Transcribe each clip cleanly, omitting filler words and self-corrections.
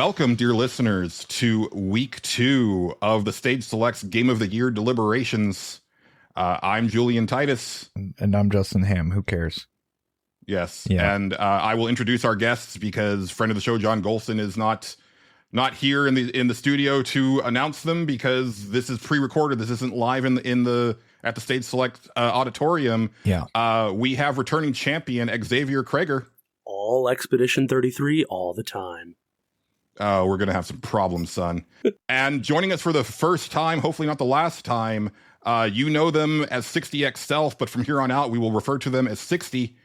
Welcome, dear listeners, to week 2 of the Stage Select's Game of the Year deliberations. I'm Julian Titus. And I'm Justin Ham. Who cares? Yes. Yeah. And I will introduce our guests because friend of the show, John Gholson, is not here in the studio to announce them because this is pre-recorded. This isn't live at the Stage Select auditorium. Yeah. We have returning champion Xavier Kreiger. All Expedition 33 all the time. We're going to have some problems, son. And joining us for the first time, hopefully not the last time, you know them as 60 X Celph, but from here on out, we will refer to them as 60.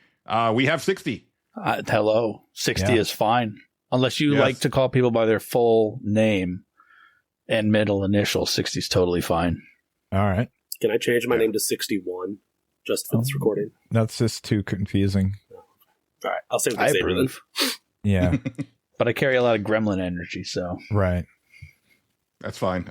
We have 60. Hello. 60 is fine. Unless you like to call people by their full name and middle initial, 60 is totally fine. All right. Can I change my name to 61 just for this recording? That's just too confusing. All right. I'll say what I they say. approve. Yeah. But I carry a lot of gremlin energy, so. Right. That's fine.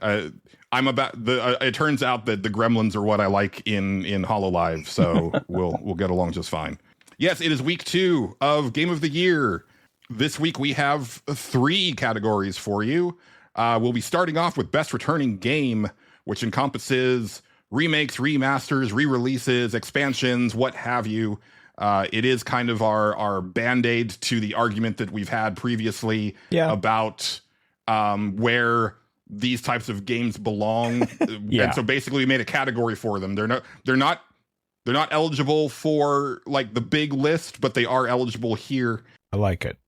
I'm about it turns out that the gremlins are what I like in HoloLive, so we'll get along just fine. Yes, it is week 2 of Game of the Year. This week we have 3 categories for you. We'll be starting off with Best Returning Game, which encompasses remakes, remasters, re-releases, expansions, what have you. It is kind of our band-aid to the argument that we've had previously about where these types of games belong. And so basically we made a category for them. They're not eligible for like the big list, but they are eligible here. I like it.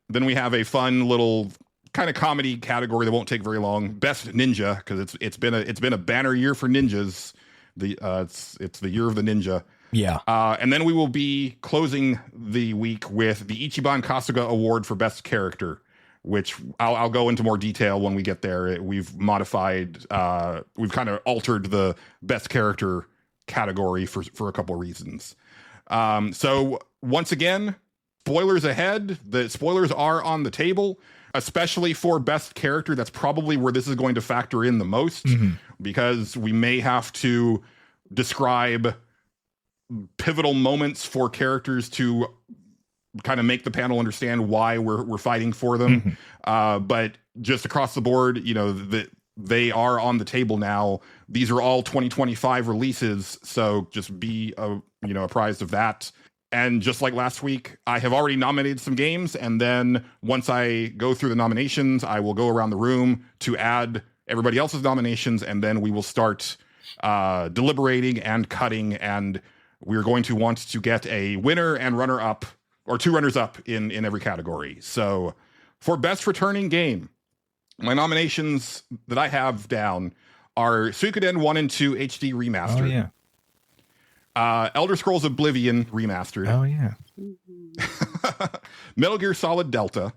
Then we have a fun little kind of comedy category that won't take very long. Best Ninja, because it's been a banner year for ninjas. It's the year of the ninja. Yeah. And then we will be closing the week with the Ichiban Kasuga Award for Best Character, which I'll go into more detail when we get there. We've modified, we've kind of altered the Best Character category for a couple of reasons. So once again, spoilers ahead. The spoilers are on the table, especially for Best Character. That's probably where this is going to factor in the most, because we may have to describe pivotal moments for characters to kind of make the panel understand why we're fighting for them. But just across the board, they are on the table now. These are all 2025 releases, so just be apprised of that. And just like last week, I have already nominated some games, and then once I go through the nominations, I will go around the room to add everybody else's nominations, and then we will start deliberating and cutting, and we're going to want to get a winner and runner-up, or 2 runners-up in every category. So for Best Returning Game, my nominations that I have down are Suikoden 1 and 2 HD Remastered. Oh, yeah. Elder Scrolls Oblivion Remastered. Oh, yeah. Metal Gear Solid Delta.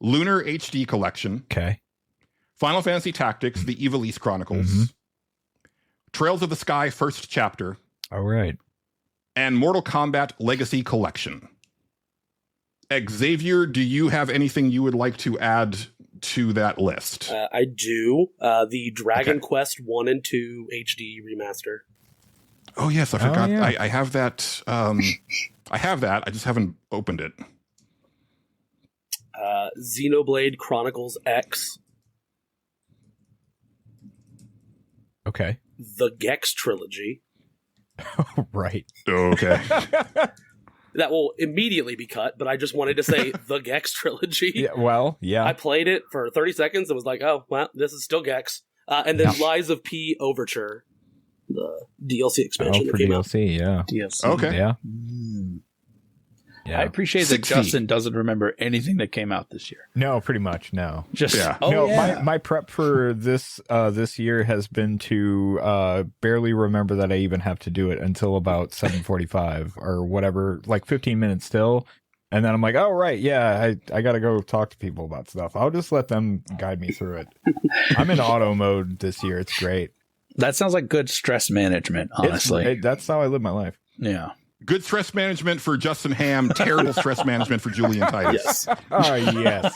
Lunar HD Collection. Okay. Final Fantasy Tactics, The Ivalice Chronicles. Trails of the Sky First Chapter. All right. And Mortal Kombat Legacy Collection. Xavier, do you have anything you would like to add to that list? I do. The Dragon Quest 1 and 2 HD remaster. Oh, yes, I forgot. yeah. I have that. I have that. I just haven't opened it. Xenoblade Chronicles X. Okay. The Gex Trilogy. Right. Okay. That will immediately be cut, but I just wanted to say the Gex Trilogy. Yeah. Well, yeah. I played it for 30 seconds and was like, oh, well, this is still Gex. And then Lies of P Overture, the DLC expansion that for came DLC, out. DLC. Okay. Yeah. I appreciate that Justin doesn't remember anything that came out this year. No, pretty much. No. Just My prep for this year has been to barely remember that I even have to do it until about 7:45 or whatever, like 15 minutes still. And then I'm like, oh, right. Yeah, I got to go talk to people about stuff. I'll just let them guide me through it. I'm in auto mode this year. It's great. That sounds like good stress management, honestly. That's how I live my life. Yeah. Good stress management for Justin Ham. Terrible stress management for Julian Titus. Yes. Oh, yes.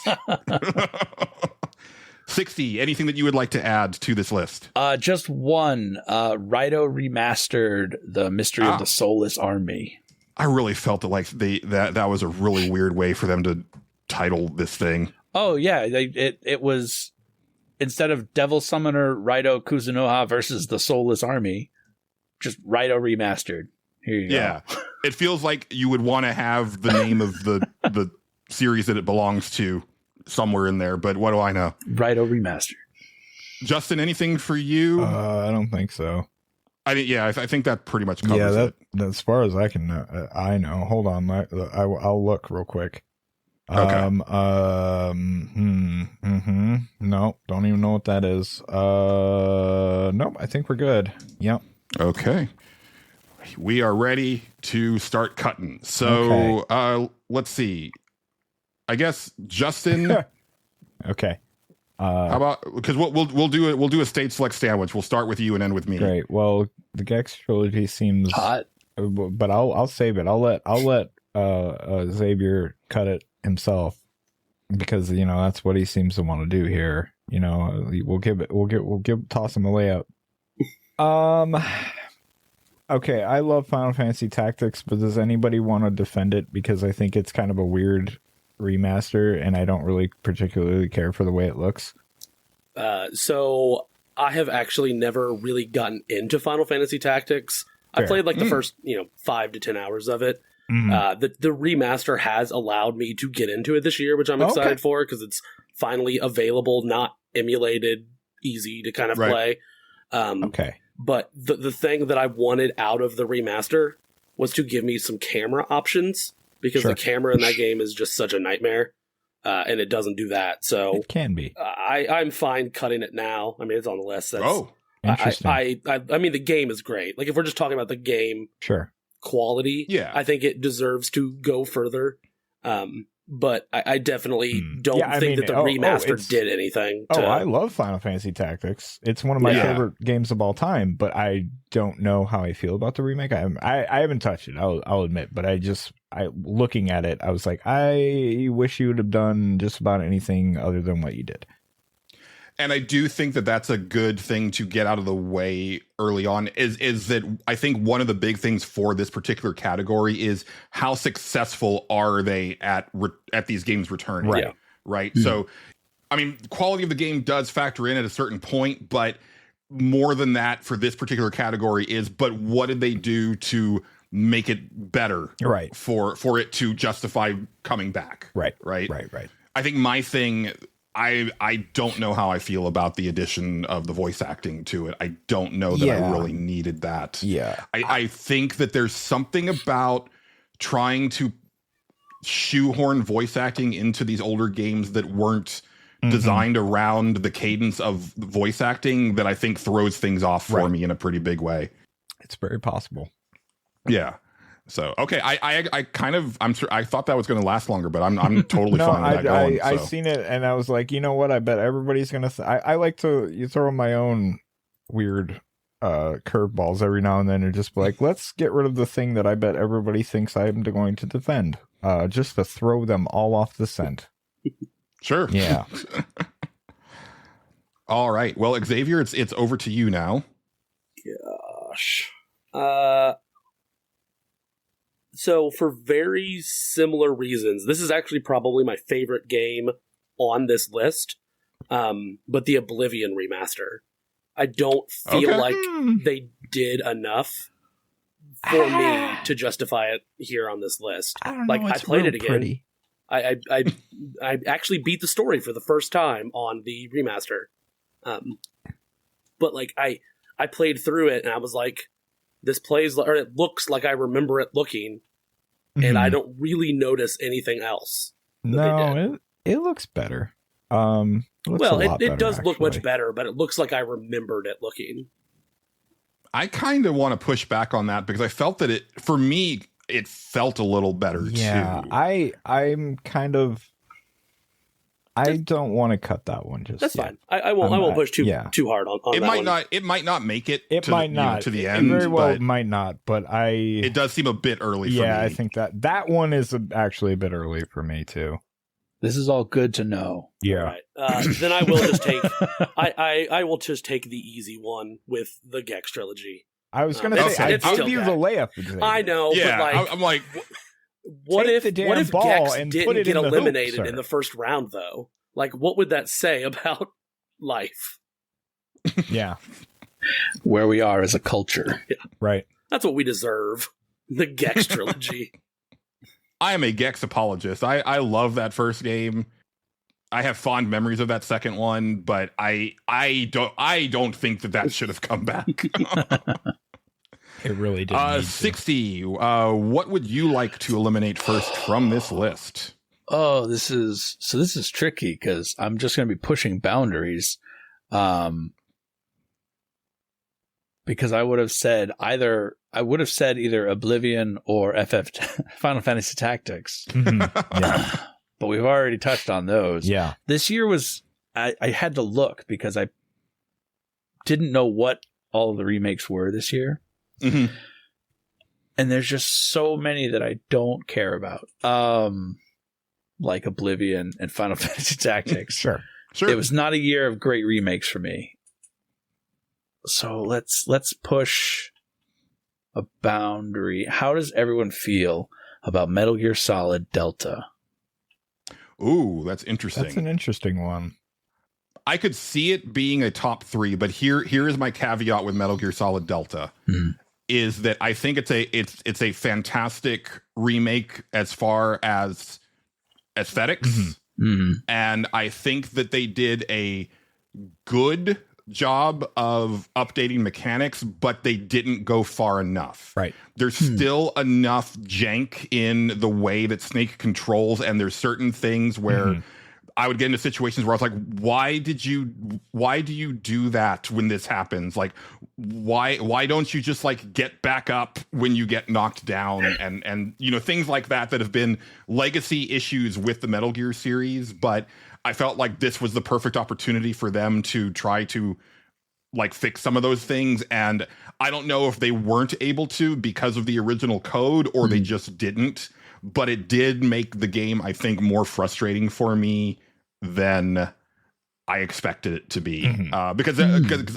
60, anything that you would like to add to this list? Just one. Raito Remastered, The Mystery of the Soulless Army. I really felt that that was a really weird way for them to title this thing. Oh yeah, it was instead of Devil Summoner Raido Kuzunoha versus the Soulless Army, just Raido remastered. Here you go. It feels like you would want to have the name of the series that it belongs to somewhere in there, but what do I know? Raido remastered. Justin, anything for you? I don't think so. I think that pretty much covers it. As far as I can know, I know. Hold on, I'll look real quick. Okay. No, don't even know what that is. Nope, I think we're good. Yep. Okay. We are ready to start cutting. So, let's see. I guess Justin. Okay. How about, because we'll do a stage select sandwich. We'll start with you and end with me. Great. Well, the Gex trilogy seems hot, but I'll save it. I'll let Xavier cut it himself because that's what he seems to want to do here. We'll toss him a layup. Okay, I love Final Fantasy Tactics, but does anybody want to defend it? Because I think it's kind of a weird remaster, and I don't really particularly care for the way it looks. So I have actually never really gotten into Final Fantasy Tactics. Fair. I played like the first 5 to 10 hours of it. The remaster has allowed me to get into it this year, which I'm excited for because it's finally available, not emulated, easy to kind of play. But the thing that I wanted out of the remaster was to give me some camera options because the camera in that game is just such a nightmare, and it doesn't do that. So it can be. I'm fine cutting it now. I mean, it's on the list. Interesting. I mean, the game is great. Like if we're just talking about the game, quality, I think it deserves to go further. But I definitely don't think that the remaster did anything. I love Final Fantasy Tactics. It's one of my favorite games of all time, but I don't know how I feel about the remake. I haven't touched it, I'll admit, but looking at it, I was like, I wish you would have done just about anything other than what you did. And I do think that that's a good thing to get out of the way early on is that I think one of the big things for this particular category is how successful are they at these games returning. Right. Mm-hmm. So, I mean, quality of the game does factor in at a certain point, but more than that for this particular category but what did they do to make it better? Right. For it to justify coming back. Right. I think my thing, I don't know how I feel about the addition of the voice acting to it. I don't know that I really needed that. Yeah. I think that there's something about trying to shoehorn voice acting into these older games that weren't designed around the cadence of voice acting that I think throws things off for me in a pretty big way. It's very possible. Yeah. So, okay, I'm sure I thought that was going to last longer, but I'm totally fine with that going. I seen it and I was like, you know what? I bet everybody's going to, I like to throw my own weird curveballs every now and then and just be like, let's get rid of the thing that I bet everybody thinks I'm going to defend, just to throw them all off the scent. Sure. Yeah. All right. Well, Xavier, it's over to you now. Gosh. So for very similar reasons, this is actually probably my favorite game on this list. But the Oblivion remaster, I don't feel like they did enough for me to justify it here on this list. I don't know. Like I played it again. Pretty. I actually beat the story for the first time on the remaster. But like I played through it and I was like, this plays or it looks like I remember it looking, and I don't really notice anything else. No, it looks better. It does look much better, but it looks like I remembered it looking. I kind of want to push back on that because I felt that it felt a little better too. I'm kind of. I don't want to cut that one. That's fine. I won't push too hard on it. That It might not make it. It might not to the end. It very well might not. But it does seem a bit early. For me. I think that one is actually a bit early for me too. This is all good to know. Yeah. Right. Then I will just take. I will just take the easy one with the Gex trilogy. I was going to say I gave you the layup. Example. I know. Yeah. But I'm like. What if Gex didn't get eliminated in the first round, though? Like, what would that say about life? Yeah. Where we are as a culture. Yeah. Right. That's what we deserve. The Gex trilogy. I am a Gex apologist. I love that first game. I have fond memories of that second one, but I don't think that should have come back. It really did. 60. What would you like to eliminate first from this list? Oh, this is tricky because I'm just going to be pushing boundaries. Because I would have said either Oblivion or Final Fantasy Tactics. Mm-hmm. Yeah. But we've already touched on those. Yeah. This year was I had to look because I didn't know what all the remakes were this year. Mm-hmm. And there's just so many that I don't care about. Like Oblivion and Final Fantasy Tactics. Sure. It was not a year of great remakes for me. So let's push a boundary. How does everyone feel about Metal Gear Solid Delta? Ooh, that's interesting. That's an interesting one. I could see it being a top 3, but here is my caveat with Metal Gear Solid Delta. Is that I think it's a fantastic remake as far as aesthetics. Mm-hmm. And I think that they did a good job of updating mechanics, but they didn't go far enough. Right. There's still enough jank in the way that Snake controls, and there's certain things where I would get into situations where I was like, why do you do that when this happens? Like, why don't you just like get back up when you get knocked down, and you know, things like that have been legacy issues with the Metal Gear series. But I felt like this was the perfect opportunity for them to try to like fix some of those things. And I don't know if they weren't able to because of the original code or they just didn't, but it did make the game, I think, more frustrating for me than I expected it to be. Because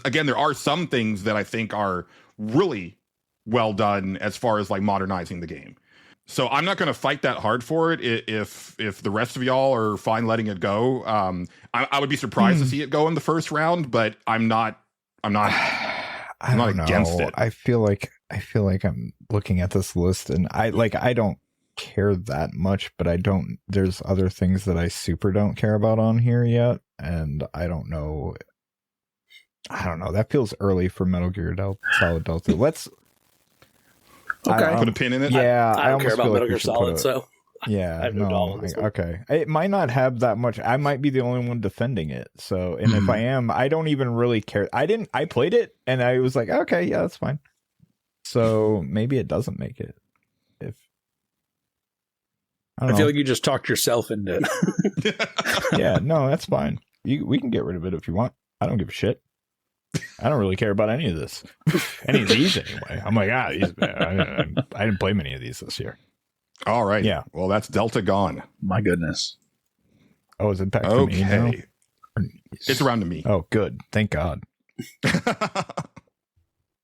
again, there are some things that I think are really well done as far as like modernizing the game. So I'm not going to fight that hard for it. If the rest of y'all are fine letting it go, I would be surprised to see it go in the first round, but I'm not against it. I feel like I'm looking at this list and I don't care that much, but there's other things that I super don't care about on here yet, and I don't know. That feels early for Metal Gear Solid Delta. Let's put a pin in it. Yeah, I don't care about Metal like Gear Solid, so yeah, I have no doll on this one. Okay. It might not have that much. I might be the only one defending it. So, and if I am, I don't even really care. I played it and I was like, okay, yeah, that's fine. So maybe it doesn't make it. I feel like you just talked yourself into it. Yeah, no, that's fine. We can get rid of it if you want. I don't give a shit. I don't really care about any of this. Any of these anyway. I'm like, I didn't play many of these this year. All right. Yeah. Well, that's Delta gone. My goodness. Oh, is it back to me now? It's around to me. Oh, good. Thank God.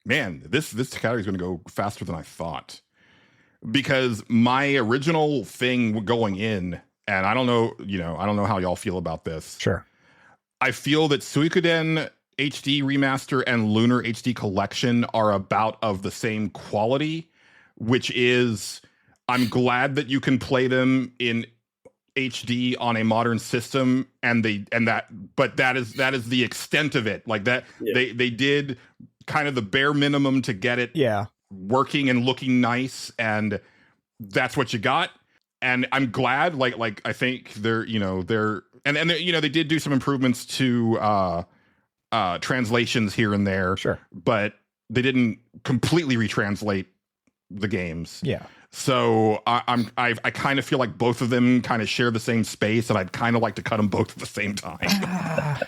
Man, this category is going to go faster than I thought. Because my original thing going in, and I don't know how y'all feel about this. Sure. I feel that Suikoden HD Remaster and Lunar HD Collection are about of the same quality, which is, I'm glad that you can play them in HD on a modern system, but that is the extent of it. Like that, yeah. They did kind of the bare minimum to get it working and looking nice, and that's what you got. And I'm glad, like I think they did do some improvements to translations here and there, sure, but they didn't completely retranslate the games. Yeah. So I kind of feel like both of them kind of share the same space, and I'd kind of like to cut them both at the same time. I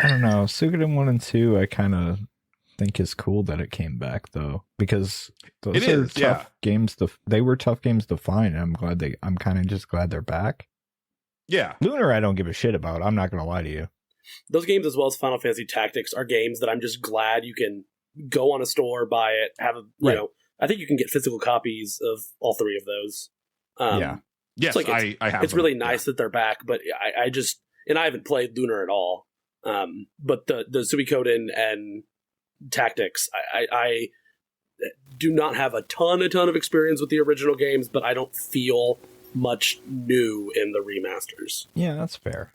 don't know. Suikoden 1 and 2, I kind of think is cool that it came back though, because those are tough games. They were tough games to find, and I'm kind of just glad they're back. Yeah. Lunar, I don't give a shit about. I'm not going to lie to you. Those games, as well as Final Fantasy Tactics, are games that I'm just glad you can go on a store, buy it, have a, you know, I think you can get physical copies of all three of those. Yes, I have. It's really nice that they're back, but I just, and I haven't played Lunar at all. But the Suikoden and Tactics, I do not have a ton of experience with the original games, but I don't feel much new in the remasters. Yeah, that's fair.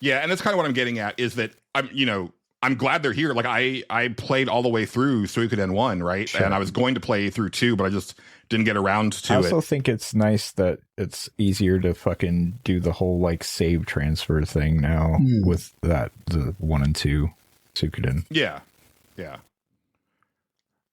Yeah, and that's kind of what I'm getting at, is that I'm glad they're here. Like I played all the way through Suikoden 1, right? Sure. And I was going to play through 2, but I just didn't get around to it. I also think it's nice that it's easier to fucking do the whole like save transfer thing now with the 1 and 2 Suikoden. Yeah. Yeah.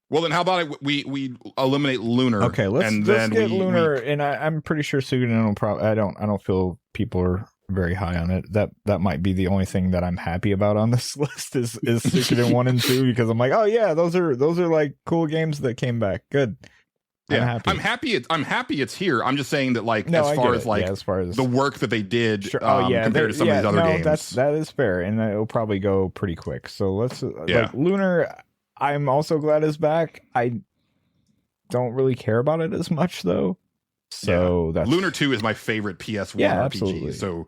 Well, then how about we eliminate Lunar? Okay, let's get Lunar, and I'm pretty sure Suikoden will probably. I don't feel people are very high on it. That might be the only thing that I'm happy about on this list is Suikoden 1 and 2, because I'm like, oh yeah, those are like cool games that came back. Good. Yeah, I'm happy it's here. I'm just saying that, like, as far as the work that they did, sure. Compared to some of these other games, that is fair, and it'll probably go pretty quick. So let's like Lunar. I'm also glad is back. I don't really care about it as much though. So that's Lunar 2 is my favorite PS1 RPG. Absolutely. So,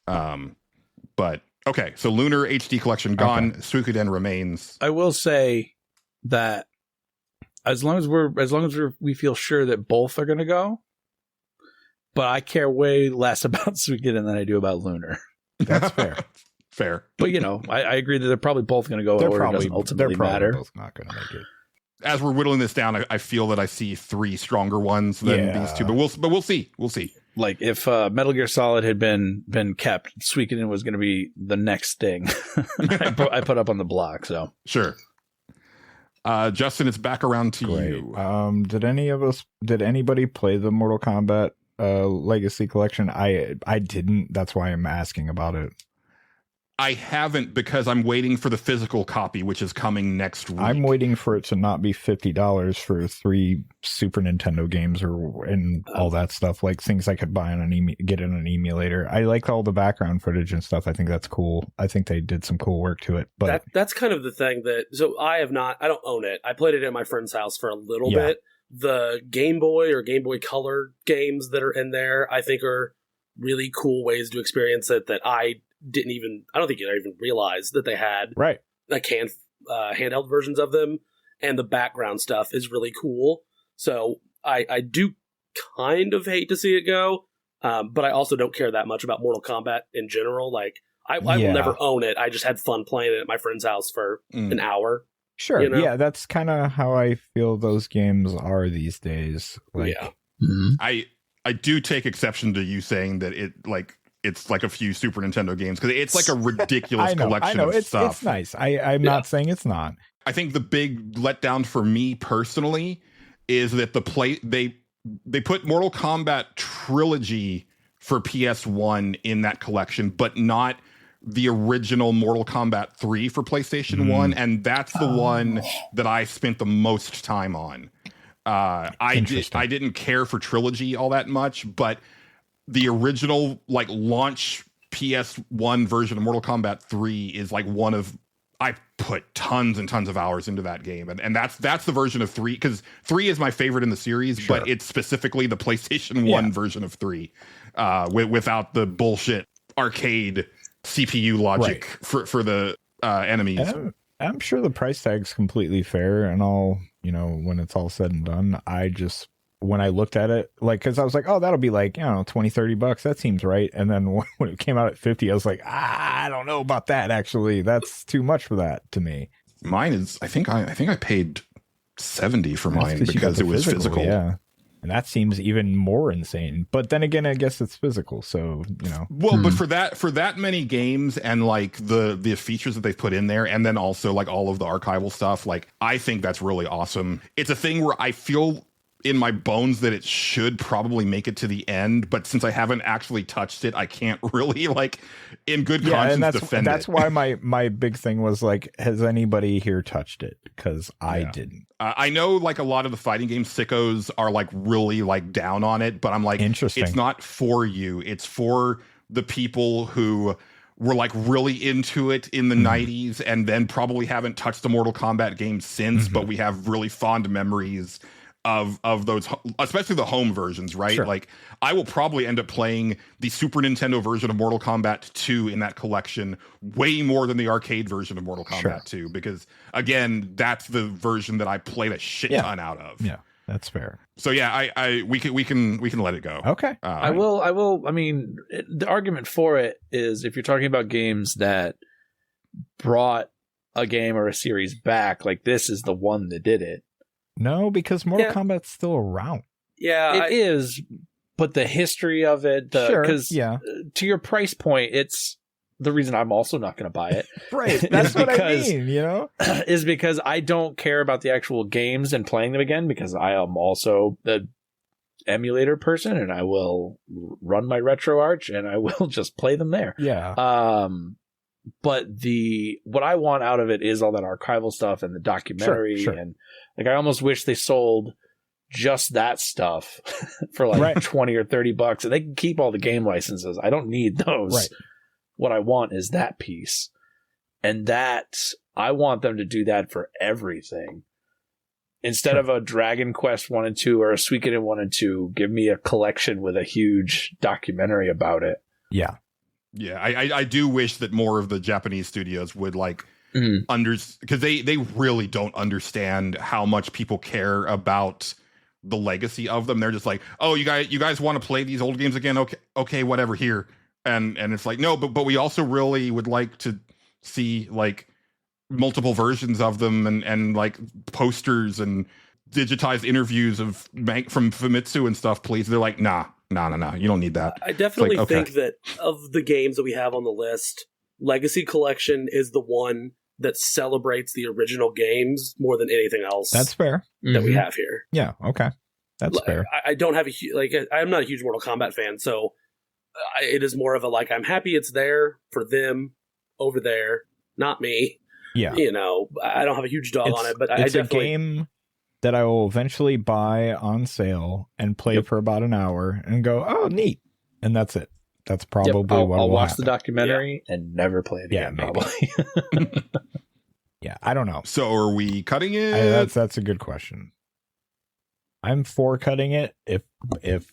but okay, so Lunar HD collection gone. Okay. Suikoden remains. I will say that as long as we feel sure that both are going to go, but I care way less about Suikoden than I do about Lunar. That's fair. Fair. But I agree that they're probably both going to go. It doesn't ultimately matter. Both not going to make it. As we're whittling this down, I feel that I see 3 stronger ones than these 2, but we'll see. We'll see. Like if Metal Gear Solid had been kept, Suikoden was going to be the next thing I put up on the block. So sure. Justin, it's back around to you. Did anybody play the Mortal Kombat Legacy Collection? I didn't. That's why I'm asking about it. I haven't, because I'm waiting for the physical copy, which is coming next week. I'm waiting for it to not be $50 for 3 Super Nintendo games and all that stuff, like things I could buy on get in an emulator. I like all the background footage and stuff. I think that's cool. I think they did some cool work to it. But that's kind of the thing so I don't own it. I played it at my friend's house for a little bit. The Game Boy or Game Boy Color games that are in there, I think, are really cool ways to experience it that I don't think I even realized that they had handheld versions of them, and the background stuff is really cool. So I do kind of hate to see it go, but I also don't care that much about Mortal Kombat in general. Like I will never own it. I just had fun playing it at my friend's house for an hour. Sure. Yeah, that's kind of how I feel those games are these days. Like, I do take exception to you saying that it's like a few Super Nintendo games, because it's like a ridiculous collection of stuff. It's nice. I'm not saying it's not. I think the big letdown for me personally is that they put Mortal Kombat Trilogy for PS1 in that collection, but not the original Mortal Kombat 3 for PlayStation 1, and that's the one that I spent the most time on. I didn't care for Trilogy all that much, but the original like launch PS1 version of Mortal Kombat 3 is like I put tons and tons of hours into that game, and that's the version of 3, because 3 is my favorite in the series, but it's specifically the PlayStation 1 version of 3, without the bullshit arcade CPU logic for the enemies. I'm sure the price tag's completely fair, and all, when it's all said and done, when I looked at it, like, because I was like, oh, that'll be like, $20-$30. That seems right. And then when it came out at 50, I was like, I don't know about that. Actually, that's too much for that to me. Mine is, I think I paid $70 for mine because it was physical. Yeah. And that seems even more insane. But then again, I guess it's physical. So, Well, but for that many games and like the features that they've put in there, and then also like all of the archival stuff, like I think that's really awesome. It's a thing where I feel in my bones that it should probably make it to the end, but since I haven't actually touched it, I can't really like in good conscience defend it. That's why my big thing was like, has anybody here touched it? Because I didn't. I know like a lot of the fighting game sickos are like really like down on it, but I'm like, it's not for you. It's for the people who were like really into it in the 90s and then probably haven't touched the Mortal Kombat game since, but we have really fond memories of those, especially the home versions, right? Sure. Like, I will probably end up playing the Super Nintendo version of Mortal Kombat 2 in that collection way more than the arcade version of Mortal Kombat 2, because again, that's the version that I played a shit ton out of. Yeah, that's fair. So yeah, we can let it go. Okay. I will. I mean, the argument for it is if you're talking about games that brought a game or a series back, like this is the one that did it. No, because Mortal Kombat's still around. Yeah, it is, but the history of it, because to your price point, it's the reason I'm also not going to buy it. Right, that's what I mean, you know? Is because I don't care about the actual games and playing them again, because I am also the emulator person, and I will run my RetroArch, and I will just play them there. Yeah. But what I want out of it is all that archival stuff and the documentary, and like I almost wish they sold just that stuff for like $20 or $30, and they can keep all the game licenses. I don't need those. Right. What I want is that piece, and that I want them to do that for everything. Instead of a Dragon Quest 1 and 2 or a Suikoden 1 and 2, give me a collection with a huge documentary about it. Yeah. Yeah, I do wish that more of the Japanese studios would because they really don't understand how much people care about the legacy of them. They're just like, oh, you guys want to play these old games again? Okay, whatever, here. And it's like, no, but we also really would like to see like multiple versions of them and like posters and digitized interviews from Famitsu and stuff, please. They're like, nah, you don't need that. I definitely think that of the games that we have on the list, Legacy Collection is the one that celebrates the original games more than anything else. That's fair. That we have here. Yeah, okay. That's fair. I don't have I'm not a huge Mortal Kombat fan, so it is more of a like, I'm happy it's there for them over there, not me. Yeah. You know, I don't have a huge dog on it, but I definitely... It's a game that I will eventually buy on sale and play for about an hour and go, oh, neat. And that's it. That's probably what I'll watch happen. the documentary and never play it again, probably. Yeah, I don't know. So are we cutting it? That's a good question. I'm for cutting it if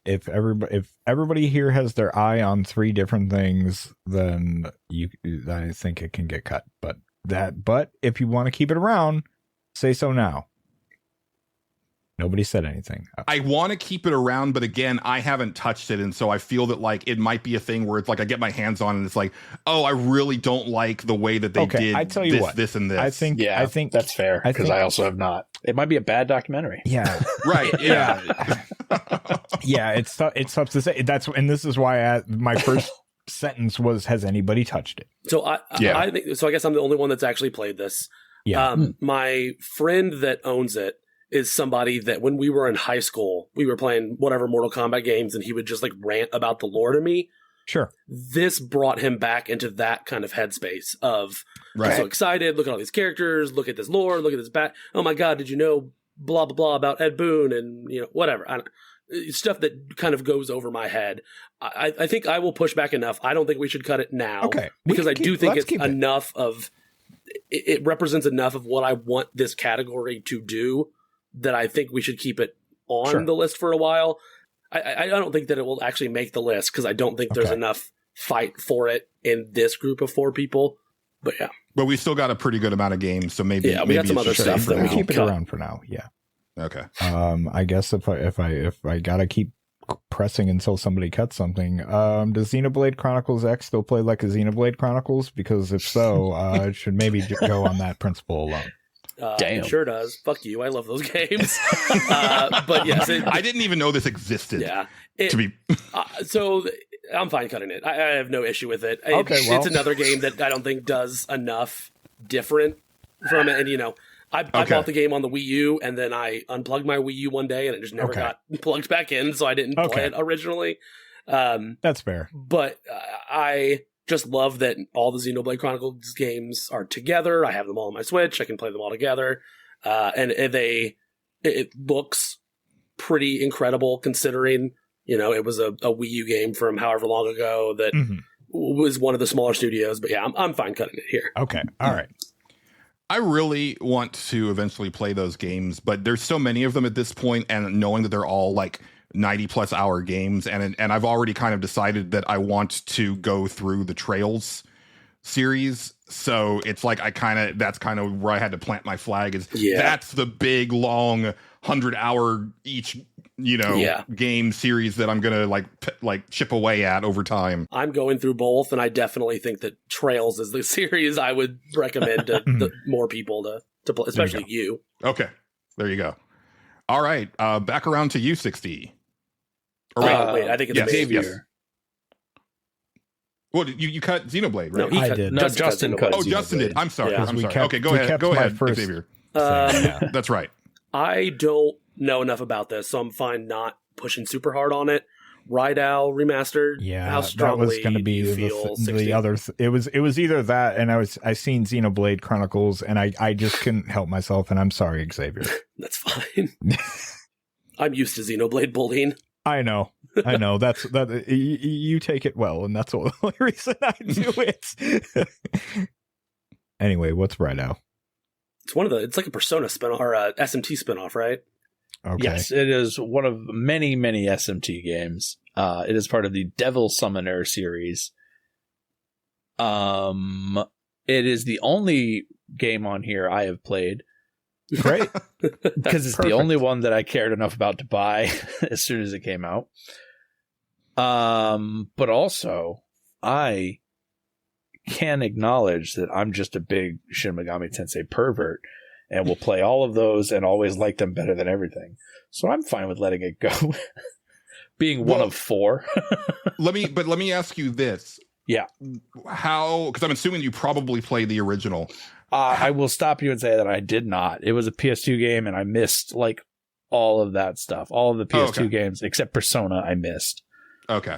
everybody here has their eye on 3 different things, then I think it can get cut. But if you want to keep it around, say so now. Nobody said anything. I want to keep it around, but again, I haven't touched it, and so I feel that like it might be a thing where it's like I get my hands on it and it's like, oh, I really don't like the way that they did I tell you this and this. I think that's fair, because I also have not. It might be a bad documentary. Yeah. Right. Yeah. Yeah, it's tough to say. And this is why my first sentence was, has anybody touched it? So I think so. I guess I'm the only one that's actually played this. Yeah. My friend that owns it is somebody that when we were in high school, we were playing whatever Mortal Kombat games, and he would just like rant about the lore to me. Sure. This brought him back into that kind of headspace of, I'm so excited, look at all these characters, look at this lore, look at this oh my god, did you know blah blah blah about Ed Boon and whatever. Stuff that kind of goes over my head. I think I will push back enough. I don't think we should cut it now. Okay. Because I do think it's enough of it represents enough of what I want this category to do that I think we should keep it on the list for a while. I don't think that it will actually make the list because I don't think there's enough fight for it in this group of 4 people. But yeah. But we still got a pretty good amount of games, so maybe we got some other stuff that we keep it around for now. Yeah. Okay. I guess if I gotta keep pressing until somebody cuts something, does Xenoblade Chronicles X still play like a Xenoblade Chronicles? Because if so, it should maybe go on that principle alone. Damn. It sure does. Fuck you. I love those games. But yes, I didn't even know this existed. Yeah. So I'm fine cutting it. I have no issue with it. It's another game that I don't think does enough different from it. And I bought the game on the Wii U, and then I unplugged my Wii U one day, and it just never got plugged back in, so I didn't play it originally. That's fair. But I just love that all the Xenoblade Chronicles games are together. I have them all on my Switch. I can play them all together. And it looks pretty incredible considering, it was a Wii U game from however long ago that was one of the smaller studios. But yeah, I'm fine cutting it here. Okay. All right. I really want to eventually play those games, but there's so many of them at this point, and knowing that they're all like 90+ hour games, and I've already kind of decided that I want to go through the Trails series. So it's like that's kind of where I had to plant my flag, is that's the big long 100-hour each, game series that I'm gonna like chip away at over time. I'm going through both, and I definitely think that Trails is the series I would recommend to more people to play, especially you. Okay, there you go. All right, back around to you, 60. Wait, I think it's Xavier. Yes. Well, you cut Xenoblade, right? No, I did. No, Justin cut. Oh, Justin did. I'm sorry. Yeah. I'm sorry. Okay, go ahead, Xavier. That's right. I don't know enough about this, so I'm fine not pushing super hard on it. Ride Owl remastered. Yeah, how strongly that was going to be the other. It was either that, and I seen Xenoblade Chronicles, and I just couldn't help myself, and I'm sorry, Xavier. That's fine. I'm used to Xenoblade bullying. I know. That's that. You take it well, and that's the only reason I do it. Anyway, what's Ride Owl? It's like a Persona spinoff or a SMT spinoff, right? Okay. Yes, it is one of many, many SMT games. It is part of the Devil Summoner series. It is the only game on here I have played. Great. Because it's the only one that I cared enough about to buy as soon as it came out. But also, I can acknowledge that I'm just a big Shin Megami Tensei pervert and will play all of those and always like them better than everything. So I'm fine with letting it go. Being one of 4. let me ask you this. Yeah. How, because I'm assuming you probably played the original. I will stop you and say that I did not. It was a PS2 game, and I missed like all of that stuff. All of the PS2 games, except Persona, I missed. Okay.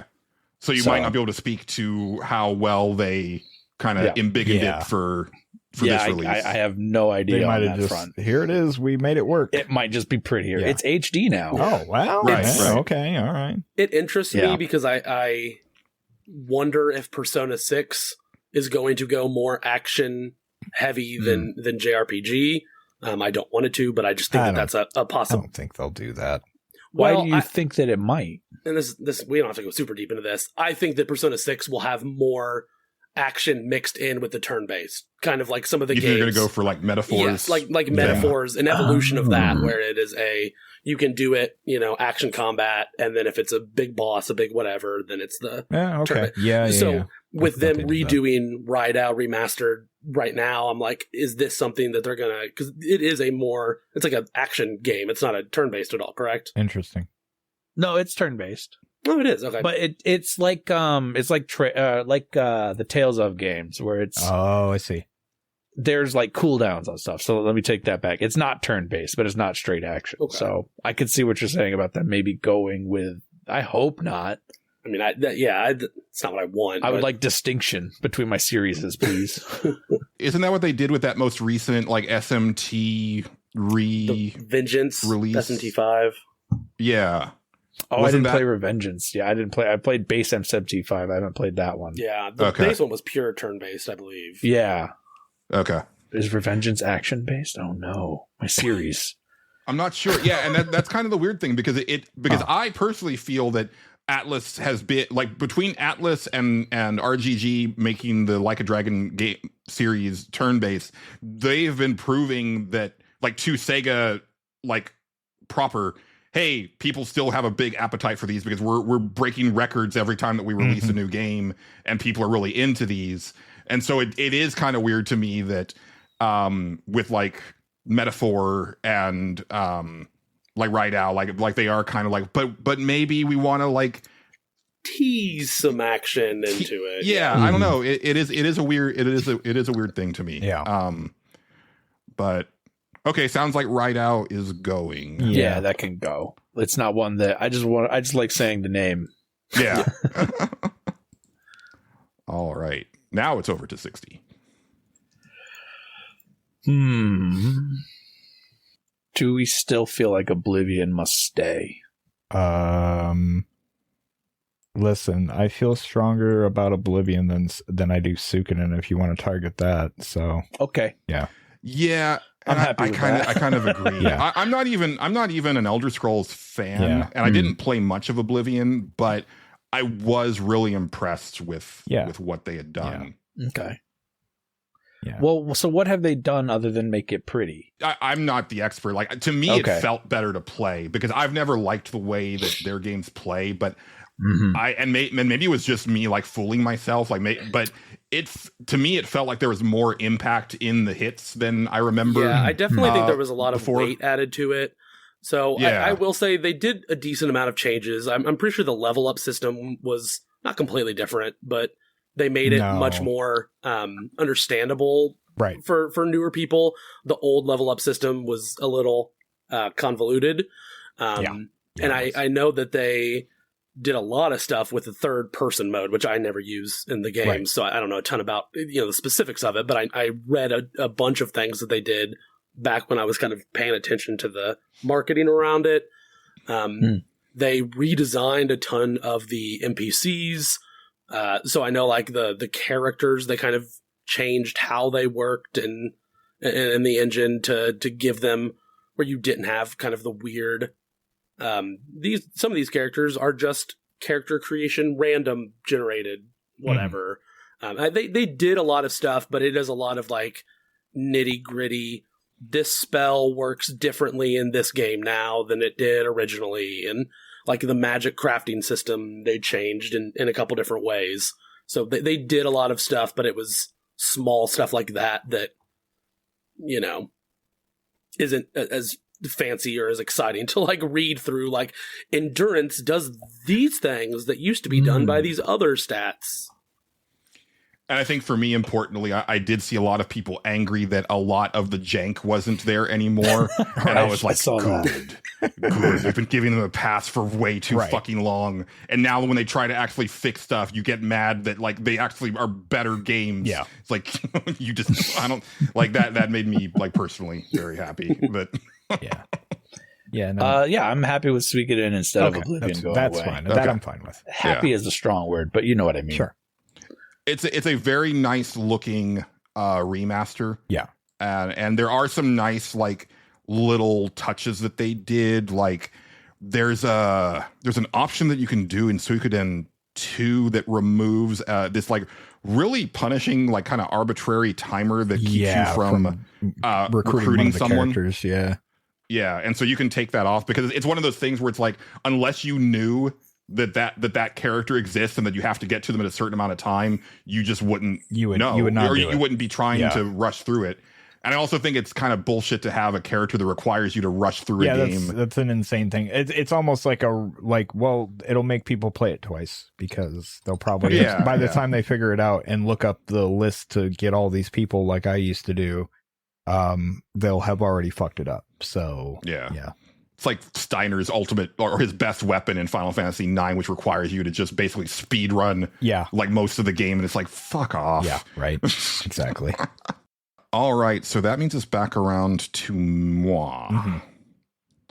So you might not be able to speak to how well they kind of embiggened it for this release. I have no idea They on might that have just, front. Here it is. We made it work. It might just be prettier. Yeah. It's HD now. Oh, wow. Right. Okay. All right. It interests me because I wonder if Persona 6 is going to go more action heavy than JRPG. I don't want it to, but I just think that's a I possible. don't think they'll do that. Why do you think that it might? And this we don't have to go super deep into this. I think that Persona 6 will have more action mixed in with the turn-based, kind of like some of the games. You're going to go for like metaphors? Yes, like metaphors, an evolution of that, where it is you can do it, action combat, and then if it's a big boss, a big whatever, then it's the okay. Yeah. So with them redoing Ride Out Remastered right now, I'm like, is this something that they're gonna? Because it is it's like an action game. It's not a turn-based at all, correct? Interesting. No, it's turn-based. Oh, it is. Okay, but it's like the Tales of games where it's. Oh, I see. There's like cooldowns on stuff. So let me take that back. It's not turn-based, but it's not straight action. Okay. So I could see what you're saying about them maybe going with. I hope not. I mean, it's not what I want. I would like distinction between my series, please. Isn't that what they did with that most recent like SMT the Vengeance release? SMT5. Yeah. Oh, I didn't play Revengeance. Yeah, I didn't play. I played base SMT5. I haven't played that one. Yeah, the base one was pure turn-based, I believe. Yeah. Okay. Is Revengeance action-based? Oh no, my series. I'm not sure. Yeah, and that's kind of the weird thing because I personally feel that Atlas has been like between Atlas and RGG making the Like a Dragon game series turn-based, they've been proving that like to Sega like proper, hey, people still have a big appetite for these because we're breaking records every time that we release a new game and people are really into these. And so it is kind of weird to me that with like Metaphor and like Right Now, like they are kind of like, but maybe we want to like tease some action into it. Yeah, I don't know. It is a weird thing to me. Yeah. But okay, sounds like Right Out is going. Yeah, that can go. It's not one that I just like saying the name. Yeah. All right. Now it's over to 60. Do we still feel like Oblivion must stay? Listen, I feel stronger about Oblivion than I do Suikoden if you want to target that. So okay. Yeah. Yeah, I'm happy with that. I kind of agree. Yeah. I'm not even an Elder Scrolls fan, Yeah. and I didn't play much of Oblivion, but I was really impressed with what they had done. Okay. Yeah. Well, so what have they done other than make it pretty? I'm not the expert. Like, to me, it felt better to play because I've never liked the way that their games play. But maybe it was just me like fooling myself. But to me, it felt like there was more impact in the hits than I remember. Yeah, I definitely think there was a lot of before. weight added to it. So I will say they did a decent amount of changes. I'm pretty sure the level up system was not completely different, but they made it much more understandable for newer people. The old level up system was a little convoluted. And I know that they did a lot of stuff with the third person mode, which I never use in the game. Right. So I don't know a ton about the specifics of it, but I read a bunch of things that they did back when I was kind of paying attention to the marketing around it. They redesigned a ton of the NPCs. So I know like the characters, they kind of changed how they worked in the engine to give them where you didn't have kind of the weird. Some of these characters are just character creation, random generated, whatever. They did a lot of stuff, but it is a lot of like nitty gritty. This spell works differently in this game now than it did originally, and like the magic crafting system they changed in a couple different ways. So they did a lot of stuff, but it was small stuff like that isn't as fancy or as exciting to like read through. Like endurance does these things that used to be done by these other stats. And I think for me, importantly, I did see a lot of people angry that a lot of the jank wasn't there anymore. And I was like, good. I've been giving them a pass for way too fucking long. And now when they try to actually fix stuff, you get mad that like they actually are better games. Yeah. It's like, I don't like that. That made me like personally very happy. But Yeah, I'm happy with Suikoden instead of Oblivion. That's fine. That I'm fine with. Happy is a strong word, but you know what I mean. Sure. It's a very nice looking remaster. Yeah. And there are some nice like little touches that they did. Like there's an option that you can do in Suikoden 2 that removes this like really punishing like kind of arbitrary timer that keeps you from recruiting someone. Yeah, and so you can take that off because it's one of those things where it's like unless you knew that character exists and that you have to get to them at a certain amount of time, you just wouldn't know. You would not, or you wouldn't be trying to rush through it. And I also think it's kind of bullshit to have a character that requires you to rush through a game. That's an insane thing. It's almost like it'll make people play it twice because they'll probably by the time they figure it out and look up the list to get all these people like I used to do, they'll have already fucked it up. So yeah. It's like Steiner's ultimate or his best weapon in Final Fantasy IX, which requires you to just basically speed run like most of the game. And it's like, fuck off. Yeah, right. Exactly. All right. So that means it's back around to moi. Mm-hmm.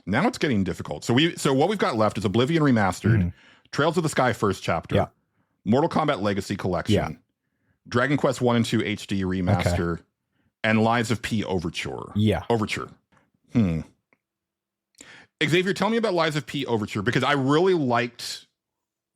Now it's getting difficult. So what we've got left is Oblivion Remastered, Trails of the Sky First Chapter, Mortal Kombat Legacy Collection, Dragon Quest 1 and 2 HD Remaster, and Lies of P Overture. Overture. Xavier, tell me about Lies of P Overture because I really liked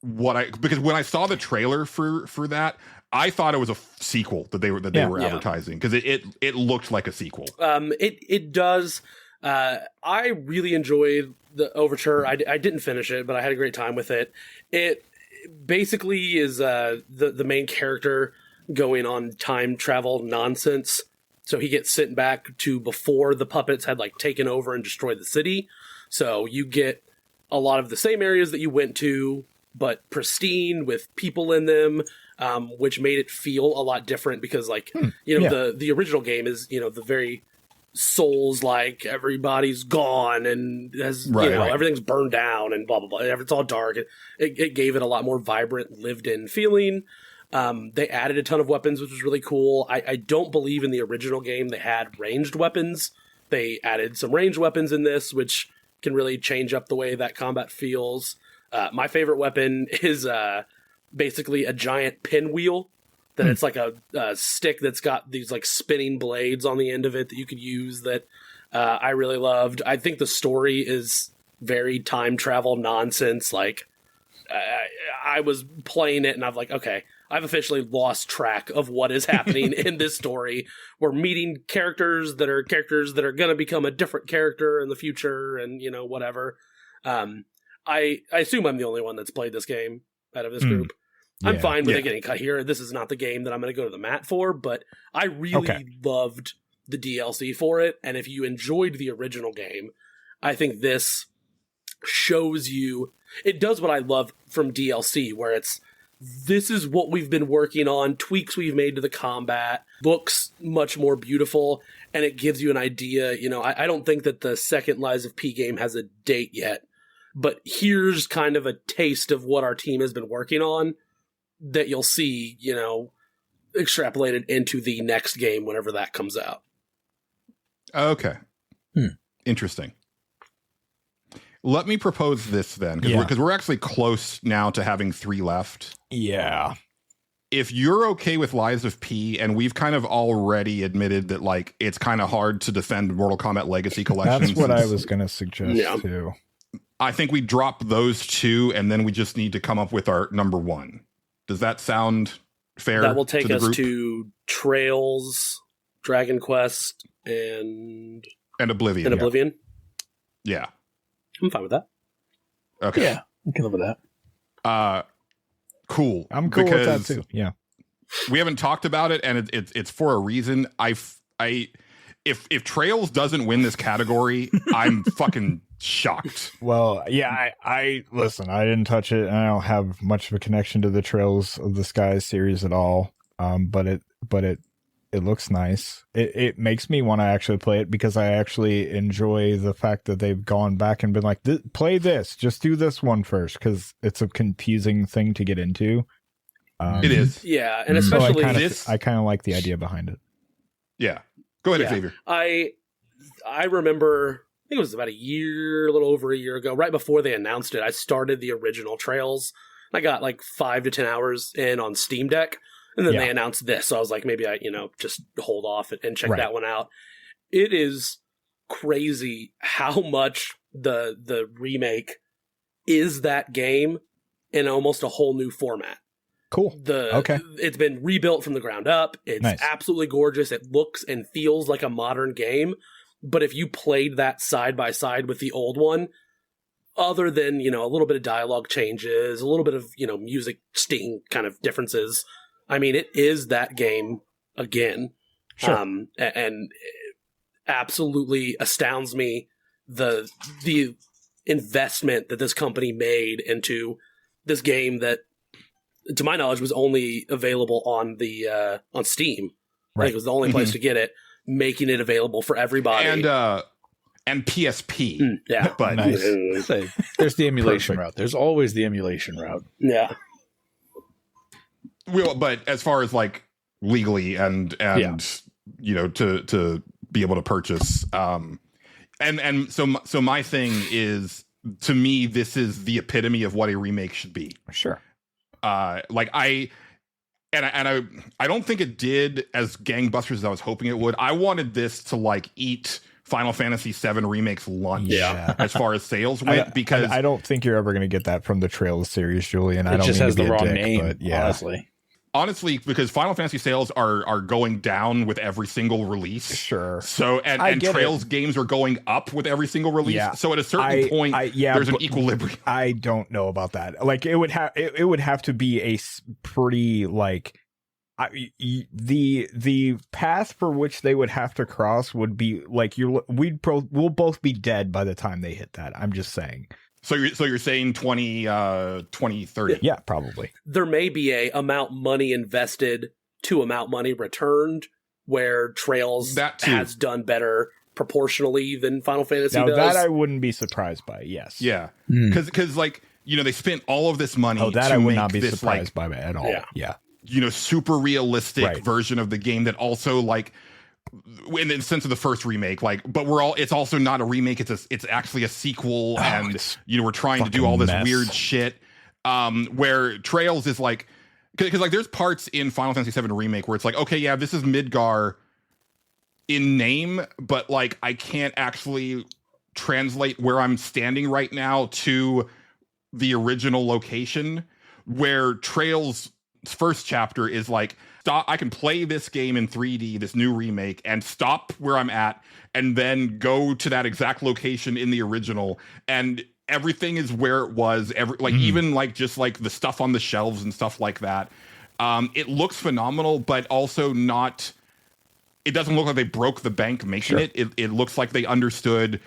because when I saw the trailer for that, I thought it was a sequel that they were advertising because it looked like a sequel. It does. I really enjoyed the Overture. I didn't finish it, but I had a great time with it. It basically is the main character going on time travel nonsense. So he gets sent back to before the puppets had like taken over and destroyed the city. So you get a lot of the same areas that you went to, but pristine with people in them, which made it feel a lot different because like, the original game is, the very Souls like everybody's gone and has, everything's burned down and blah, blah, blah. It's all dark. It gave it a lot more vibrant, lived in feeling. They added a ton of weapons, which was really cool. I don't believe in the original game they had ranged weapons. They added some ranged weapons in this, which can really change up the way that combat feels. My favorite weapon is basically a giant pinwheel that it's like a stick that's got these like spinning blades on the end of it that you could use that I really loved. I think the story is very time travel nonsense. Like I was playing it and I'm like, okay, I've officially lost track of what is happening in this story. We're meeting characters that are going to become a different character in the future and, you know, whatever. I assume I'm the only one that's played this game out of this group. I'm fine with it getting cut here. This is not the game that I'm going to go to the mat for, but I really loved the DLC for it. And if you enjoyed the original game, I think this shows you, it does what I love from DLC, where this is what we've been working on, tweaks we've made to the combat, looks much more beautiful, and it gives you an idea. You know, I don't think that the second Lies of P game has a date yet, but here's kind of a taste of what our team has been working on that you'll see, you know, extrapolated into the next game whenever that comes out. Okay. Interesting. Let me propose this then, because we're actually close now to having 3 left. Yeah. If you're okay with Lies of P, and we've kind of already admitted that, like, it's kind of hard to defend Mortal Kombat Legacy Collection. That's what I was going to suggest, too. I think we drop those 2, and then we just need to come up with our number 1. Does that sound fair? That will take us group? to Trails, Dragon Quest, and Oblivion. Yeah. I'm fine with that. Okay. Yeah, I can live with that. Cool. I'm cool with that too. Yeah. We haven't talked about it, and it's for a reason. If Trails doesn't win this category, I'm fucking shocked. Well, yeah, I listen, I didn't touch it, and I don't have much of a connection to the Trails of the Skies series at all. But it looks nice. It makes me want to actually play it, because I actually enjoy the fact that they've gone back and been like, play this, just do this one first, because it's a confusing thing to get into. It is. Yeah, and especially I kind of like the idea behind it. Yeah. Go ahead, Xavier. I remember, I think it was about a little over a year ago, right before they announced it, I started the original Trails. I got like 5 to 10 hours in on Steam Deck. And then they announced this, so I was like, maybe I, just hold off and check that one out. It is crazy how much the remake is that game in almost a whole new format. Cool. It's been rebuilt from the ground up. It's absolutely gorgeous. It looks and feels like a modern game. But if you played that side by side with the old one, other than, a little bit of dialogue changes, a little bit of, music sting kind of differences, I mean, it is that game again. Sure. And it absolutely astounds me the investment that this company made into this game that, to my knowledge, was only available on the on Steam. Right. I think it was the only place to get it, making it available for everybody. And PSP. Yeah. But nice. There's the emulation route. There's always the emulation route. Yeah. Well, but as far as like legally and to be able to purchase, and so my thing is, to me, this is the epitome of what a remake should be. Sure. I don't think it did as gangbusters as I was hoping it would. I wanted this to like eat Final Fantasy VII Remake's lunch as far as sales went, because I don't think you're ever going to get that from the Trails series, Julian. It just has the wrong name, honestly, because Final Fantasy sales are going down with every single release. Sure. So and Trails games are going up with every single release. Yeah. So at a certain point, there's an equilibrium. I don't know about that. Like it would have to be a pretty like the path for which they would have to cross would be like we'll both be dead by the time they hit that. I'm just saying. So you're saying 2030? Yeah, probably. There may be a amount money invested to amount money returned, where Trails has done better proportionally than Final Fantasy does. That I wouldn't be surprised by. Yes. Yeah. Because like they spent all of this money. Oh, that to I would make not be this, surprised by at all. Yeah. Super realistic version of the game that also like, in the sense of the first remake, like, but it's also not a remake. It's actually a sequel, and we're trying to do all this weird shit. Where Trails is like because like there's parts in Final Fantasy VII Remake where it's like, okay, yeah, this is Midgar in name, but like I can't actually translate where I'm standing right now to the original location, where Trail's first chapter is like, stop, I can play this game in 3D, this new remake, and stop where I'm at, and then go to that exact location in the original, and everything is where it was. Even like just like the stuff on the shelves and stuff like that. It looks phenomenal, but also not. It doesn't look like they broke the bank making it. It looks like they understood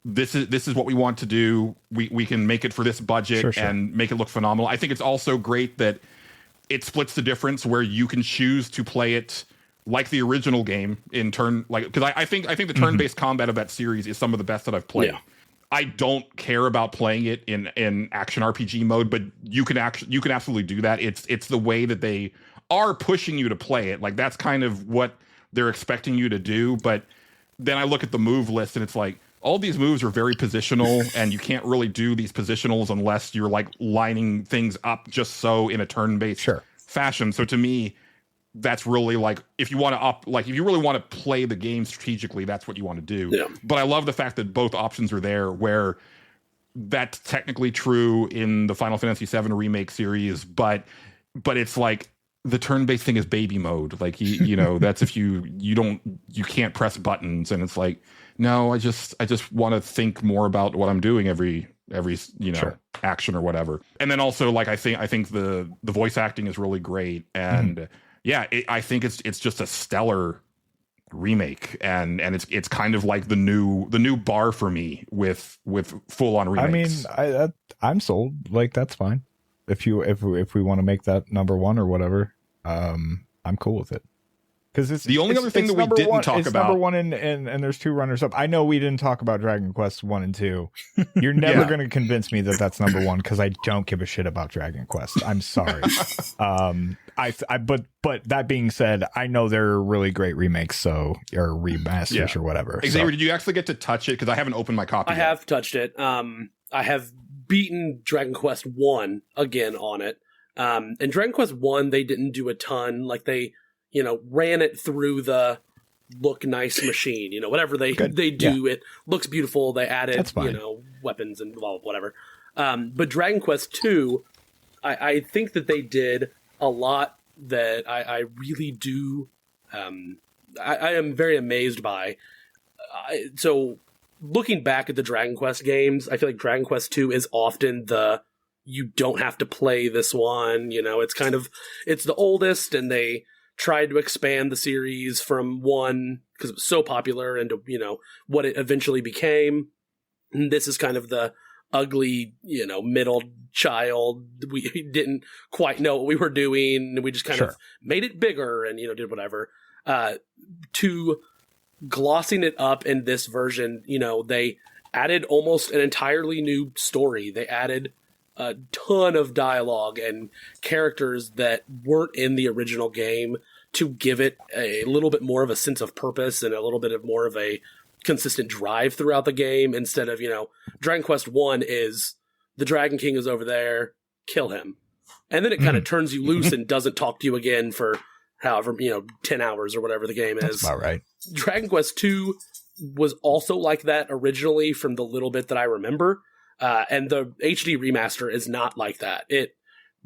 this is what we want to do. We can make it for this budget and make it look phenomenal. I think it's also great that it splits the difference where you can choose to play it like the original game in turn, like, because I think the turn-based combat of that series is some of the best that I've played. Yeah. I don't care about playing it in action RPG mode, but you can absolutely do that. It's the way that they are pushing you to play it. Like that's kind of what they're expecting you to do. But then I look at the move list and it's like, all these moves are very positional, and you can't really do these positionals unless you're like lining things up just so in a turn-based fashion. So to me, that's really like, if you want to if you really want to play the game strategically, that's what you want to do. Yeah. But I love the fact that both options are there, where that's technically true in the Final Fantasy VII Remake series, but it's like the turn-based thing is baby mode. Like you know, that's if you can't press buttons, and it's like, no, I just want to think more about what I'm doing every action or whatever. And then also, like, I think the voice acting is really great, and I think it's just a stellar remake, and it's kind of like the new bar for me with full on remakes. I mean, I'm sold. Like that's fine. If we want to make that number one or whatever, I'm cool with it. Because it's the only other thing that we didn't talk about. Number one, and there's two runners up. I know we didn't talk about Dragon Quest 1 and 2. You're never going to convince me that that's number one, because I don't give a shit about Dragon Quest. I'm sorry. But that being said, I know they're really great remakes, or remasters or whatever. Xavier, did you actually get to touch it? Because I haven't opened my copy. I have touched it. I have beaten Dragon Quest 1 again on it. And Dragon Quest 1, they didn't do a ton. Like they, ran it through the look nice machine, whatever they do. It looks beautiful. They added, weapons and whatever. But Dragon Quest 2, I think that they did a lot that I really do. I am very amazed by. So looking back at the Dragon Quest games, I feel like Dragon Quest 2 is often you don't have to play this one. It's the oldest, and they tried to expand the series from 1 because it was so popular into, what it eventually became. And this is kind of the ugly, middle child. We didn't quite know what we were doing. We just kind of made it bigger and, did whatever. To glossing it up in this version, they added almost an entirely new story. They added a ton of dialogue and characters that weren't in the original game to give it a little bit more of a sense of purpose and a little bit of more of a consistent drive throughout the game, instead of, Dragon Quest 1 is the Dragon King is over there, kill him. And then it kind of turns you loose and doesn't talk to you again for however, 10 hours or whatever the game is. That's about right. Dragon Quest 2 was also like that originally, from the little bit that I remember. And the HD remaster is not like that. It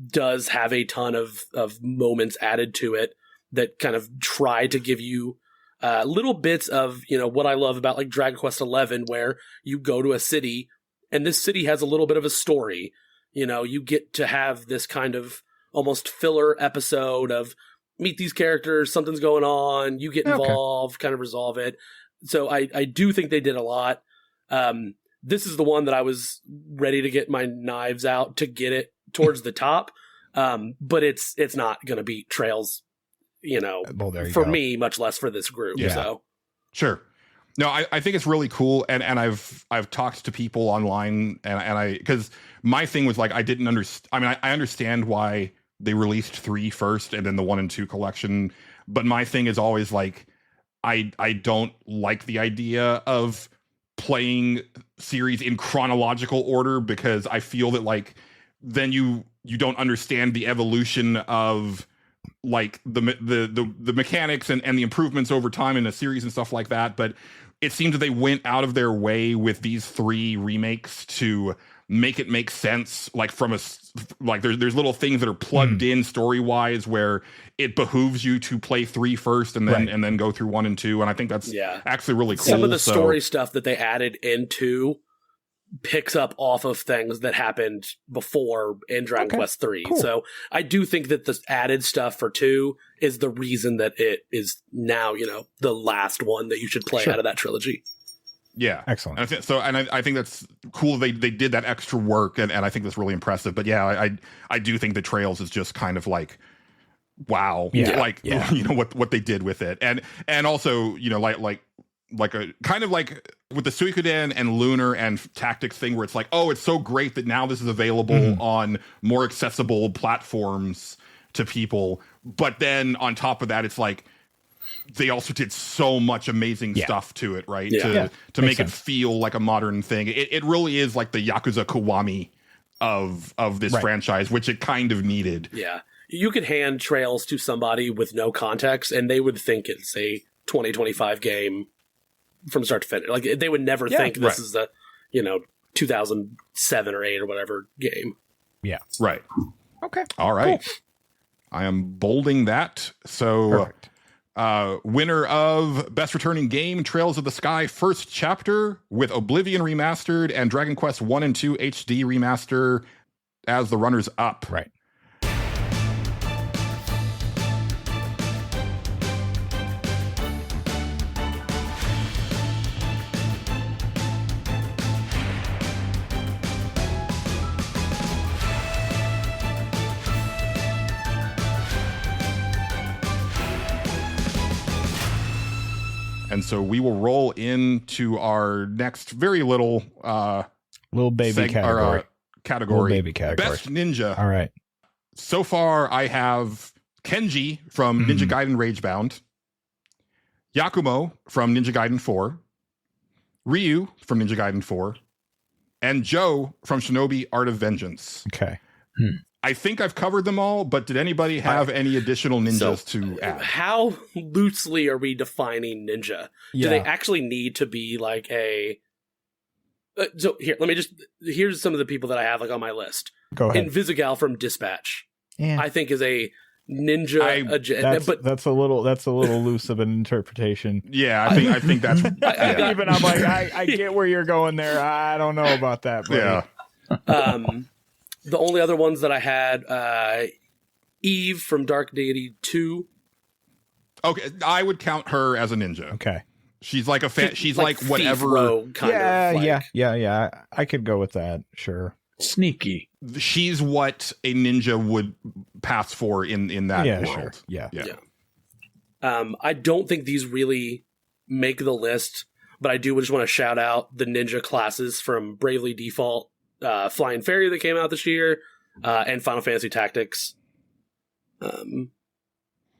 does have a ton of moments added to it that kind of try to give you little bits of, what I love about like Dragon Quest 11, where you go to a city and this city has a little bit of a story. You get to have this kind of almost filler episode of meet these characters, something's going on, you get involved, kind of resolve it. So I do think they did a lot. This is the one that I was ready to get my knives out to get it towards the top. But it's not going to beat Trails, for me, much less for this group. Yeah. So sure. No, I think it's really cool. And I've talked to people online, and because my thing was like, I didn't understand. I mean, I understand why they released 3 first and then the 1 and 2 collection. But my thing is always like, I don't like the idea of playing series in chronological order, because I feel that like then you don't understand the evolution of like the mechanics and the improvements over time in the series and stuff like that. But it seems that they went out of their way with these 3 remakes to make it make sense, like from there's little things that are plugged in story wise where it behooves you to play 3 first and then go through 1 and 2, and I think that's actually really cool. Some of the story stuff that they added into picks up off of things that happened before in Dragon Quest 3. Cool. So I do think that the added stuff for 2 is the reason that it is now, the last one that you should play out of that trilogy. Yeah. Excellent. And I think that's cool. They did that extra work, and I think that's really impressive. But yeah, I do think the Trails is just kind of like, wow. What they did with it. And also, like a kind of like with the Suikoden and Lunar and Tactics thing where it's like, oh, it's so great that now this is available on more accessible platforms to people. But then on top of that, it's like, they also did so much amazing stuff to it, right? To make it feel like a modern thing. It really is like the Yakuza Kiwami of this franchise, which it kind of needed. Yeah. You could hand Trails to somebody with no context and they would think it's a 2025 game from start to finish. Like they would never think this is a, 2007 or 8 or whatever game. Yeah. Right. Okay. All right. Cool. I am bolding that. So winner of Best Returning Game, Trails of the Sky First Chapter, with Oblivion Remastered and Dragon Quest 1 and 2 HD Remaster as the runners up. Right. And so we will roll into our next very little baby category. Category. Little baby category. Best Ninja. All right. So far, I have Kenji from Ninja Gaiden Ragebound, Yakumo from Ninja Gaiden 4, Ryu from Ninja Gaiden 4, and Joe from Shinobi Art of Vengeance. Okay. I think I've covered them all, but did anybody have any additional ninjas to add? How loosely are we defining ninja? Do they actually need to be like a... so here, here's some of the people that I have like on my list. Go ahead. Invisigal from Dispatch, I think is a ninja. That's a little loose of an interpretation. Yeah, I think that's... Even I'm like, I get where you're going there. I don't know about that. Buddy. Yeah. The only other ones that I had, Eve from Dark Deity 2. Okay, I would count her as a ninja. Okay. She's like a she's like whatever. Yeah. I could go with that. Sure. Sneaky. She's what a ninja would pass for in that world. Sure. Yeah. I don't think these really make the list, but I do just want to shout out the ninja classes from Bravely Default, Flying Fairy that came out this year, and Final Fantasy Tactics,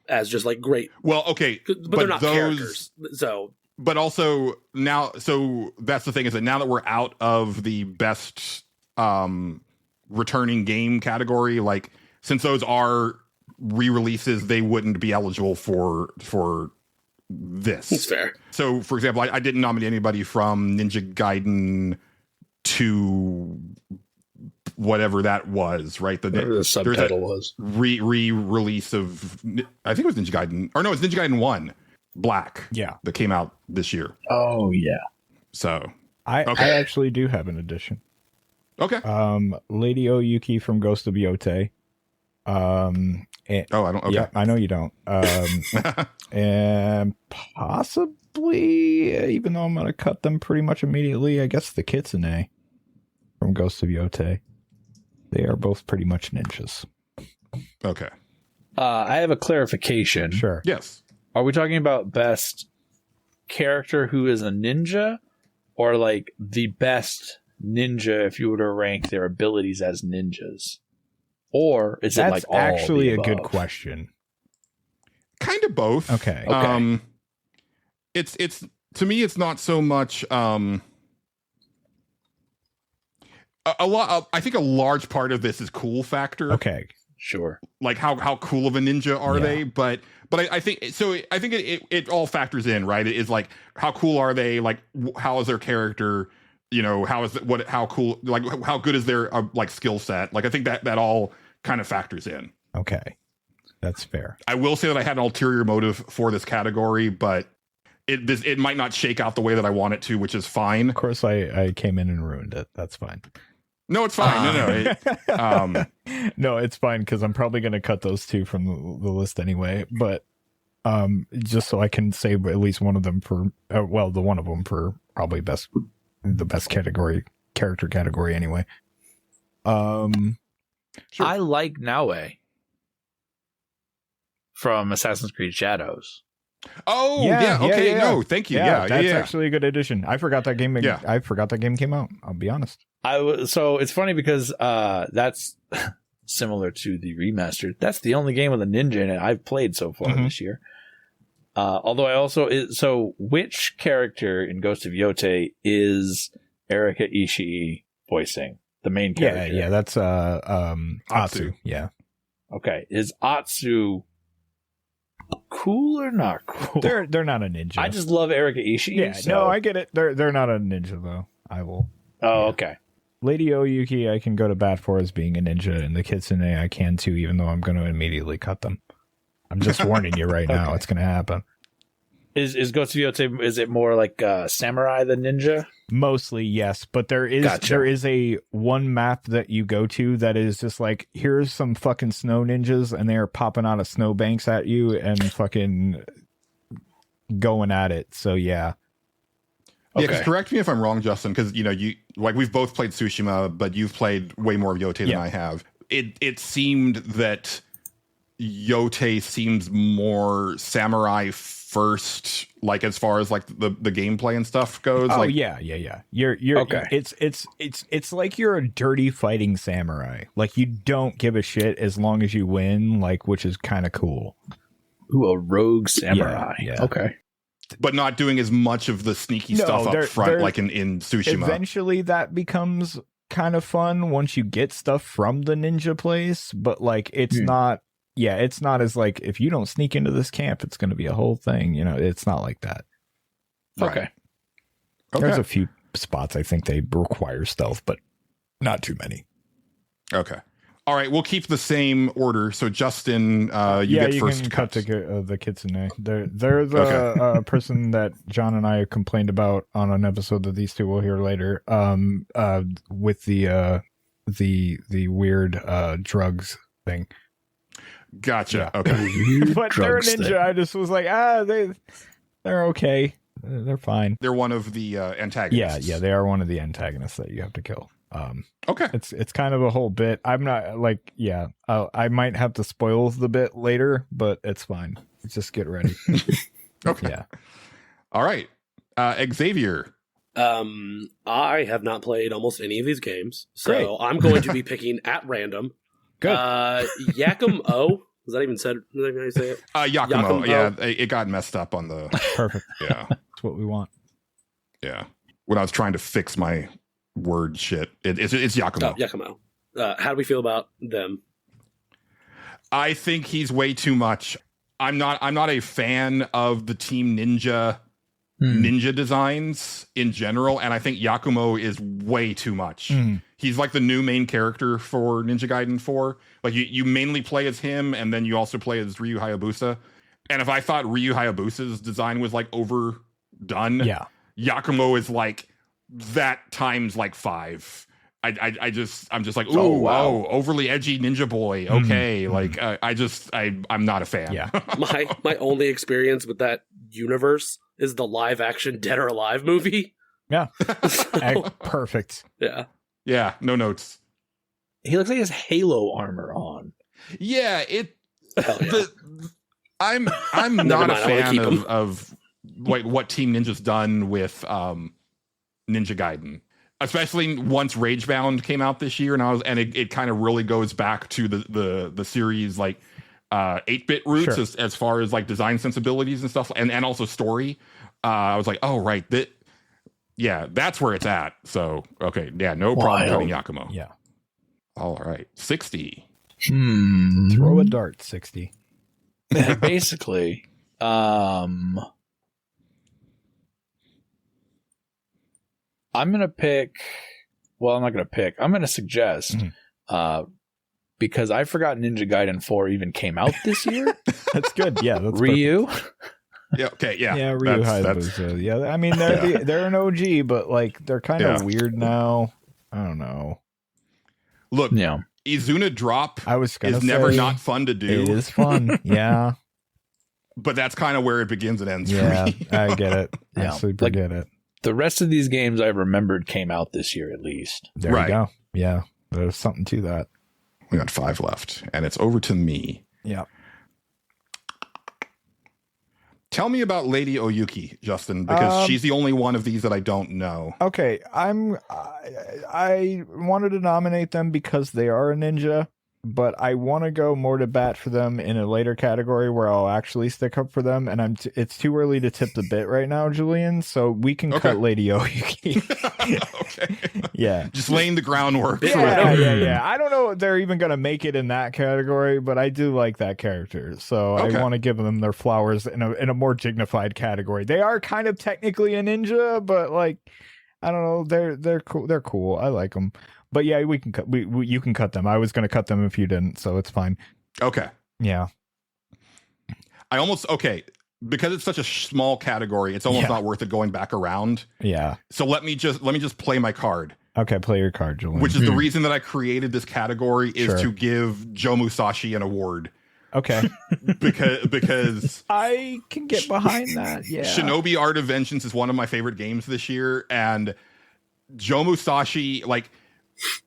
as just like great. Well, okay, but they're not characters. So, but also now, so that's the thing, is that now that we're out of the best returning game category, like since those are re-releases, they wouldn't be eligible for this. That's fair. So, for example, I didn't nominate anybody from Ninja Gaiden to whatever that was, right? Whatever the subtitle was. Re-release of, I think it was Ninja Gaiden, or no, it's Ninja Gaiden 1 Black. Yeah. That came out this year. Oh, yeah. So. I actually do have an addition. Okay. Lady Oyuki from Ghost of Yote. I don't. Okay. Yeah, I know you don't. And possibly, even though I'm going to cut them pretty much immediately, I guess the Kitsune from Ghost of Yote. They are both pretty much ninjas. Okay. I have a clarification. Sure. Yes. Are we talking about best character who is a ninja, or like the best ninja if you were to rank their abilities as ninjas? Or is it like all actually the a good above? question. Kind of both. Okay. It's to me, it's not so much. a lot. I think a large part of this is cool factor. Okay. Sure. Like how cool of a ninja are they? But I think so. I think it all factors in, right? It is like how cool are they? Like how is their character? You know, how cool? Like how good is their like skill set? Like I think that all kind of factors in. Okay, that's fair. I will say that I had an ulterior motive for this category, but it might not shake out the way that I want it to, which is fine. Of course, I came in and ruined it. That's fine. No, it's fine. No, it's fine because I'm probably going to cut those two from the list anyway. But just so I can save at least one of them for, the one of them for probably the best character category anyway. Sure. I like Naue from Assassin's Creed Shadows. Oh, yeah. Okay. Yeah. No, thank you. Yeah. That's actually a good addition. I forgot that game. Yeah. I forgot that game came out. I'll be honest. So it's funny because that's similar to the remastered. That's the only game with a ninja in it I've played so far this year. Although I also so which character in Ghost of Yote is Erika Ishii voicing the main character? Yeah, that's Atsu. Yeah. Okay, is Atsu cool or not cool? They're not a ninja. I just love Erika Ishii. Yeah, no, I get it. They're not a ninja though. I will. Oh, okay. Lady Oyuki, I can go to bat for as being a ninja, and the Kitsune I can too, even though I'm going to immediately cut them. I'm just warning you right now. It's going to happen. Is Ghost of Yote, is it more like samurai than ninja? Mostly, yes. But there is a one map that you go to that is just like, here's some fucking snow ninjas, and they're popping out of snow banks at you and fucking going at it. So, yeah. Yeah, because correct me if I'm wrong, Justin, because, you know, we've both played Tsushima, but you've played way more of Yote than I have. It seemed that Yote seems more samurai first, like as far as like the gameplay and stuff goes. Oh, like, yeah. You're okay. It's like you're a dirty fighting samurai. Like you don't give a shit as long as you win, like, which is kind of cool. Ooh, a rogue samurai. Yeah. Okay. But not doing as much of the sneaky stuff up front, like in Tsushima. Eventually, that becomes kind of fun once you get stuff from the ninja place. But like, it's not. Yeah, it's not as like if you don't sneak into this camp, it's going to be a whole thing. You know, it's not like that. Okay. There's a few spots I think they require stealth, but not too many. Okay. All right, we'll keep the same order. So Justin, you get first. Can cut the Kitsune. They're the person that John and I complained about on an episode that these two will hear later. With the weird drugs thing. Gotcha. Yeah. Okay. But they're a ninja. I just was like, they're okay. They're fine. They're one of the antagonists. Yeah, they are one of the antagonists that you have to kill. Okay. It's kind of a whole bit. I'm not like, I might have to spoil the bit later, but it's fine. Just get ready. Okay. Yeah. All right. Xavier. I have not played almost any of these games, so Great. I'm going to be picking at random. Good. Yakumo. Is that even said? Is that how you say it? Yakumo. Yeah, it got messed up on the. Perfect. Yeah. That's what we want. Yeah. When I was trying to fix my word shit, it's Yakumo. Yakumo. How do we feel about them? I think he's way too much. I'm not a fan of the Team Ninja designs in general, and I think Yakumo is way too much. He's like the new main character for Ninja Gaiden 4. Like you mainly play as him, and then you also play as Ryu Hayabusa. And if I thought Ryu Hayabusa's design was like overdone, Yakumo is like that times like 5. I'm just like, ooh, wow, overly edgy ninja boy. Okay, I'm not a fan. Yeah. my only experience with that universe is the live action Dead or Alive movie. Yeah. Perfect. Yeah. Yeah. No notes. He looks like he has Halo armor on. Yeah. I'm not a fan of what Team Ninja's done with Ninja Gaiden. Especially once Ragebound came out this year, and it kind of really goes back to the series like 8-bit roots as far as like design sensibilities and stuff, and also story. I was like, oh right, Yeah, that's where it's at. So, okay. Yeah, no problem cutting Yakumo. Yeah. All right. 60. Throw a dart, 60. Basically, I'm gonna pick. Well, I'm not gonna pick. I'm gonna suggest, because I forgot Ninja Gaiden 4 even came out this year. That's good. Yeah, that's Ryu. Yeah. Okay. Yeah. Yeah, Ryu Hayabusa. Yeah, I mean they're an OG, but like they're kind of weird now. I don't know. Look, Yeah. Izuna drop is never not fun to do. It is fun. Yeah. But that's kind of where it begins and ends for me. I get it. Yeah. I super get it. The rest of these games I remembered came out this year at least. There you go. Yeah, there's something to that. We got 5 left, and it's over to me. Yeah. Tell me about Lady Oyuki, Justin, because she's the only one of these that I don't know. Okay, I wanted to nominate them because they are a ninja, but I want to go more to bat for them in a later category where I'll actually stick up for them. And it's too early to tip the bit right now, Julian. So we can cut Lady Oyuki. Okay. Yeah. Just laying the groundwork. Yeah. I don't know if they're even going to make it in that category, but I do like that character. So I want to give them their flowers in a more dignified category. They are kind of technically a ninja, but like, I don't know. They're cool. They're cool. I like them. But yeah, we can cut. You can cut them. I was going to cut them if you didn't, so it's fine. Okay. Yeah. Because it's such a small category, it's almost not worth it going back around. Yeah. So let me just play my card. Okay, play your card, Julian. Which is the reason that I created this category is to give Joe Musashi an award. Okay. because I can get behind that. Yeah. Shinobi Art of Vengeance is one of my favorite games this year, and Joe Musashi, like,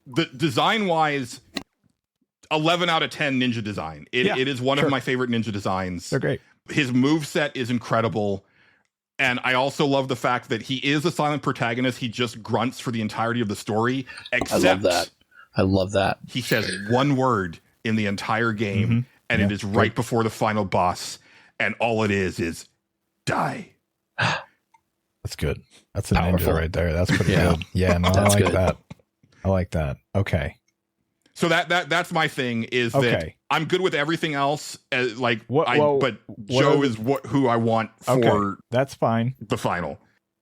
the design wise, 11 out of 10 ninja design. It is one of my favorite ninja designs. They're great. His moveset is incredible. And I also love the fact that he is a silent protagonist. He just grunts for the entirety of the story. Except I love that. He says one word in the entire game, and it is right before the final boss. And all it is die. That's good. That's a ninja right there. That's pretty good. Yeah, no, I like that. I like that. Okay. So that's my thing is that I'm good with everything else. But Joe is who I want for that's fine. The final.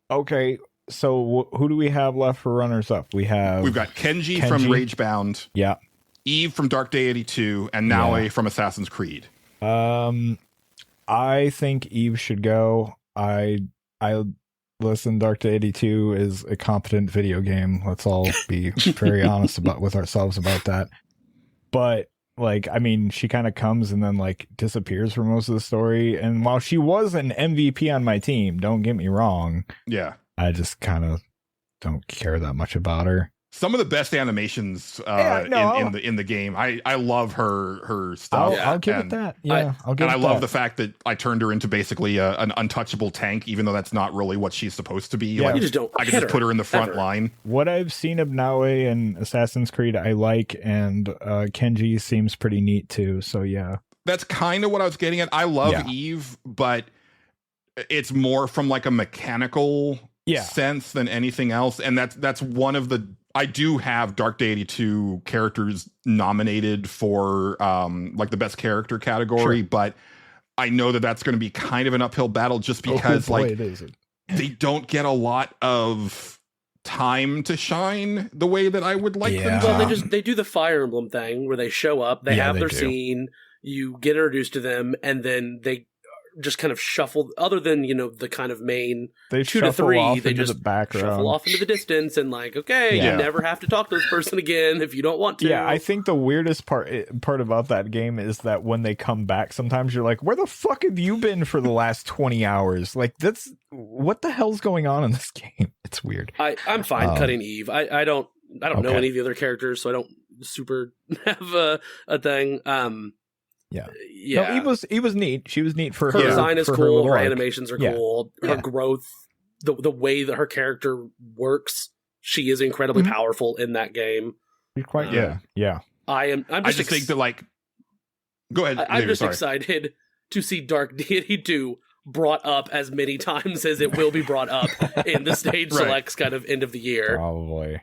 Okay. So who do we have left for runners up? We've got Kenji from Ragebound. Yeah. Eve from Dark Day 82 and Naue from Assassin's Creed. I think Eve should go. Listen, Dark Day 82 is a competent video game. Let's all be very honest with ourselves about that. But like, I mean, she kind of comes and then like disappears for most of the story. And while she was an MVP on my team, don't get me wrong. Yeah. I just kind of don't care that much about her. Some of the best animations in the game. I love her stuff. I'll give it that. Yeah, I love the fact that I turned her into basically an untouchable tank, even though that's not really what she's supposed to be. Yeah. Like, you just don't. I can just put her in the front line. What I've seen of Naue and Assassin's Creed, I like, and Kenji seems pretty neat too. So yeah, that's kind of what I was getting at. I love Eve, but it's more from like a mechanical sense than anything else, and that's one of the. I do have Dark Day 82 characters nominated for like the best character category, but I know that that's going to be kind of an uphill battle just because they don't get a lot of time to shine the way that I would like them to. Well, they do the Fire Emblem thing where they show up, they have their scene, you get introduced to them, and then they just kind of shuffle, other than, the kind of main 2 to 3, they just shuffle off into the distance and like, you never have to talk to this person again if you don't want to. Yeah, I think the weirdest part about that game is that when they come back, sometimes you're like, where the fuck have you been for the last 20 hours? Like, what the hell's going on in this game? It's weird. I'm fine cutting Eve. I don't know any of the other characters, so I don't super have a thing. Yeah. No, Eve was neat. She was neat for her design is cool. Her arc. Animations are cool. Her growth, the way that her character works, she is incredibly powerful in that game. You're quite yeah. I'm just think that like. Go ahead. I'm just excited to see Dark Deity 2 brought up as many times as it will be brought up in the stage selects kind of end of the year. Probably.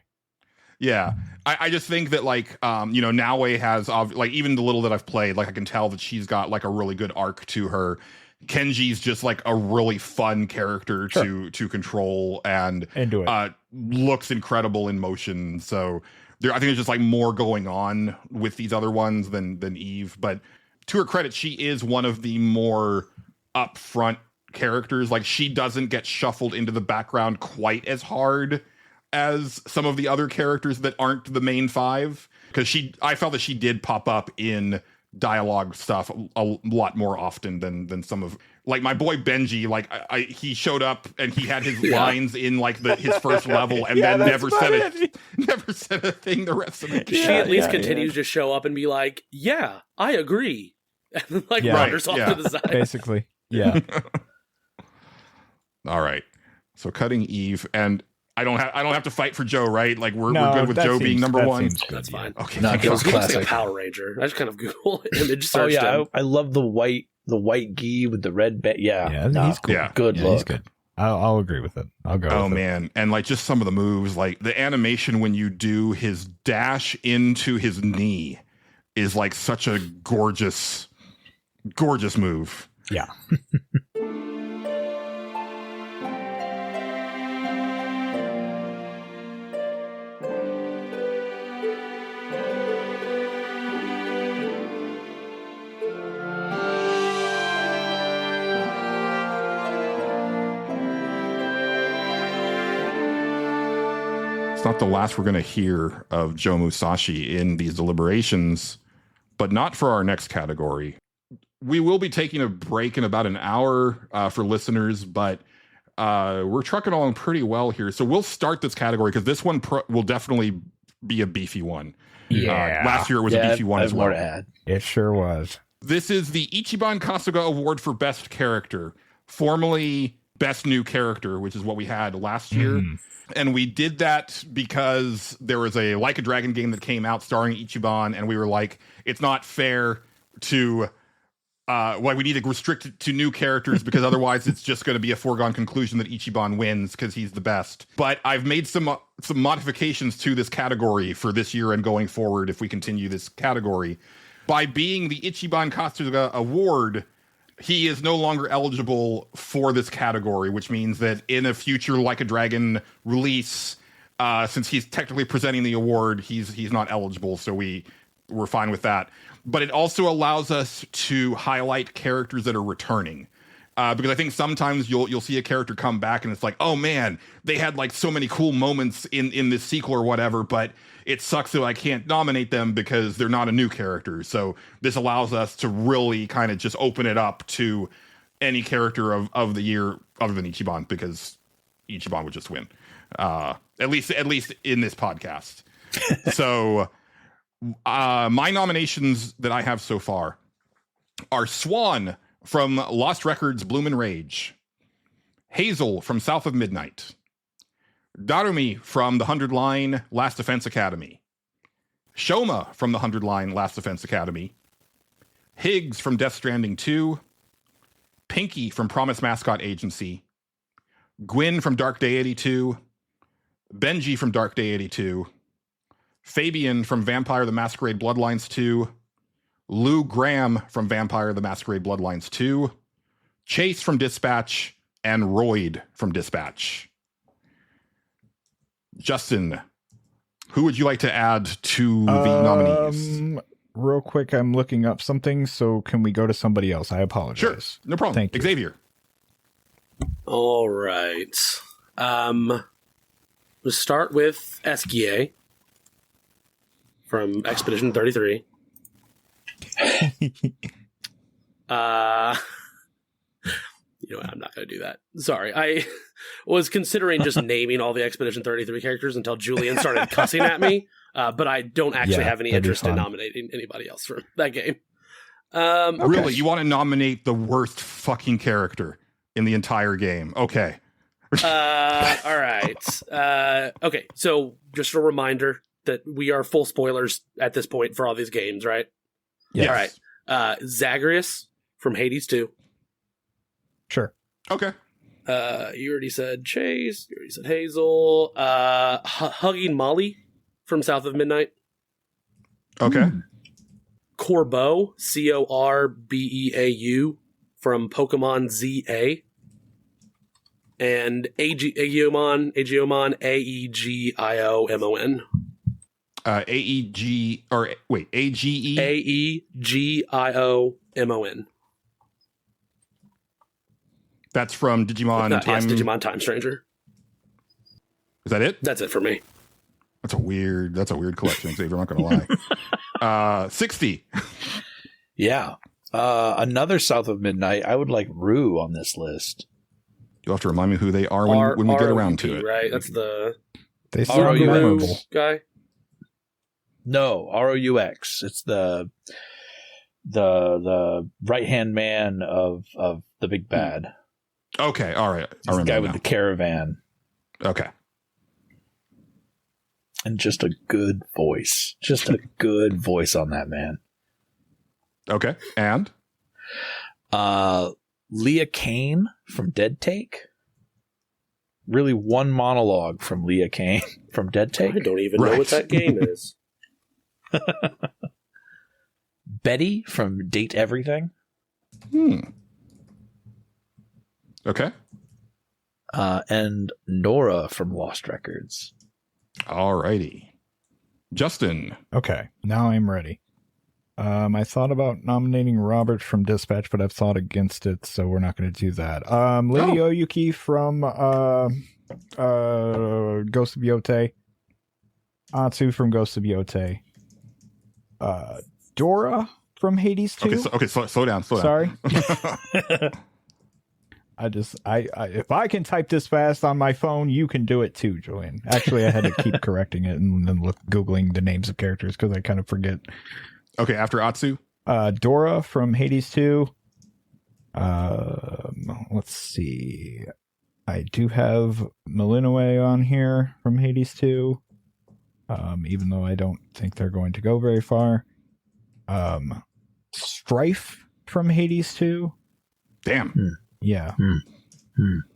Yeah, I just think that like Naue has like even the little that I've played, like I can tell that she's got like a really good arc to her. Kenji's just like a really fun character to control and do it. Looks incredible in motion. So I think there's just like more going on with these other ones than Eve. But to her credit, she is one of the more upfront characters. Like she doesn't get shuffled into the background quite as hard as some of the other characters that aren't the main five, because I felt that she did pop up in dialogue stuff a lot more often than some of, like my boy Benji, like he showed up and he had his lines in like his first level and then never said a thing the rest of the game. She at least continues to show up and be like, yeah, I agree. And then like wanders off to the side. Basically. Yeah. All right. So cutting Eve, and I don't have to fight for Joe, right? Like we're good with Joe being number one. That's fine. Okay. No, Joe's like a Power Ranger. I just kind of Google image searched him. I love the white gi with the red bed. He's cool. Yeah. Good look. He's good. I'll agree with it. I'll go. Oh with man, and like just some of the moves, like the animation when you do his dash into his knee is like such a gorgeous move. Yeah. It's not the last we're going to hear of Joe Musashi in these deliberations, but not for our next category. We will be taking a break in about an hour for listeners, but we're trucking along pretty well here. So we'll start this category because this one will definitely be a beefy one. Yeah. Last year it was a beefy one as well. It sure was. This is the Ichiban Kasuga Award for Best Character, formerly Best New Character, which is what we had last year. And we did that because there was a Like a Dragon game that came out starring Ichiban, and we were like, it's not fair to we need to restrict it to new characters because otherwise it's just going to be a foregone conclusion that Ichiban wins because he's the best. But I've made some modifications to this category for this year and going forward if we continue this category. By being the Ichiban Kasuga Award, he is no longer eligible for this category, which means that in a future Like a Dragon release, since he's technically presenting the award, he's not eligible, so we're fine with that. But it also allows us to highlight characters that are returning. Because I think sometimes you'll see a character come back and it's like, oh man, they had like so many cool moments in this sequel or whatever, but it sucks that I can't nominate them because they're not a new character. So this allows us to really kind of just open it up to any character of the year other than Ichiban, because Ichiban would just win. At least in this podcast. So my nominations that I have so far are Swan from Lost Records Bloom and Rage, Hazel from South of Midnight, Darumi from the 100 Line Last Defense Academy, Shoma from the 100 Line Last Defense Academy, Higgs from Death Stranding 2, Pinky from Promise Mascot Agency, Gwyn from Dark Day 82, Benji from Dark Day 82, Fabian from Vampire the Masquerade Bloodlines 2, Lou Graham from Vampire the Masquerade Bloodlines 2, Chase from Dispatch, and Royd from Dispatch. Justin, who would you like to add to the nominees? Real quick, I'm looking up something, so can we go to somebody else? I apologize. Sure, no problem. Thank you. Xavier. All right. We'll start with Esquier from Expedition 33. You know what, I'm not going to do that. Sorry. I was considering just naming all the Expedition 33 characters until Julian started cussing at me, but I don't actually have any interest in nominating anybody else for that game. Okay. Really? You want to nominate the worst fucking character in the entire game? Okay. All right. Okay, so just a reminder that we are full spoilers at this point for all these games, right? Yes. All right. Zagreus from Hades 2. Sure. Okay. You already said Chase. You already said Hazel. Hugging Molly from South of Midnight. Okay. Corbeau, Corbeau from Pokemon ZA. And Aegiomon, Aegiomon. AEG or wait, AGE. Aegiomon. That's from Digimon Time. Yes, Digimon Time Stranger. Is that it? That's it for me. That's a weird collection, Xavier. I'm not going to lie. 60. Yeah. Another South of Midnight. I would like Rue on this list. You'll have to remind me who they are when we get around to it. Right, that's the They sound memorable. guy. No, ROUX. It's the right hand man of the big bad. Okay, all right. He's the guy with the caravan. Okay. And just a good voice. Just a good voice on that man. Okay. And Leah Kane from Dead Take. Really one monologue from Leah Kane from Dead Take. I don't even know what that game is. Betty from Date Everything. Okay. And Nora from Lost Records. All righty. Justin. Okay, now I'm ready. I thought about nominating Robert from Dispatch, but I've thought against it, so we're not going to do that. Lady Oyuki from Ghost of Yote. Atsu from Ghost of Yote. Dora from Hades 2. Okay, slow down. Sorry. If I can type this fast on my phone, you can do it too, Julian. Actually, I had to keep correcting it and then Googling the names of characters because I kind of forget. Okay, after Atsu? Dora from Hades 2. Let's see. I do have Malinoe on here from Hades 2. Even though I don't think they're going to go very far. Strife from Hades 2. Damn. Yeah.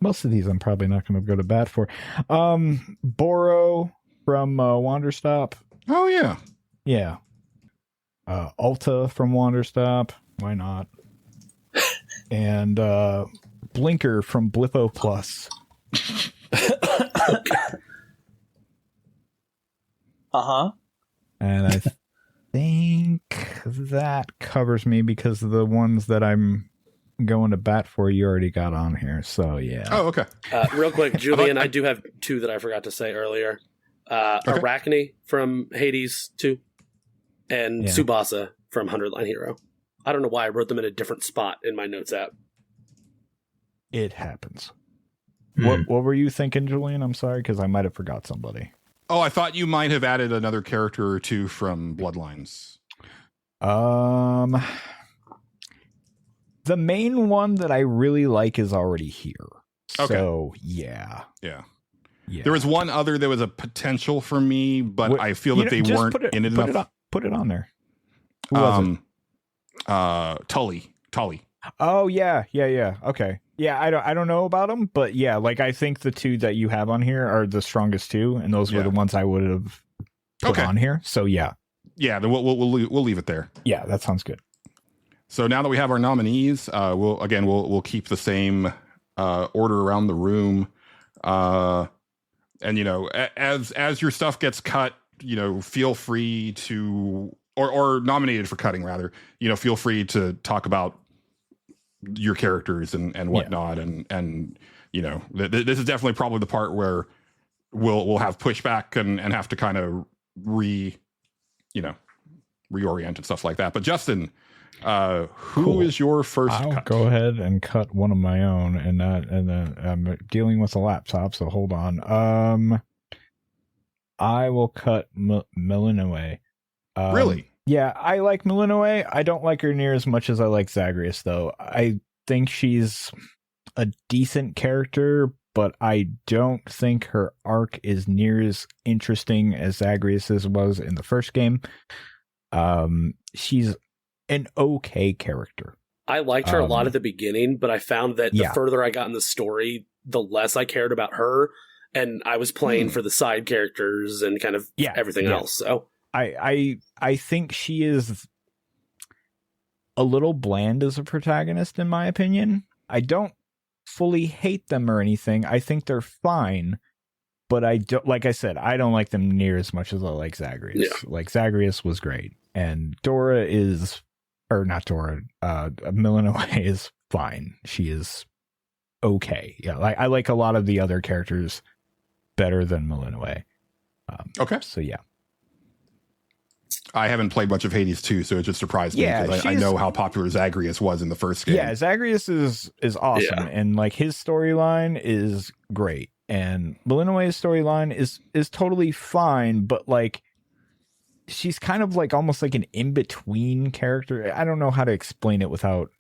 Most of these I'm probably not going to go to bat for. Boro from Wanderstop. Oh, yeah. Yeah. Alta from Wanderstop. Why not? And Blinker from Blippo Plus. Uh-huh. And I think that covers me because of the ones that I'm going to bat for you already got on here. So, yeah. Oh, okay. Real quick, Julian, I do have two that I forgot to say earlier. Arachne from Hades 2 and Tsubasa from 100 Line Hero. I don't know why I wrote them in a different spot in my notes app. It happens. What were you thinking, Julian? I'm sorry, because I might have forgot somebody. Oh, I thought you might have added another character or two from Bloodlines. The main one that I really like is already here. Okay. So, yeah. There was one other that was a potential for me, but I feel that they weren't in it enough. Put it on there. Who was it? Tully. Oh, yeah. Okay. Yeah, I don't know about them, but yeah, like I think the two that you have on here are the strongest two, and those were the ones I would have put on here. So yeah. Yeah, then we'll leave it there. Yeah, that sounds good. So now that we have our nominees, we'll keep the same order around the room. And as your stuff gets cut, feel free to or nominated for cutting rather, feel free to talk about your characters and whatnot. And this is definitely probably the part where we'll have pushback and have to kind of reorient and stuff like that. But Justin, who is your first I'll cut? go ahead and cut one of my own, and I'm dealing with a laptop, so hold on. I will cut Malinoe. Really? Yeah, I like Malinoe. I don't like her near as much as I like Zagreus, though. I think she's a decent character, but I don't think her arc is near as interesting as Zagreus's was in the first game. She's an okay character. I liked her a lot at the beginning, but I found that the further I got in the story, the less I cared about her, and I was playing for the side characters and kind of everything else. So I think she is a little bland as a protagonist, in my opinion. I don't fully hate them or anything. I think they're fine, but I don't, like I said, I don't like them near as much as I like Zagreus. Yeah. Like Zagreus was great, and Dora is, or not Dora, Milanoe is fine. She is okay. Yeah, I like a lot of the other characters better than Milanoe. Okay. So yeah. I haven't played much of Hades 2, so it just surprised me because I know how popular Zagreus was in the first game. Yeah, Zagreus is awesome, and like his storyline is great, and Milanoe's storyline is totally fine, but like she's kind of like almost like an in-between character. I don't know how to explain it without,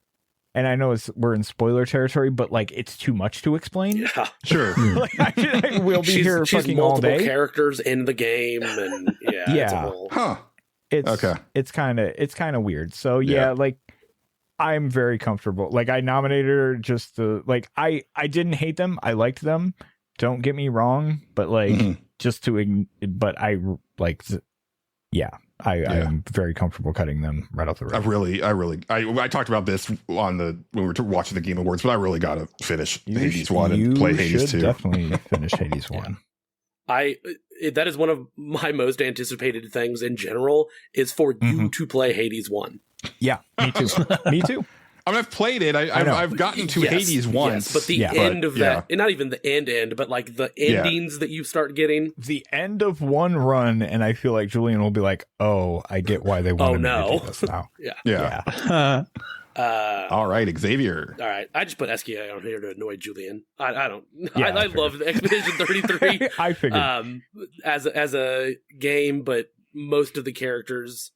and I know we're in spoiler territory, but like it's too much to explain. Yeah, sure. Like, we'll be here fucking all day. Characters in the game, and it's a whole... It's kind of weird. So like I'm very comfortable. Like I nominated her just to like I didn't hate them. I liked them. Don't get me wrong, but like just to, but I like, I'm very comfortable cutting them right off the rip. I talked about this on when we were watching the Game Awards, but I really got to finish Hades 1 and play Hades 2. Definitely finish Hades 1. That is one of my most anticipated things in general, is for you to play Hades 1. Yeah, me too. Me too. I mean, I've played it. I've gotten to Hades once. But the end of that, and not even the end, but like the endings that you start getting. The end of one run, and I feel like Julian will be like, oh, I get why they want to do this now. Yeah. All right, Xavier. All right, I just put SKA on here to annoy Julian. I don't. I love Expedition 33. I figured as a game, but most of the characters.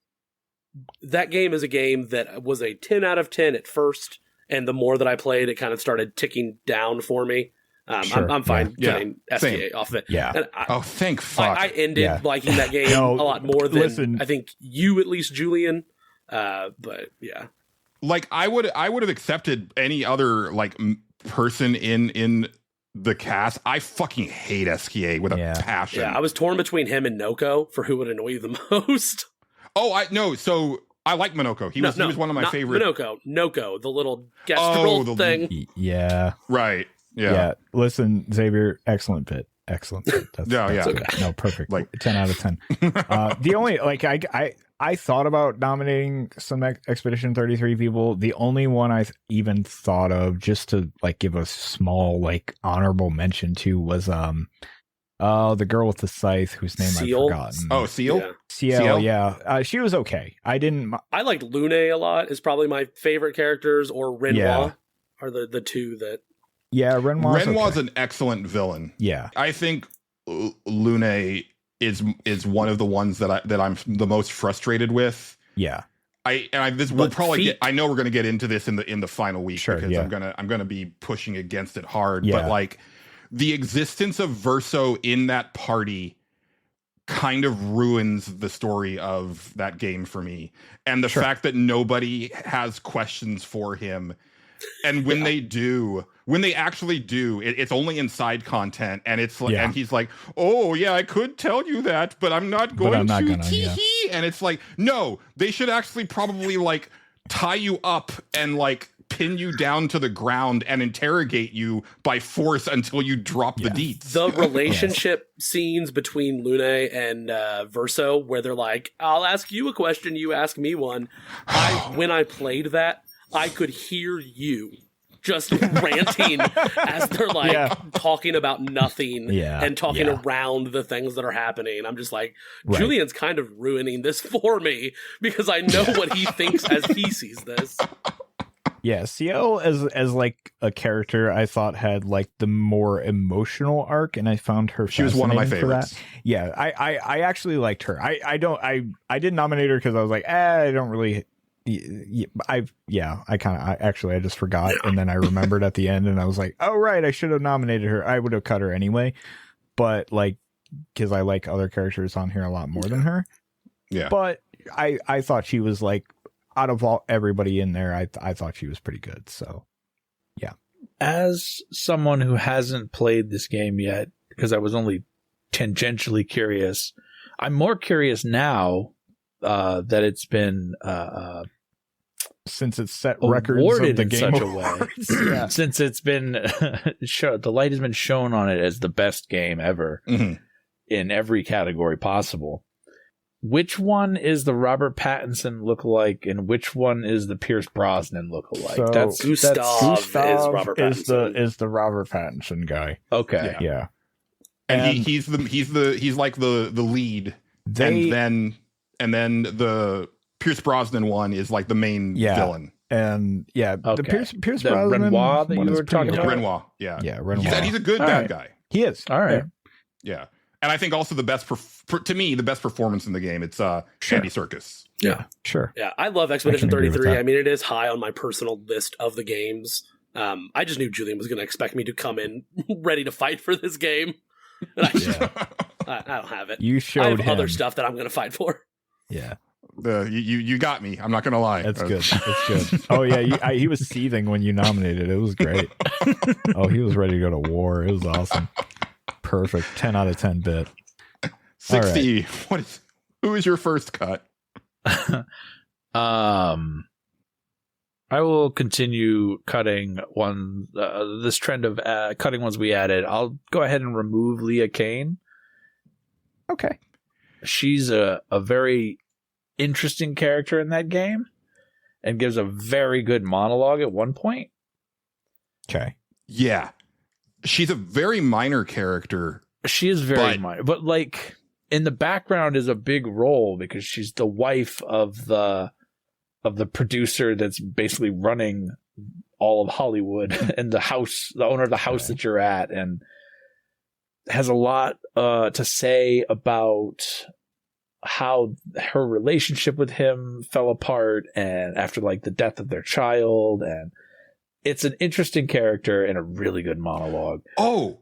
That game is a game that was a 10 out of 10 at first, and the more that I played, it kind of started ticking down for me. I'm fine getting SKA off of it. Yeah. Thank fuck. I ended liking that game a lot more than I think you, at least, Julian. But yeah. Like I would have accepted any other like person in the cast. I fucking hate SKA with a passion. Yeah, I was torn between him and Noko for who would annoy you the most. So I like Monoko. He was one of my favorite. Noko, the little Gastral thing. Yeah. Right. Yeah. Yeah. Listen, Xavier, excellent bit. That's okay. No, perfect. Like 10 out of 10. The only like I thought about nominating some Expedition 33 people. The only one I even thought of just to like give a small like honorable mention to was the girl with the scythe whose name I've forgotten. Oh, Seal? Yeah. Ciel, yeah. She was okay. I liked Lune a lot. Is probably my favorite characters, or Renoir are the two that. Yeah, Renoir's an excellent villain. Yeah. I think Lune is one of the ones that I'm the most frustrated with. Yeah. I know we're going to get into this in the final week because I'm going to be pushing against it hard, but like the existence of Verso in that party kind of ruins the story of that game for me. And the fact that nobody has questions for him. And when they actually do, it's only in side content. And it's like, and he's like, oh yeah, I could tell you that, but I'm not going to. And it's like, no, they should actually probably like tie you up and like pin you down to the ground and interrogate you by force until you drop the deets. The relationship scenes between Lune and Verso, where they're like, I'll ask you a question, you ask me one. When I played that, I could hear you just ranting as they're like talking about nothing and talking around the things that are happening. I'm just like, Julian's kind of ruining this for me because I know what he thinks as he sees this. Yeah, Ciel as like a character I thought had like the more emotional arc, and I found her. She was one of my favorites. Yeah, I actually liked her. I didn't nominate her because I was like, I don't really. I just forgot, and then I remembered at the end, and I was like, oh right, I should have nominated her. I would have cut her anyway, but like because I like other characters on here a lot more than her. Yeah, but I thought she was like. out of everybody in there, I thought she was pretty good. So, yeah. As someone who hasn't played this game yet, because I was only tangentially curious, I'm more curious now that it's been since it's set records awarded of the in Game such Awards. a way. Since it's been the light has been shown on it as the best game ever in every category possible. Which one is the Robert Pattinson lookalike, and which one is the Pierce Brosnan lookalike? So Gustav is Robert Pattinson. Is the Robert Pattinson guy. Okay. Yeah. And he's like the lead, and then the Pierce Brosnan one is like the main villain. And the Pierce the Brosnan Renoir that you were talking about. Renoir, yeah, Renoir. He's a good bad guy. He is. All right. Yeah. And I think also the best to me the best performance in the game, it's Andy Serkis. Yeah, sure. Yeah, I love Expedition 33. I mean, it is high on my personal list of the games. I just knew Julian was going to expect me to come in ready to fight for this game, and I don't have it. You showed I have him other stuff that I'm going to fight for. Yeah. You got me. I'm not going to lie. That's good. That's good. Oh yeah, he was seething when you nominated. It was great. Oh, he was ready to go to war. It was awesome. Perfect. 10 out of 10 bit. 60. Right. Who is your first cut? I will continue cutting this trend of cutting ones we added. I'll go ahead and remove Leah Kane. Okay. She's a very interesting character in that game and gives a very good monologue at one point. Okay. Yeah. She's a very minor character. She is very minor, but like in the background is a big role because she's the wife of the producer that's basically running all of Hollywood and the owner of the house that you're at, and has a lot to say about how her relationship with him fell apart and after like the death of their child, and it's an interesting character and a really good monologue. Oh,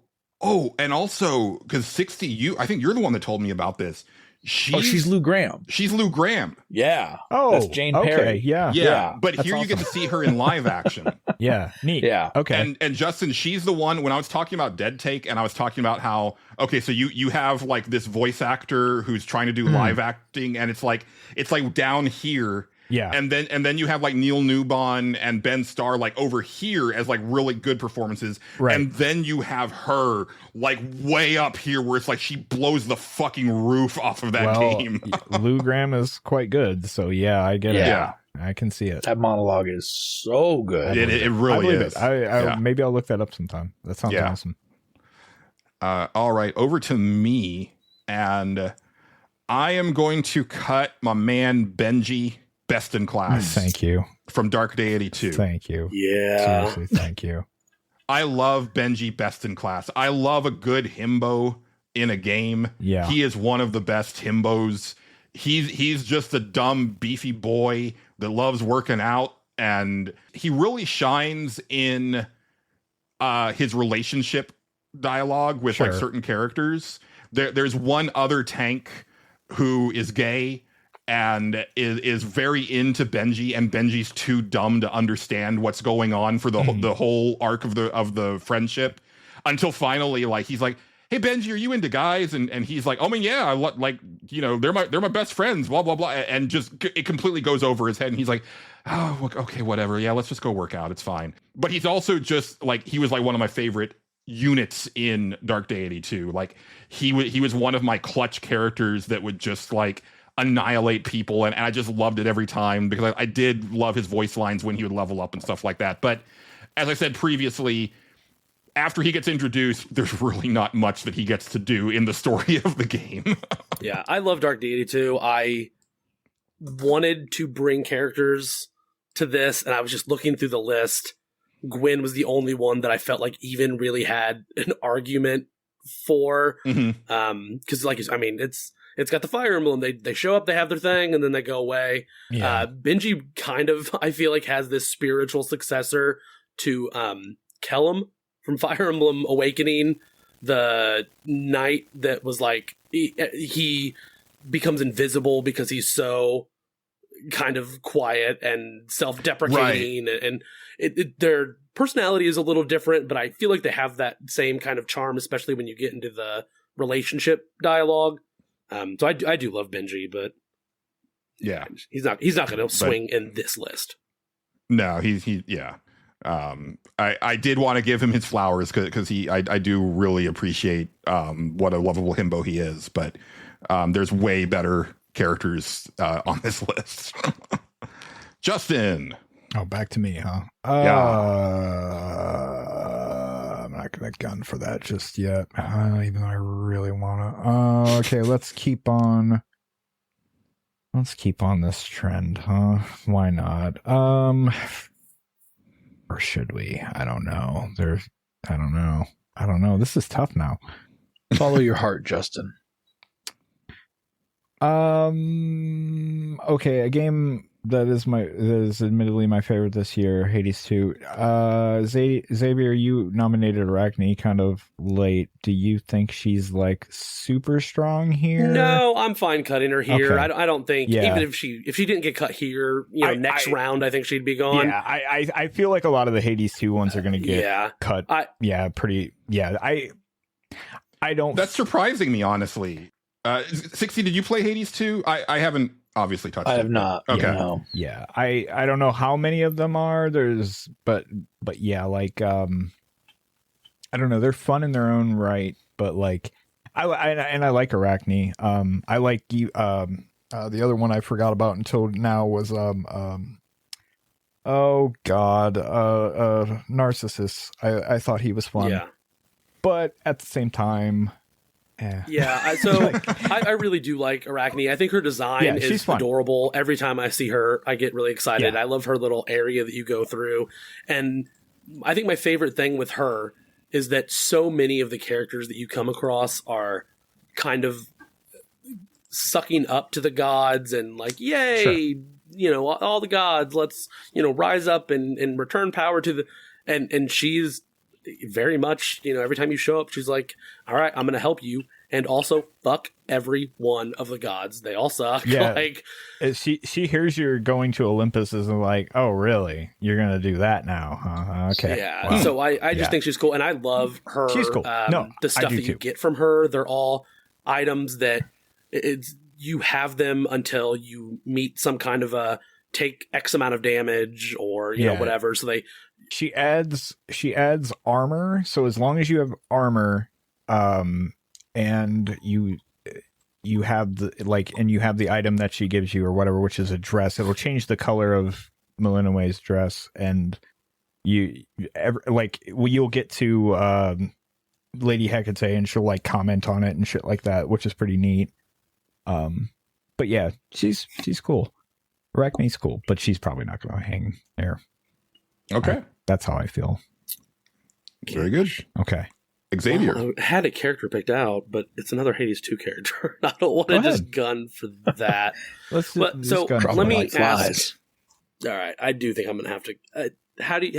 and also because 60, I think you're the one that told me about this. She's Lou Graham. She's Lou Graham. Yeah. Oh, that's Jane Perry. Yeah. But here you get to see her in live action. Yeah. Neat. Yeah. Okay. And Justin, she's the one when I was talking about Dead Take and I was talking about how, okay, so you have like this voice actor who's trying to do live acting, and it's like down here. Yeah. And then you have like Neil Newbon and Ben Starr like over here as like really good performances. Right. And then you have her like way up here where it's like she blows the fucking roof off of that game. Lou Graham is quite good, so yeah, I get it. Yeah. I can see it. That monologue is so good. It really is. Maybe I'll look that up sometime. That sounds awesome. All right, over to me, and I am going to cut my man Benji best in class. Thank you. From Dark Day 82. Thank you. Yeah. Seriously, thank you. I love Benji best in class. I love a good himbo in a game. Yeah. He is one of the best himbos. He's just a dumb, beefy boy that loves working out, and he really shines in his relationship dialogue with like certain characters. There's one other tank who is gay and is very into Benji, and Benji's too dumb to understand what's going on for the whole arc of the friendship, until finally like he's like, "Hey Benji, are you into guys?" And he's like, "Oh, I mean, yeah, they're my best friends, blah blah blah," and just it completely goes over his head, and he's like, "Oh, okay, whatever, yeah, let's just go work out, it's fine." But he's also just like, he was like one of my favorite units in Dark Day 82. Like he was one of my clutch characters that would just like annihilate people, and I just loved it every time because I did love his voice lines when he would level up and stuff like that. But as I said previously, after he gets introduced, there's really not much that he gets to do in the story of the game. Yeah, I love Dark Day 82. I wanted to bring characters to this, and I was just looking through the list. Gwen was the only one that I felt like even really had an argument for. Because, it's got the Fire Emblem. They show up, they have their thing, and then they go away. Yeah. Benji kind of, I feel like, has this spiritual successor to Kellum from Fire Emblem Awakening, the knight that was like, he becomes invisible because he's so kind of quiet and self-deprecating, and their personality is a little different, but I feel like they have that same kind of charm, especially when you get into the relationship dialogue. So I do love Benji, but yeah, he's not going to swing in this list. No, yeah. I did want to give him his flowers because I do really appreciate what a lovable himbo he is, but there's way better characters on this list. Justin. Oh, back to me, huh? Yeah. I'm not gonna gun for that just yet, even though I really wanna. Okay, let's keep on this trend, huh? Why not? Or should we? I don't know. I don't know. This is tough now. Follow your heart, Justin. Okay, a game that is admittedly my favorite this year, Hades 2. Xavier, you nominated Arachne kind of late. Do you think she's like super strong here? No, I'm fine cutting her here. Okay. I don't think even if she didn't get cut here, next round I think she'd be gone. Yeah, I feel like a lot of the Hades 2 ones are going to get cut. I don't. That's surprising me, honestly. 60, did you play Hades 2? I haven't obviously touched it. I have not. Okay. No. Yeah, I don't know how many of them are. But yeah, like I don't know. They're fun in their own right, but like I like Arachne. I like you. The other one I forgot about until now was oh god, Narcissus. I thought he was fun. Yeah, but at the same time. Yeah, so I really do like Arachne. I think her design is adorable. Every time I see her, I get really excited. Yeah. I love her little area that you go through. And I think my favorite thing with her is that so many of the characters that you come across are kind of sucking up to the gods and like, yay, all the gods, let's, rise up and return power to the... And she's... very much, every time you show up, she's like, all right, I'm going to help you. And also, fuck every one of the gods. They all suck. Yeah. Like, she hears you're going to Olympus is like, oh, really? You're going to do that now? Huh? Okay. Yeah. Wow. So I just think she's cool. And I love her. She's cool. The stuff that you get from her, they're all items that you have them until you meet some kind of a take X amount of damage or, whatever. So she adds armor, so as long as you have armor and you have the item that she gives you or whatever, which is a dress, it'll change the color of Melinoe's dress, and you'll get to Lady Hecate and she'll like comment on it and shit like that, which is pretty neat. But yeah, she's cool. Arachne's cool, but she's probably not going to hang there. Okay. That's how I feel. Very good. Okay. Xavier. Well, I had a character picked out, but it's another Hades 2 character. I don't want to just gun for that. Let me ask. All right. I do think I'm going to have to.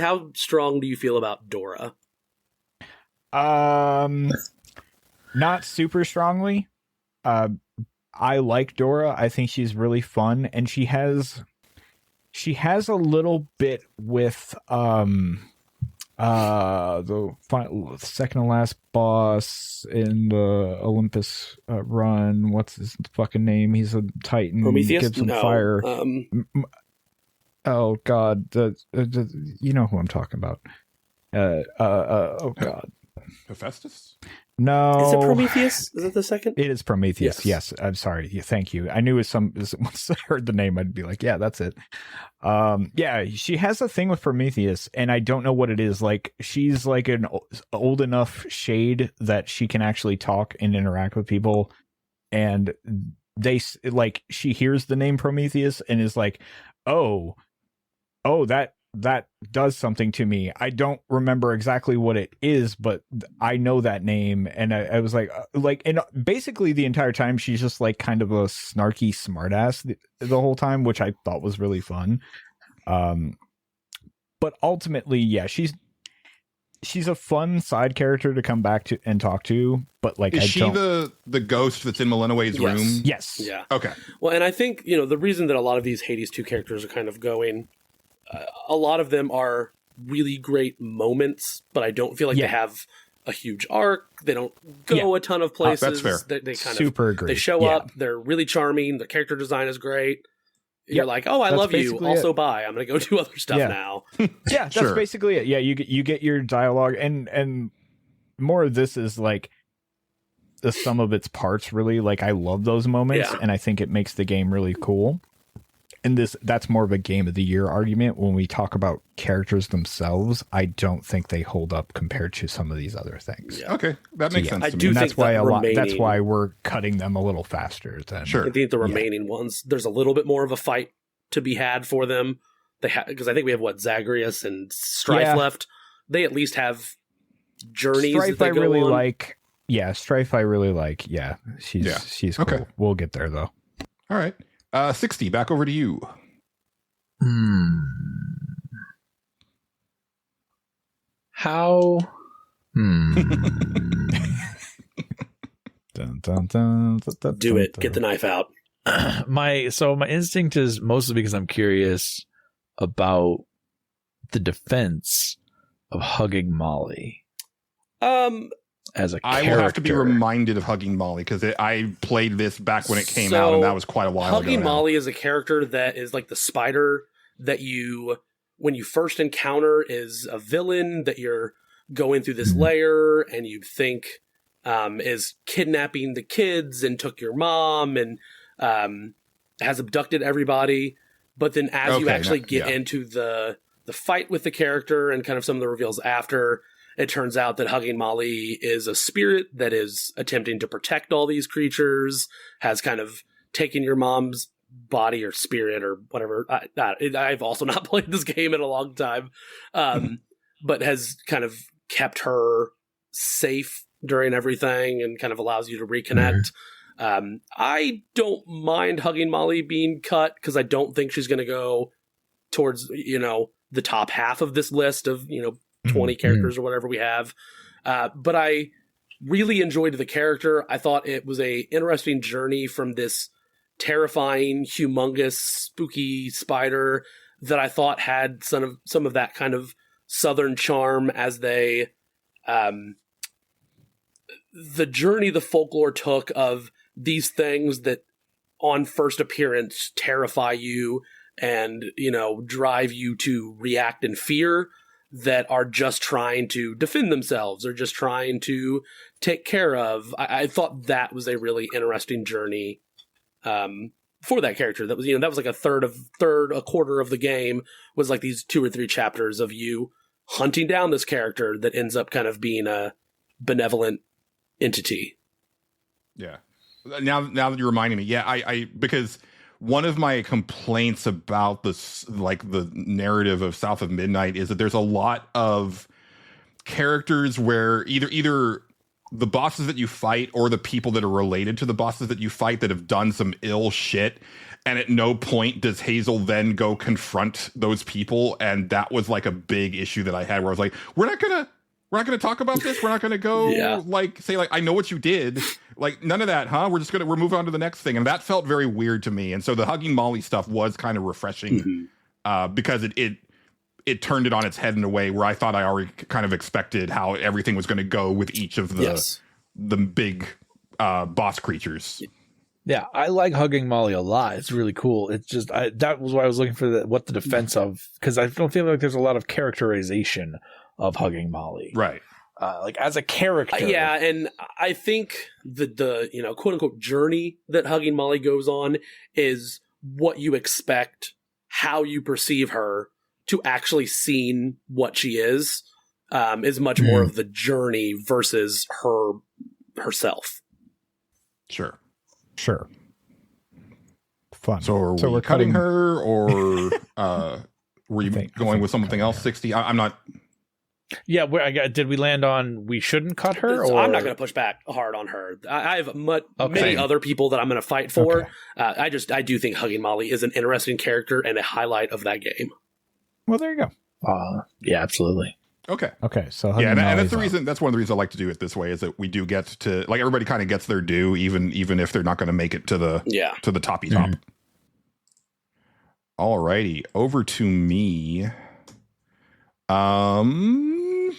How strong do you feel about Dora? Not super strongly. I like Dora. I think she's really fun, and she has a little bit with the second to last boss in the Olympus run. What's his fucking name? He's a Titan. Prometheus? Gives him fire. Oh god, you know who I'm talking about. Oh god, Hephaestus? No. Is it Prometheus? Is it the second? It is Prometheus. Yes. I'm sorry. Yeah, thank you. I knew once I heard the name, I'd be like, yeah, that's it. Yeah, she has a thing with Prometheus, and I don't know what it is. Like, she's like an old enough shade that she can actually talk and interact with people. And she hears the name Prometheus and is like, oh, that does something to me. I don't remember exactly what it is, but I know that name. And I was like, and basically the entire time she's just like kind of a snarky smartass the whole time, which I thought was really fun. But ultimately, yeah, she's a fun side character to come back to and talk to, but like, is she the ghost that's in Malinois's room? Yes. Yeah. Okay. Well, and I think, the reason that a lot of these Hades 2 characters are kind of going, a lot of them are really great moments, but I don't feel like they have a huge arc. They don't go a ton of places. That's fair. They kind Super of agree. They show up. They're really charming. The character design is great. You're like, oh, I That's love you. basically Also, bye. I'm going to go do other stuff now. Yeah, that's basically it. Yeah, you get your dialogue, and more of this is like the sum of its parts. Really, like I love those moments, and I think it makes the game really cool. And that's more of a game of the year argument. When we talk about characters themselves, I don't think they hold up compared to some of these other things. Yeah. Okay, that makes sense. I to do me. think That's why remaining, that's why we're cutting them a little faster than I think the remaining ones, there's a little bit more of a fight to be had for them. Because I think we have Zagreus and Strife left. They at least have journeys. Strife that they I really on. like. Yeah, Strife I really like. Yeah, she's cool. Okay. We'll get there though. All right. 60, back over to you. How? Dun, dun, dun, Do it. Get the knife out. My instinct is mostly because I'm curious about the defense of hugging Molly. As a character. I will have to be reminded of hugging Molly because I played this back when it came out, and that was quite a while ago. Hugging Molly is a character that is like the spider that when you first encounter, is a villain that you're going through this layer, and you think is kidnapping the kids and took your mom and has abducted everybody. But then as you actually get into the fight with the character and kind of some of the reveals after, it turns out that Hugging Molly is a spirit that is attempting to protect all these creatures, has kind of taken your mom's body or spirit or whatever. I've also not played this game in a long time, but has kind of kept her safe during everything and kind of allows you to reconnect. I don't mind Hugging Molly being cut because I don't think she's going to go towards, the top half of this list of, 20 characters or whatever we have. But I really enjoyed the character. I thought it was a interesting journey from this terrifying, humongous, spooky spider that I thought had some of that kind of southern charm as they the journey the folklore took of these things that on first appearance terrify you and, drive you to react in fear, that are just trying to defend themselves or just trying to take care of. I thought that was a really interesting journey for that character. That was, that was like a quarter of the game was like these 2 or 3 chapters of you hunting down this character that ends up kind of being a benevolent entity. Yeah. Now that you're reminding me, I because one of my complaints about this, like the narrative of South of Midnight, is that there's a lot of characters where either the bosses that you fight or the people that are related to the bosses that you fight that have done some ill shit, and at no point does Hazel then go confront those people. And that was like a big issue that I had, where I was like, we're not gonna talk about this. We're not gonna go say I know what you did. Like, none of that, huh? We're moving on to the next thing. And that felt very weird to me. And so the Hugging Molly stuff was kind of refreshing because it turned it on its head in a way where I thought I already kind of expected how everything was going to go with each of the big boss creatures. Yeah, I like Hugging Molly a lot. It's really cool. It's just that was why I was looking for what the defense of, because I don't feel like there's a lot of characterization of Hugging Molly. Right. Like as a character. And I think the quote unquote journey that Hugging Molly goes on is what you expect, how you perceive her, to actually seeing what she is much more of the journey versus herself. Sure. Fun. So we're cutting her, or were you going with something else? 60. I'm not. Yeah, did we land on we shouldn't cut her? So or? I'm not going to push back hard on her. I have many other people that I'm going to fight for. Okay. I do think Hugging Molly is an interesting character and a highlight of that game. Well, there you go. Yeah, absolutely. Okay. So yeah, and that's the reason. That's one of the reasons I like to do it this way is that we do get to like everybody kind of gets their due, even if they're not going to make it to the toppy top. Alrighty, over to me. I'm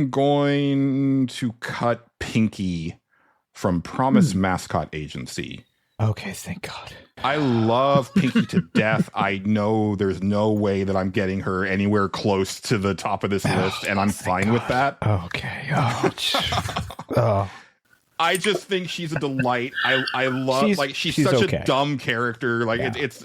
going to cut Pinky from Promise Mascot Agency. Okay, thank God. I love Pinky to death. I know there's no way that I'm getting her anywhere close to the top of this list, and I'm fine with that. Okay. Oh. I just think she's a delight. I love she's such a dumb character. Like it's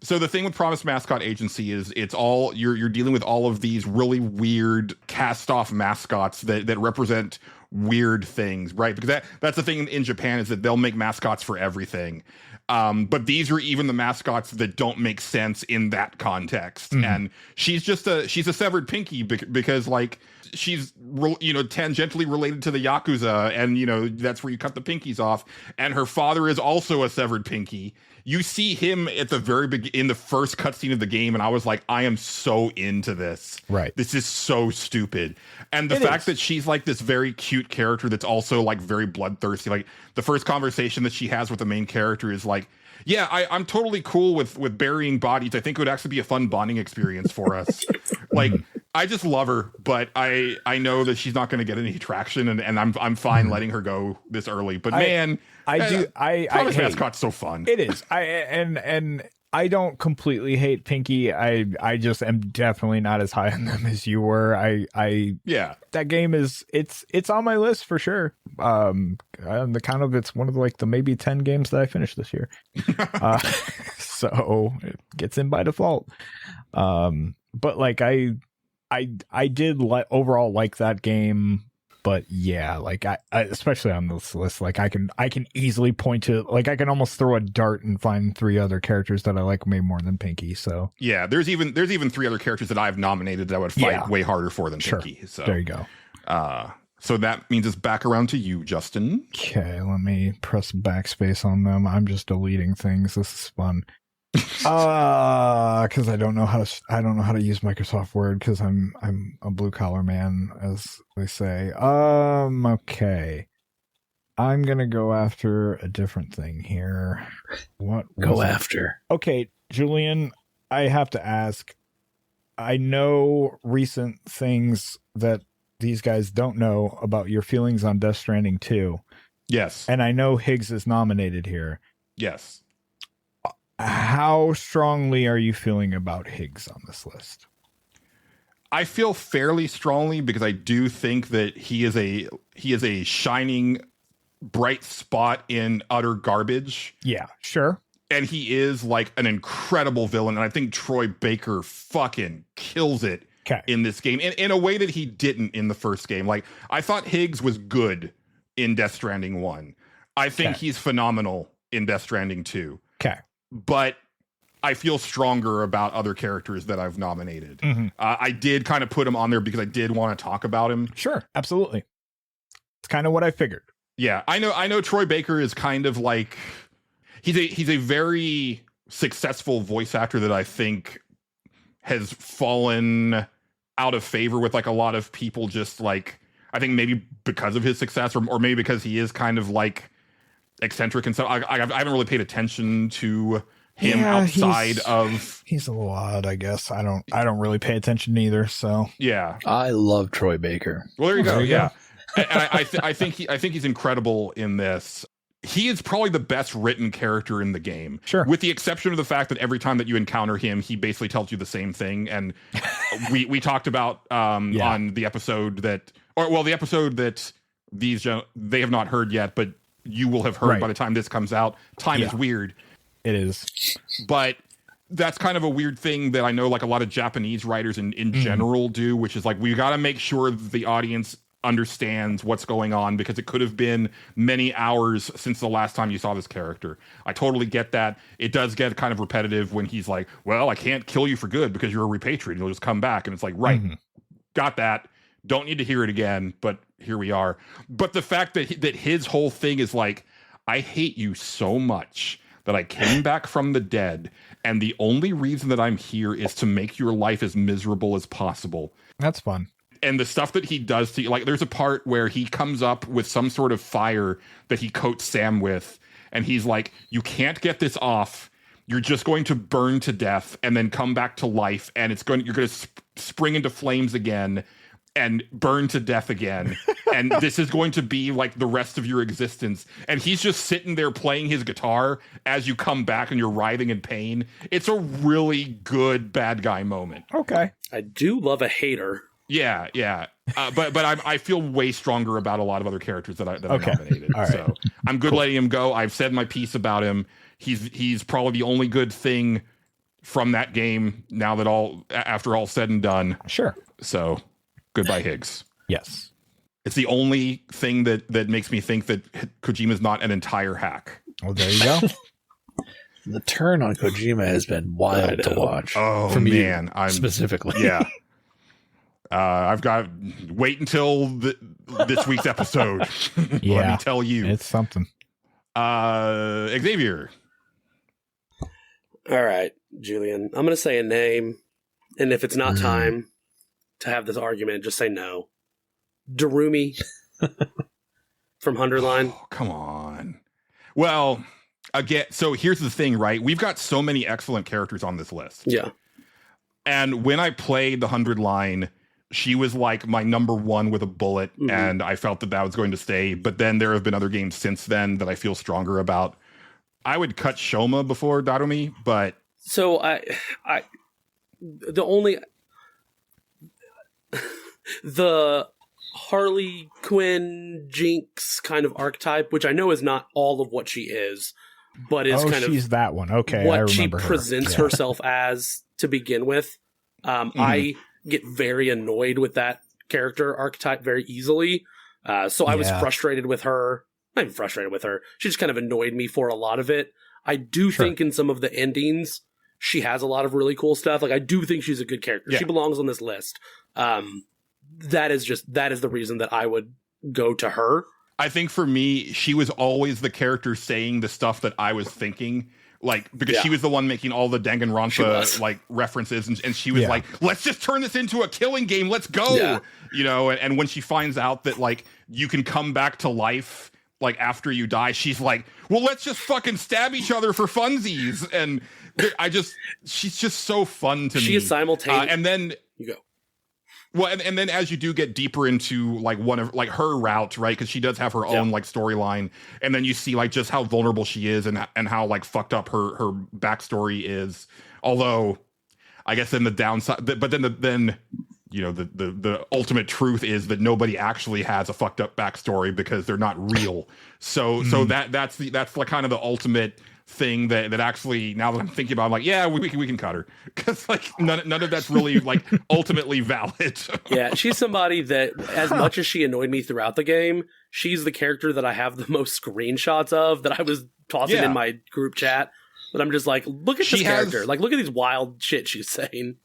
so the thing with Promise Mascot Agency is it's all you're dealing with all of these really weird cast off mascots that represent weird things, right? Because that's the thing in Japan is that they'll make mascots for everything. But these are even the mascots that don't make sense in that context. And she's a severed Pinky because like she's tangentially related to the Yakuza, and that's where you cut the pinkies off. And her father is also a severed Pinky. You see him at the very in the first cutscene of the game, and I was like, I am so into this. Right. This is so stupid. And the fact that she's like this very cute character that's also like very bloodthirsty. Like the first conversation that she has with the main character is like, yeah, I'm totally cool with burying bodies. I think it would actually be a fun bonding experience for us. Like, I just love her, but I know that she's not going to get any traction, and I'm fine letting her go this early. But Promise Mascot's so fun. It is. And I don't completely hate Pinky. I just am definitely not as high on them as you were. That game it's on my list for sure. It's one of the maybe 10 games that I finished this year. So it gets in by default. But like I did overall like that game. But yeah, like I especially on this list, like I can easily point to, like I can almost throw a dart and find 3 other characters that I like way more than Pinky. So yeah, there's even 3 other characters that I've nominated that I would fight way harder for than Pinky. So there you go. So that means it's back around to you, Justin. Okay, let me press backspace on them. I'm just deleting things. This is fun. Because I don't know how to use Microsoft Word because I'm a blue collar man, as they say. Okay, I'm gonna go after a different thing here. What go after? Okay, Julian, I have to ask. I know recent things that these guys don't know about your feelings on Death Stranding 2. Yes, and I know Higgs is nominated here. Yes. How strongly are you feeling about Higgs on this list? I feel fairly strongly because I do think that he is a shining bright spot in utter garbage. Yeah, sure. And he is like an incredible villain, and I think Troy Baker fucking kills it in this game in a way that he didn't in the first game. Like I thought Higgs was good in Death Stranding 1. I think he's phenomenal in Death Stranding 2. Okay. But I feel stronger about other characters that I've nominated. I did kind of put him on there because I did want to talk about him. Sure, absolutely. It's kind of what I figured. Yeah, I know Troy Baker is kind of like he's a very successful voice actor that I think has fallen out of favor with like a lot of people, just like I think maybe because of his success or maybe because he is kind of like eccentric and stuff. I haven't really paid attention to him outside of. He's a little odd, I guess. I don't really pay attention either. So yeah, I love Troy Baker. Well, there you go. Yeah, and I think he's incredible in this. He is probably the best written character in the game. Sure, with the exception of the fact that every time that you encounter him, he basically tells you the same thing. And we talked about on the episode the episode that they have not heard yet, but you will have heard by the time this comes out. Time is weird. It is. But that's kind of a weird thing that I know like a lot of Japanese writers in general do, which is like we got to make sure that the audience understands what's going on because it could have been many hours since the last time you saw this character. I totally get that. It does get kind of repetitive when he's like, well, I can't kill you for good because you're a repatriate. You'll just come back. And it's like, got that. Don't need to hear it again, but here we are. But the fact that his whole thing is like, I hate you so much that I came back from the dead, and the only reason that I'm here is to make your life as miserable as possible. That's fun. And the stuff that he does to you, like there's a part where he comes up with some sort of fire that he coats Sam with, and he's like, you can't get this off. You're just going to burn to death and then come back to life, and you're going to spring into flames again and burn to death again. And this is going to be like the rest of your existence. And he's just sitting there playing his guitar as you come back and you're writhing in pain. It's a really good bad guy moment. Okay. I do love a hater. Yeah. But I feel way stronger about a lot of other characters that I nominated. All right. So I'm good letting him go. I've said my piece about him. He's probably the only good thing from that game now that after all said and done. Sure. So goodbye, Higgs. Yes. It's the only thing that makes me think that Kojima's not an entire hack. Well, there you go. The turn on Kojima has been wild to watch. Oh, for me, man. specifically. Yeah. I've got wait until this week's episode. Yeah. Let me tell you. It's something. Xavier. All right, Julian. I'm going to say a name, and if it's not time to have this argument, just say no. Darumi from Hunderline. Oh, come on. Well, again, so here's the thing, right? We've got so many excellent characters on this list. Yeah. And when I played the 100 line, she was like my number one with a bullet, and I felt that was going to stay. But then there have been other games since then that I feel stronger about. I would cut Shoma before Darumi, but so the Harley Quinn Jinx kind of archetype, which I know is not all of what she is, but is kind she's of that one. Okay, what I she remember presents herself as to begin with. I get very annoyed with that character archetype very easily. So I was frustrated with her. Not even frustrated with her. She just kind of annoyed me for a lot of it. I do think in some of the endings, she has a lot of really cool stuff. Like, I do think she's a good character. Yeah. She belongs on this list. That is the reason that I would go to her. I think for me, she was always the character saying the stuff that I was thinking. Like, because she was the one making all the Danganronpa like references, and she was like, let's just turn this into a killing game. Let's go. You know, and when she finds out that like you can come back to life like after you die, she's like, well, let's just fucking stab each other for funsies. And she's just so fun to me. She is simultaneous. And then you go. Well, and then as you do get deeper into like one of like her route, right? Because she does have her own like storyline, and then you see like just how vulnerable she is and how like fucked up her backstory is. Although, I guess then the downside, but then you know the ultimate truth is that nobody actually has a fucked up backstory because they're not real. So that's like kind of the ultimate thing that actually, now that I'm thinking about it, I'm like, yeah, we can cut her, because like none of that's really like ultimately valid. Yeah, she's somebody that, as much as she annoyed me throughout the game, she's the character that I have the most screenshots of that I was tossing in my group chat. But I'm just like, look at this character. Like, look at these wild shit she's saying.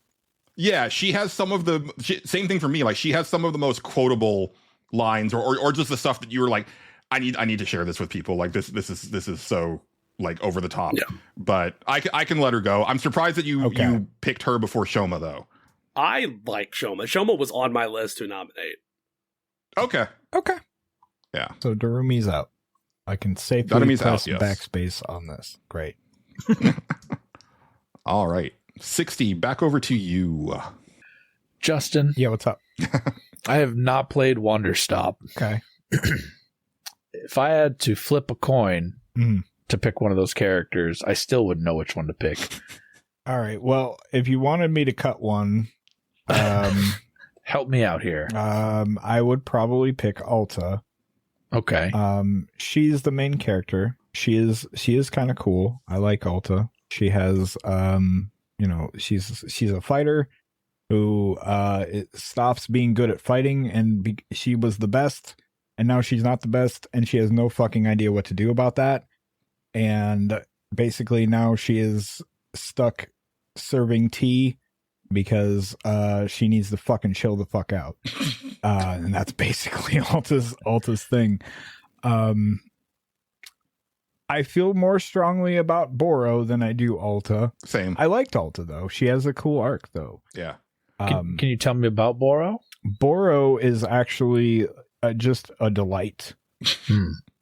Yeah, she has some of the same thing for me. Like, she has some of the most quotable lines, or just the stuff that you were like, I need to share this with people. Like, this is so like over the top. Yeah. But I can let her go. I'm surprised that you picked her before Shoma, though. I like Shoma. Shoma was on my list to nominate. Okay. Yeah. So Darumi's out. I can safely press backspace on this. Great. All right. 60, back over to you. Justin. Yeah, what's up? I have not played Wonderstop. Okay. If I had to flip a coin to pick one of those characters, I still wouldn't know which one to pick. All right. Well, if you wanted me to cut one, help me out here. I would probably pick Alta. Okay. She's the main character. She is kind of cool. I like Alta. She has she's a fighter who stops being good at fighting, and she was the best, and now she's not the best, and she has no fucking idea what to do about that. And basically now she is stuck serving tea because she needs to fucking chill the fuck out. And that's basically Alta's thing. I feel more strongly about Boro than I do Alta. Same. I liked Alta though. She has a cool arc though. Yeah. Can you tell me about Boro? Boro is actually just a delight.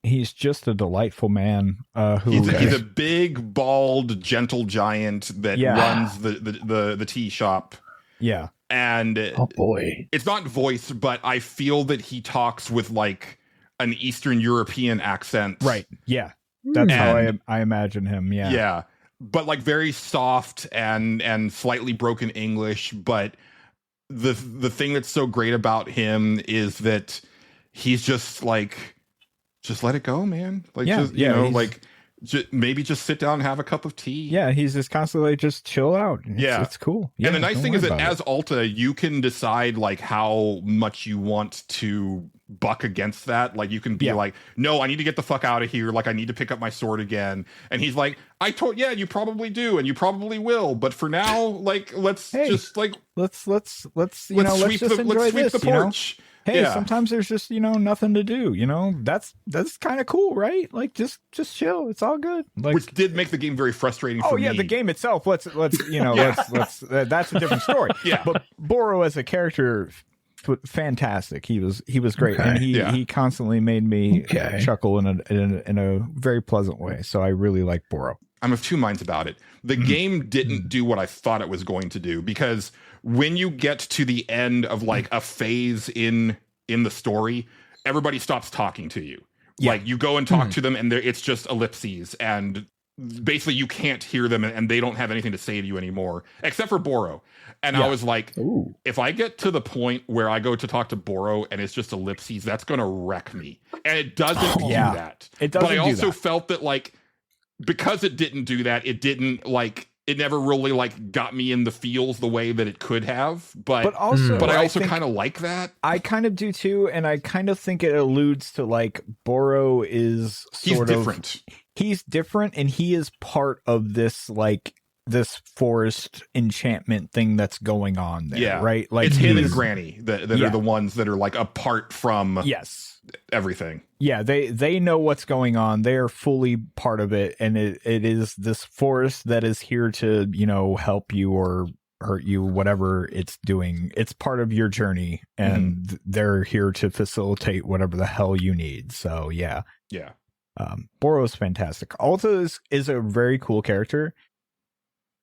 He's just a delightful man. He's a big, bald, gentle giant that runs the tea shop. Yeah. And oh boy, it's not voice, but I feel that he talks with like an Eastern European accent. Right. Yeah. That's how I imagine him. Yeah. Yeah. But like very soft and slightly broken English. But the thing that's so great about him is that he's just like, just let it go, man. Like, maybe just sit down and have a cup of tea. Yeah, he's just constantly like, just chill out. It's cool. Yeah, and the nice thing is that as Alta, you can decide like how much you want to buck against that. Like you can be like, no, I need to get the fuck out of here. Like I need to pick up my sword again. And he's like, you probably do, and you probably will. But for now, like, let's just enjoy the porch. Hey, sometimes there's just, nothing to do, that's kind of cool, right? Like just chill. It's all good. Like, which did make the game very frustrating for me. Oh yeah, the game itself, let's that's a different story. Yeah. But Boro as a character, fantastic. He was great. Okay. And he constantly made me chuckle in a very pleasant way. So I really like Boro. I'm of two minds about it. The game didn't do what I thought it was going to do, because when you get to the end of like a phase in the story, everybody stops talking to you. Yeah. Like you go and talk to them and it's just ellipses, and basically you can't hear them, and they don't have anything to say to you anymore, except for Boro. And I was like, if I get to the point where I go to talk to Boro and it's just ellipses, that's going to wreck me. And it doesn't do that. It doesn't. But I also felt that like, because it didn't do that, it didn't like, it never really like got me in the feels the way that it could have. But I also kind of like that. I kind of do too, and I kind of think it alludes to like Boro is different. He's different, and he is part of this like this forest enchantment thing that's going on there, right? Like it's him and Granny that are the ones that are like apart from everything. Yeah, they know what's going on. They are fully part of it, and it is this forest that is here to, help you or hurt you, whatever it's doing. It's part of your journey, and they're here to facilitate whatever the hell you need. So yeah. Boro's fantastic. Alta is a very cool character.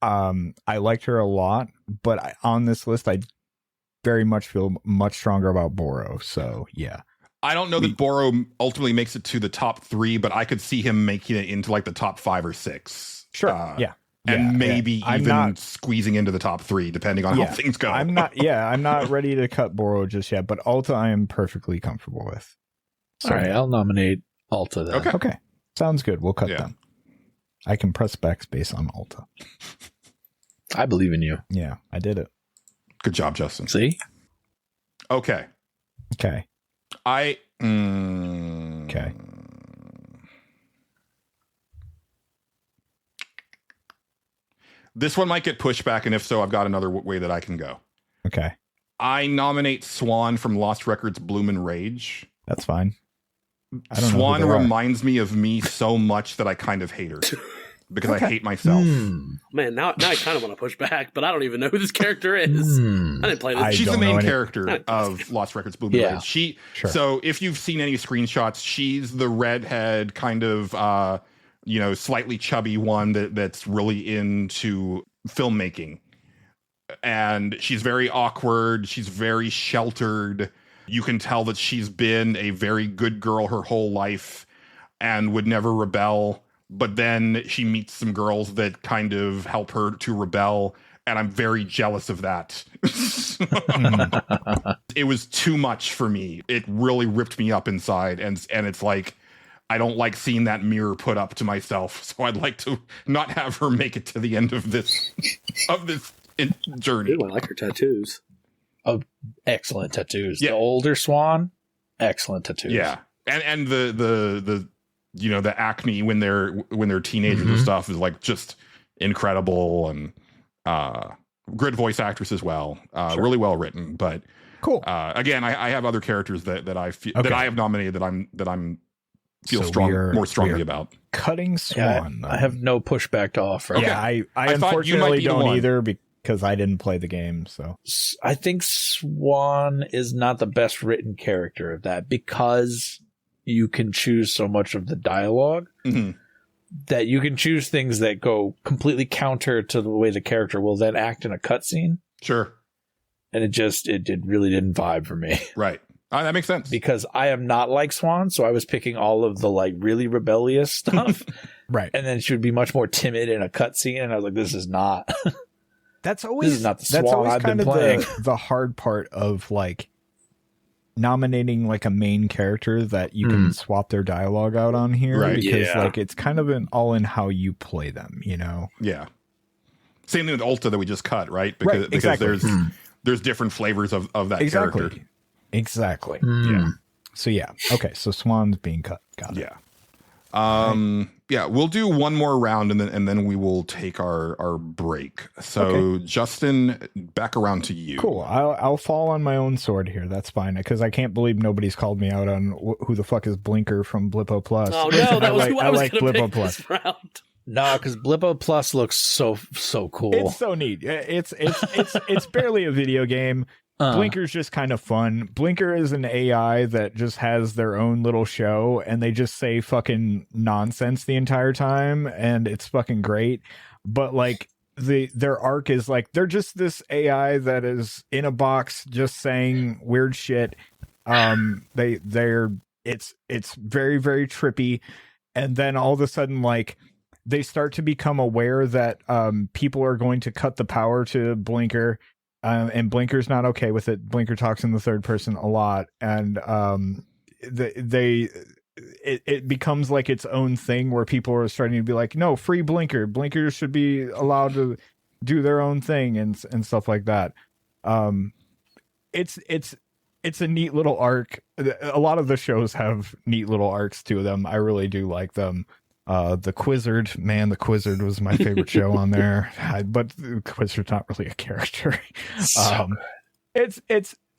I liked her a lot, but on this list, I very much feel much stronger about Boro. So yeah. I don't know that Boro ultimately makes it to the top 3, but I could see him making it into like the top 5 or 6. Sure. And maybe even squeezing into the top 3, depending on how things go. I'm not ready to cut Boro just yet, but Alta I am perfectly comfortable with. So, all right, I'll nominate Alta then. Okay. Sounds good. We'll cut them. I can press backspace on Alta. I believe in you. Yeah, I did it. Good job, Justin. See? Okay. Okay. This one might get pushed back, and if so, I've got another way that I can go. Okay. I nominate Swan from Lost Records Bloom and Rage. That's fine. Swan reminds me of me so much that I kind of hate her. Because I hate myself. Man, now I kind of want to push back, but I don't even know who this character is. I didn't play this. She's the main character of Lost Records Bloom and Rage. So if you've seen any screenshots, she's the redhead kind of, slightly chubby one that's really into filmmaking. And she's very awkward. She's very sheltered. You can tell that she's been a very good girl her whole life and would never rebel. But then she meets some girls that kind of help her to rebel, and I'm very jealous of that. It was too much for me. It really ripped me up inside, and it's like, I don't like seeing that mirror put up to myself, so I'd like to not have her make it to the end of this journey. Ooh, I like her tattoos. Oh, excellent tattoos. Yeah. The older Swan, excellent tattoos. Yeah, and the the acne when they're teenagers and stuff is like just incredible, and good voice actress as well. Really well written, but cool. Again, I have other characters that I feel that I have nominated that I'm feel So more strongly we are about. Cutting Swan. I have no pushback to offer. Okay. Yeah, I I thought you might unfortunately be the don't one. either because I didn't play the game. So I think Swan is not the best written character of that because you can choose so much of the dialogue Mhm. that you can choose things that go completely counter to the way the character will then act in a cutscene. Sure. And it really didn't vibe for me Right. That makes sense. because I am not like Swan. So I was picking all of the like really rebellious stuff. right. And then she would be much more timid in a cutscene. And I was like, this is not. That's always This is not the that's Swan always I've been kind of playing. the hard part of like nominating like a main character that you can swap their dialogue out on here, Right. because Yeah. like it's kind of all in how you play them, you know. Yeah. Same thing with Ulta that we just cut, right? Right, exactly. Because there's different flavors of that Exactly. character. Exactly. Yeah. So yeah. Okay. So Swan's being cut. Got it. Yeah. Yeah, we'll do one more round and then we will take our break. So Justin, back around to you. Cool. I'll fall on my own sword here. That's fine, because I can't believe nobody's called me out on who the fuck is Blinker from Blippo Plus. Oh no, that was who I was like going to Blippo pick Plus. this round. No, because Blippo Plus looks so cool. It's so neat. It's barely a video game. Blinker's just kind of fun. Blinker is an AI that just has their own little show, and they just say fucking nonsense the entire time, and it's fucking great. But like their arc is like they're just this AI that is in a box just saying weird shit. It's very, very trippy, and then all of a sudden like they start to become aware that people are going to cut the power to Blinker. And Blinker's not okay with it. Blinker talks in the third person a lot, and it becomes like its own thing where people are starting to be like, "No, free Blinker. Blinker should be allowed to do their own thing," and stuff like that. It's a neat little arc. A lot of the shows have neat little arcs to them. I really do like them. The Quizzard, man, the Quizzard was my favorite show on there. But the Quizzard's not really a character.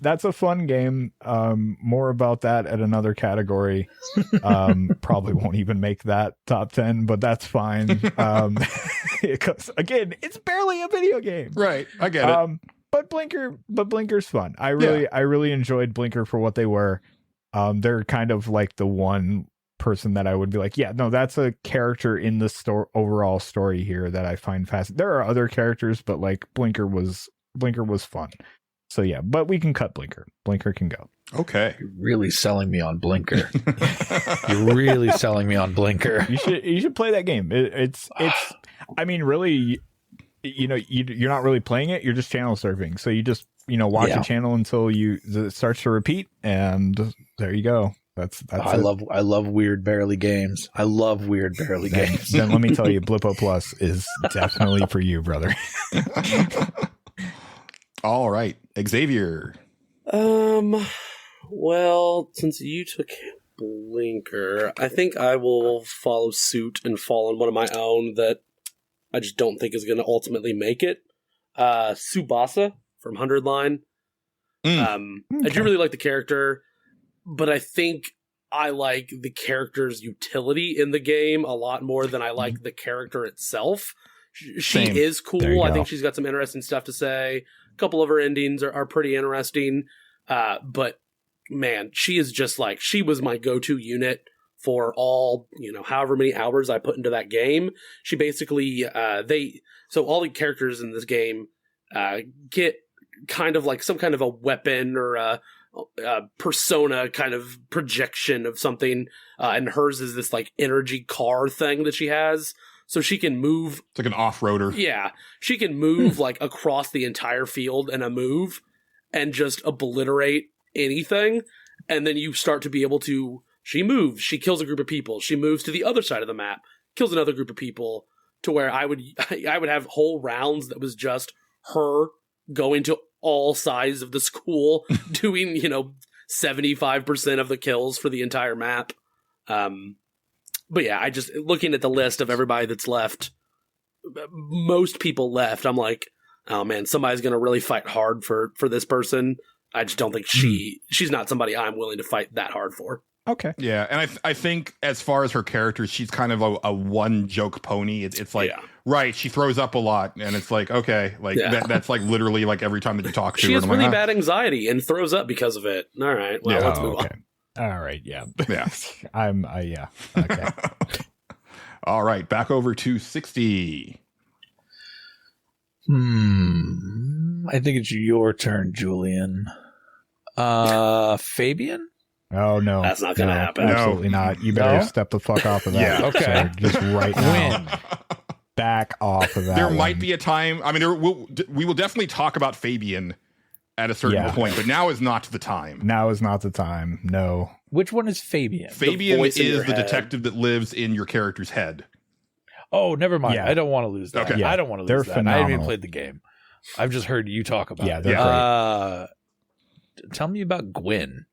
That's a fun game. More about that at another category. Probably won't even make that top 10, but that's fine. Because again, it's barely a video game. Right. I get it. But Blinker's fun. I really enjoyed Blinker for what they were. They're kind of like the one person that I would be like, yeah, no, that's a character in the overall story here that I find fascinating. There are other characters, but like Blinker was fun. So yeah, but we can cut Blinker. Blinker can go. Okay. You're really selling me on Blinker. You're really selling me on Blinker. You should play that game. It's I mean, really, you know, you're not really playing it. You're just channel surfing. So you just, you know, watch a channel until it starts to repeat, and there you go. That's I love weird barely games. I love weird barely games. Then let me tell you, Blippo Plus is definitely for you, brother. All right, Xavier. Well, since you took Blinker, I think I will follow suit and fall on one of my own that I just don't think is going to ultimately make it. Tsubasa from 100 Line. I do really like the character, but I think I like the character's utility in the game a lot more than I like the character itself. She Same. is There you cool. I go. think she's got some interesting stuff to say. A couple of her endings are pretty interesting. But man, she is just like, she was my go-to unit for all, you know, however many hours I put into that game. She basically, so all the characters in this game get kind of like some kind of a weapon or a persona kind of projection of something, and hers is this like energy car thing that she has, so she can move. It's like an off-roader. Yeah, she can move like across the entire field in a move and just obliterate anything, and then you start to be able to, she moves, she kills a group of people, she moves to the other side of the map, kills another group of people, to where I would have whole rounds that was just her going to all sides of the school, doing, you know, 75% of the kills for the entire map. But yeah, I just, looking at the list of everybody that's left, most people left, I'm like, oh man, somebody's going to really fight hard for this person. I just don't think she's not somebody I'm willing to fight that hard for. Okay. Yeah, and I think as far as her character, she's kind of a one joke pony. It's like right, she throws up a lot, and it's like okay, like that's like literally like every time that you talk to her. She has really bad anxiety and throws up because of it. All right, well let's move on. All right, yeah. Yeah. Okay. All right, back over to 60. I think it's your turn, Julian. Fabian? Oh no, that's not gonna happen. Absolutely not. You better step the fuck off of that. Yeah. Okay. Sir, just right now. Back off of that. There might be a time. I mean, we will definitely talk about Fabian at a certain point, but now is not the time. Now is not the time. No. Which one is Fabian? Fabian is the detective that lives in your character's head. Oh, never mind. Yeah. I don't want to lose that. Okay. Yeah. I don't want to They're lose that. I phenomenal. haven't even played the game. I've just heard you talk about it. They're great. Tell me about Gwyn.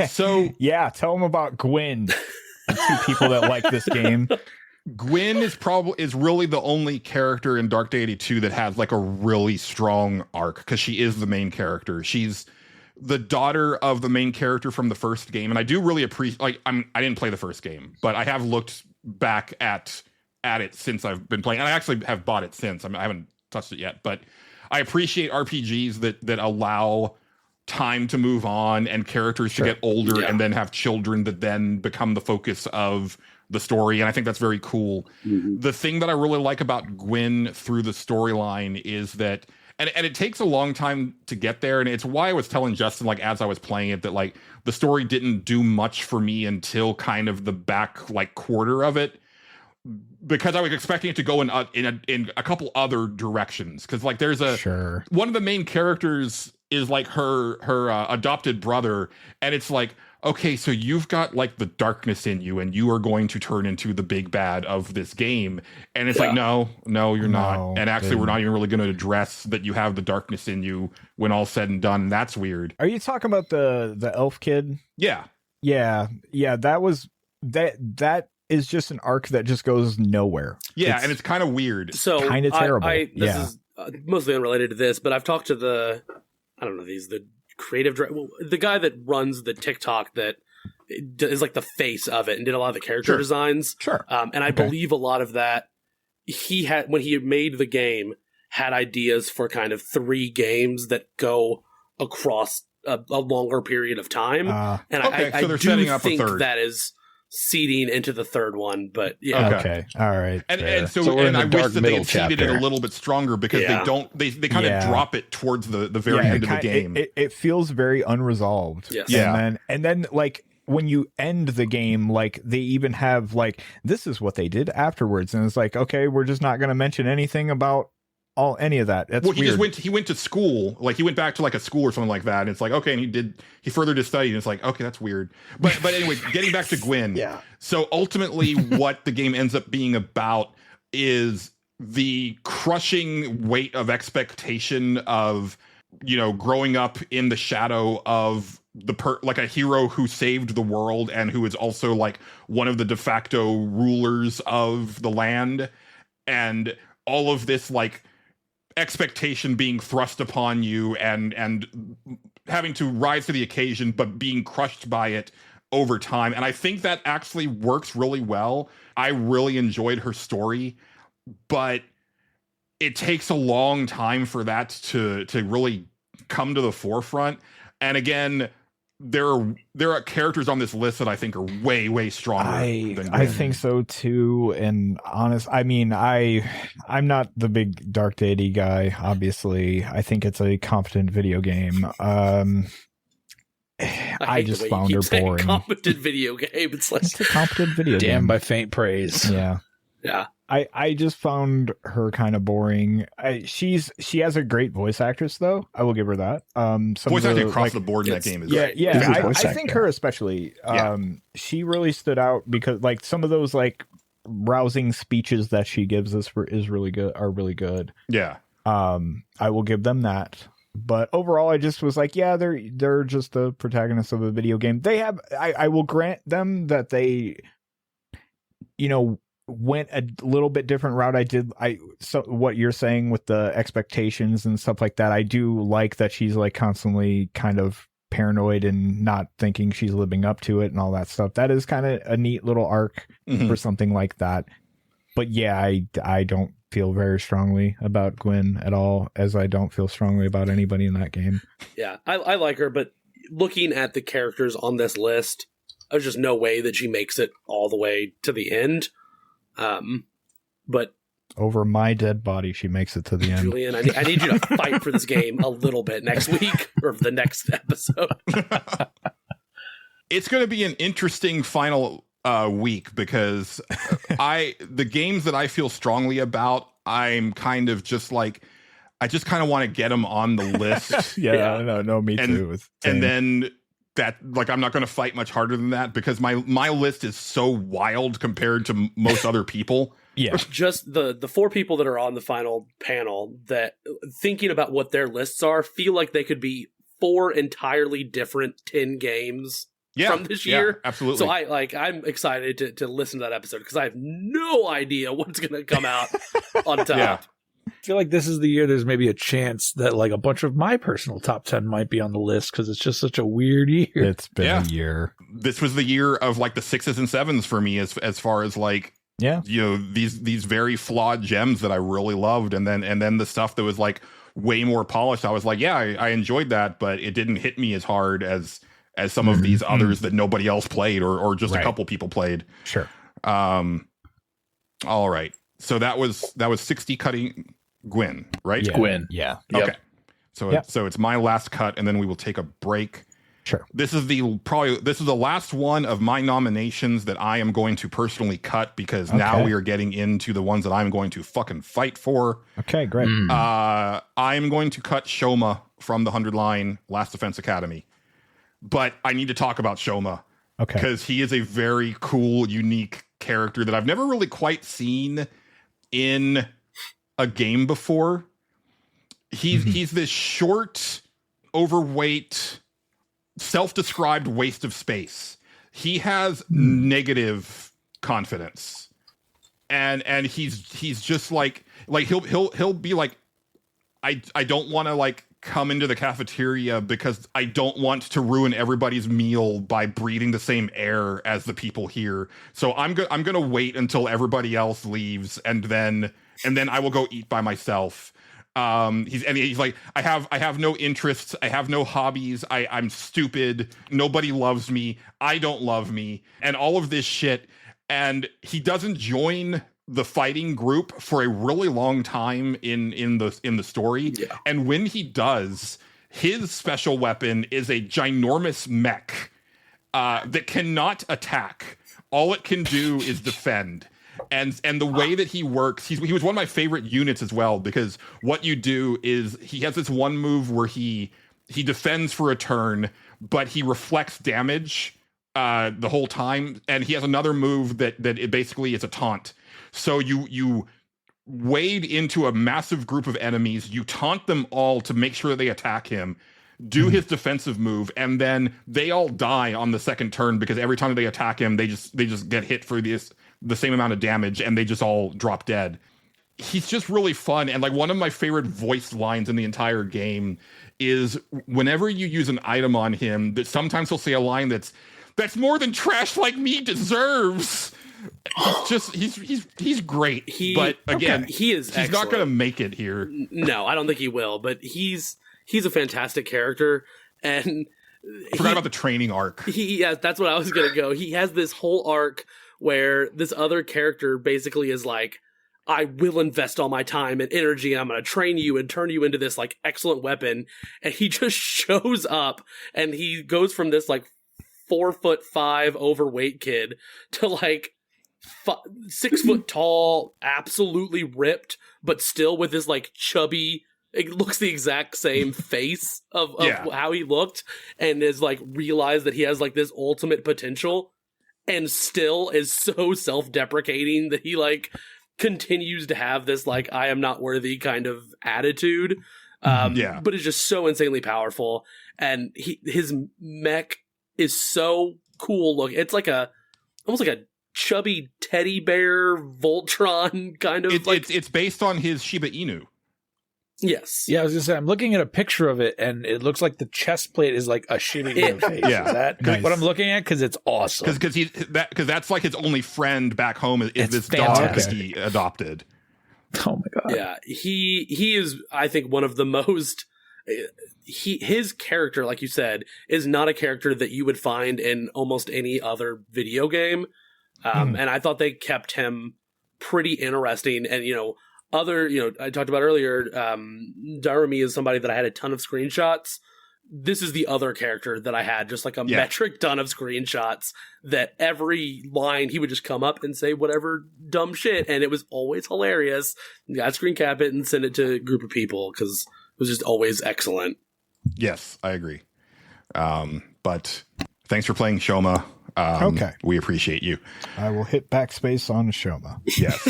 So yeah, tell them about Gwyn. The two people that like this game. Gwyn is really the only character in Dark Deity 2 that has like a really strong arc because she is the main character. She's the daughter of the main character from the first game, and I do really appreciate. Like, I didn't play the first game, but I have looked back at it since I've been playing, and I actually have bought it since. I haven't touched it yet, but I appreciate RPGs that allow time to move on and characters to get older and then have children that then become the focus of the story, and I think that's very cool. The thing that I really like about Gwyn through the storyline is that and it takes a long time to get there, and it's why I was telling Justin, like, as I was playing it, that like the story didn't do much for me until kind of the back like quarter of it, because I was expecting it to go in a couple other directions, because like there's one of the main characters is like her adopted brother, and it's like, okay, so you've got like the darkness in you, and you are going to turn into the big bad of this game. And it's like, no, you're not. And actually, we're not even really going to address that you have the darkness in you when all's said and done. That's weird. Are you talking about the elf kid? Yeah. That is just an arc that just goes nowhere. Yeah, and it's kind of weird. So kind of terrible. This is mostly unrelated to this, but I've talked to the creative the guy that runs the TikTok that is like the face of it and did a lot of the character designs. And I believe a lot of that he had when he made the game had ideas for kind of 3 games that go across a longer period of time. And I so they're do setting up think a third. that is seeding into the third one, but Okay. All right. And so I wish that they had seeded it a little bit stronger, because they kind of drop it towards the very end of the game. It feels very unresolved. Yes. Yeah. And then like when you end the game, like they even have like, this is what they did afterwards. And it's like, okay, we're just not going to mention anything about any of that. That's weird. He went to school, like he went back to like a school or something like that, and it's like, okay, and he furthered his study, and it's like, okay, that's weird. But anyway, getting back to Gwyn. So ultimately what the game ends up being about is the crushing weight of expectation of, growing up in the shadow of like a hero who saved the world and who is also like one of the de facto rulers of the land, and all of this like expectation being thrust upon you and having to rise to the occasion, but being crushed by it over time. And I think that actually works really well. I really enjoyed her story, but it takes a long time for that to really come to the forefront. And again, there are characters on this list that I think are way stronger than Gwyn. I think so too. And I'm not the big Dark Deity guy, obviously. I think it's a competent video game. I just found her boring. Competent video game. It's like, it's a competent video game. Damn by faint praise. Yeah. I just found her kind of boring. She has a great voice actress, though. I will give her that. Voice acting across the board in that game is great. I think her especially. She really stood out because like some of those like rousing speeches that she gives us are really good. Yeah. I will give them that. But overall, I just was like, yeah, they're just the protagonists of a video game. They have. I will grant them that they, went a little bit different route. So what you're saying with the expectations and stuff like that, I do like that she's like constantly kind of paranoid and not thinking she's living up to it and all that stuff. That is kind of a neat little arc for something like that. But yeah, I don't feel very strongly about Gwen at all, as I don't feel strongly about anybody in that game. Yeah, I like her, but looking at the characters on this list, there's just no way that she makes it all the way to the end. But over my dead body, she makes it to the end. Julian, I need you to fight for this game a little bit next week or the next episode. It's going to be an interesting final week because the games that I feel strongly about, I'm kind of just like, I just kind of want to get them on the list. Yeah. No, me too. And then that, like, I'm not going to fight much harder than that because my list is so wild compared to most other people. Yeah. Just the 4 people that are on the final panel that, thinking about what their lists are, feel like they could be 4 entirely different 10 games from this year. Yeah, absolutely. So I'm excited to listen to that episode because I have no idea what's going to come out on top. Yeah. I feel like this is the year there's maybe a chance that like a bunch of my personal top 10 might be on the list because it's just such a weird year. It's been a year. This was the year of like the 6s and 7s for me as far as like, these very flawed gems that I really loved. And then the stuff that was like way more polished. I was like, yeah, I enjoyed that, but it didn't hit me as hard as some of these others that nobody else played or just a couple people played. Sure. All right. So that was 60 cutting Gwen, right? Yeah. Gwen. Yeah. Okay. So it's my last cut, and then we will take a break. Sure. This is the last one of my nominations that I am going to personally cut because now we are getting into the ones that I'm going to fucking fight for. Okay, great. I'm going to cut Shoma from the 100 line Last Defense Academy. But I need to talk about Shoma. Okay. Because he is a very cool, unique character that I've never really quite seen in a game before. He's this short, overweight, self-described waste of space. He has negative confidence. And he's just like he'll be like, I don't want to like come into the cafeteria because I don't want to ruin everybody's meal by breathing the same air as the people here. So I'm going to wait until everybody else leaves and then I will go eat by myself. He's like, I have no interests. I have no hobbies. I'm stupid. Nobody loves me. I don't love me and all of this shit. And he doesn't join the fighting group for a really long time in the story. Yeah. And when he does, his special weapon is a ginormous mech that cannot attack. All it can do is defend. And the way that he works, he was one of my favorite units as well, because what you do is he has this one move where he defends for a turn, but he reflects damage the whole time. And he has another move that it basically is a taunt. So you wade into a massive group of enemies, you taunt them all to make sure they attack him, do his defensive move, and then they all die on the second turn because every time they attack him, they just get hit for the same amount of damage and they just all drop dead. He's just really fun. And like one of my favorite voice lines in the entire game is whenever you use an item on him, that sometimes he'll say a line that's more than trash like me deserves. He's great. But again, he's not going to make it here. No, I don't think he will, but he's a fantastic character. And I forgot about the training arc. That's what I was going to go. He has this whole arc where this other character basically is like, I will invest all my time and energy and I'm going to train you and turn you into this like excellent weapon. And he just shows up and he goes from this like 4'5" overweight kid to like 6 foot tall, absolutely ripped, but still with his like chubby, it looks the exact same face of how he looked, and is like realized that he has like this ultimate potential and still is so self-deprecating that he like continues to have this like I am not worthy kind of attitude. But it's just so insanely powerful, and his mech is so cool looking. It's like almost like a chubby teddy bear Voltron kind of. It's based on his Shiba Inu. Yes. Yeah, I was gonna say I'm looking at a picture of it, and it looks like the chest plate is like a shitty face. Yeah. Is that Nice. what I'm looking at? Because it's awesome. Because that's like his only friend back home is It's this dog that fantastic. he adopted. Oh my god. Yeah, he is, I think, one of the most. His character, like you said, is not a character that you would find in almost any other video game, and I thought they kept him pretty interesting. And I talked about earlier, Darumi is somebody that I had a ton of screenshots. This is the other character that I had just like a metric ton of screenshots that every line he would just come up and say whatever dumb shit, and it was always hilarious. I'd screen cap it and send it to a group of people because it was just always excellent. Yes, I agree. But thanks for playing Shoma. Okay. We appreciate you. I will hit backspace on Shoma. Yes.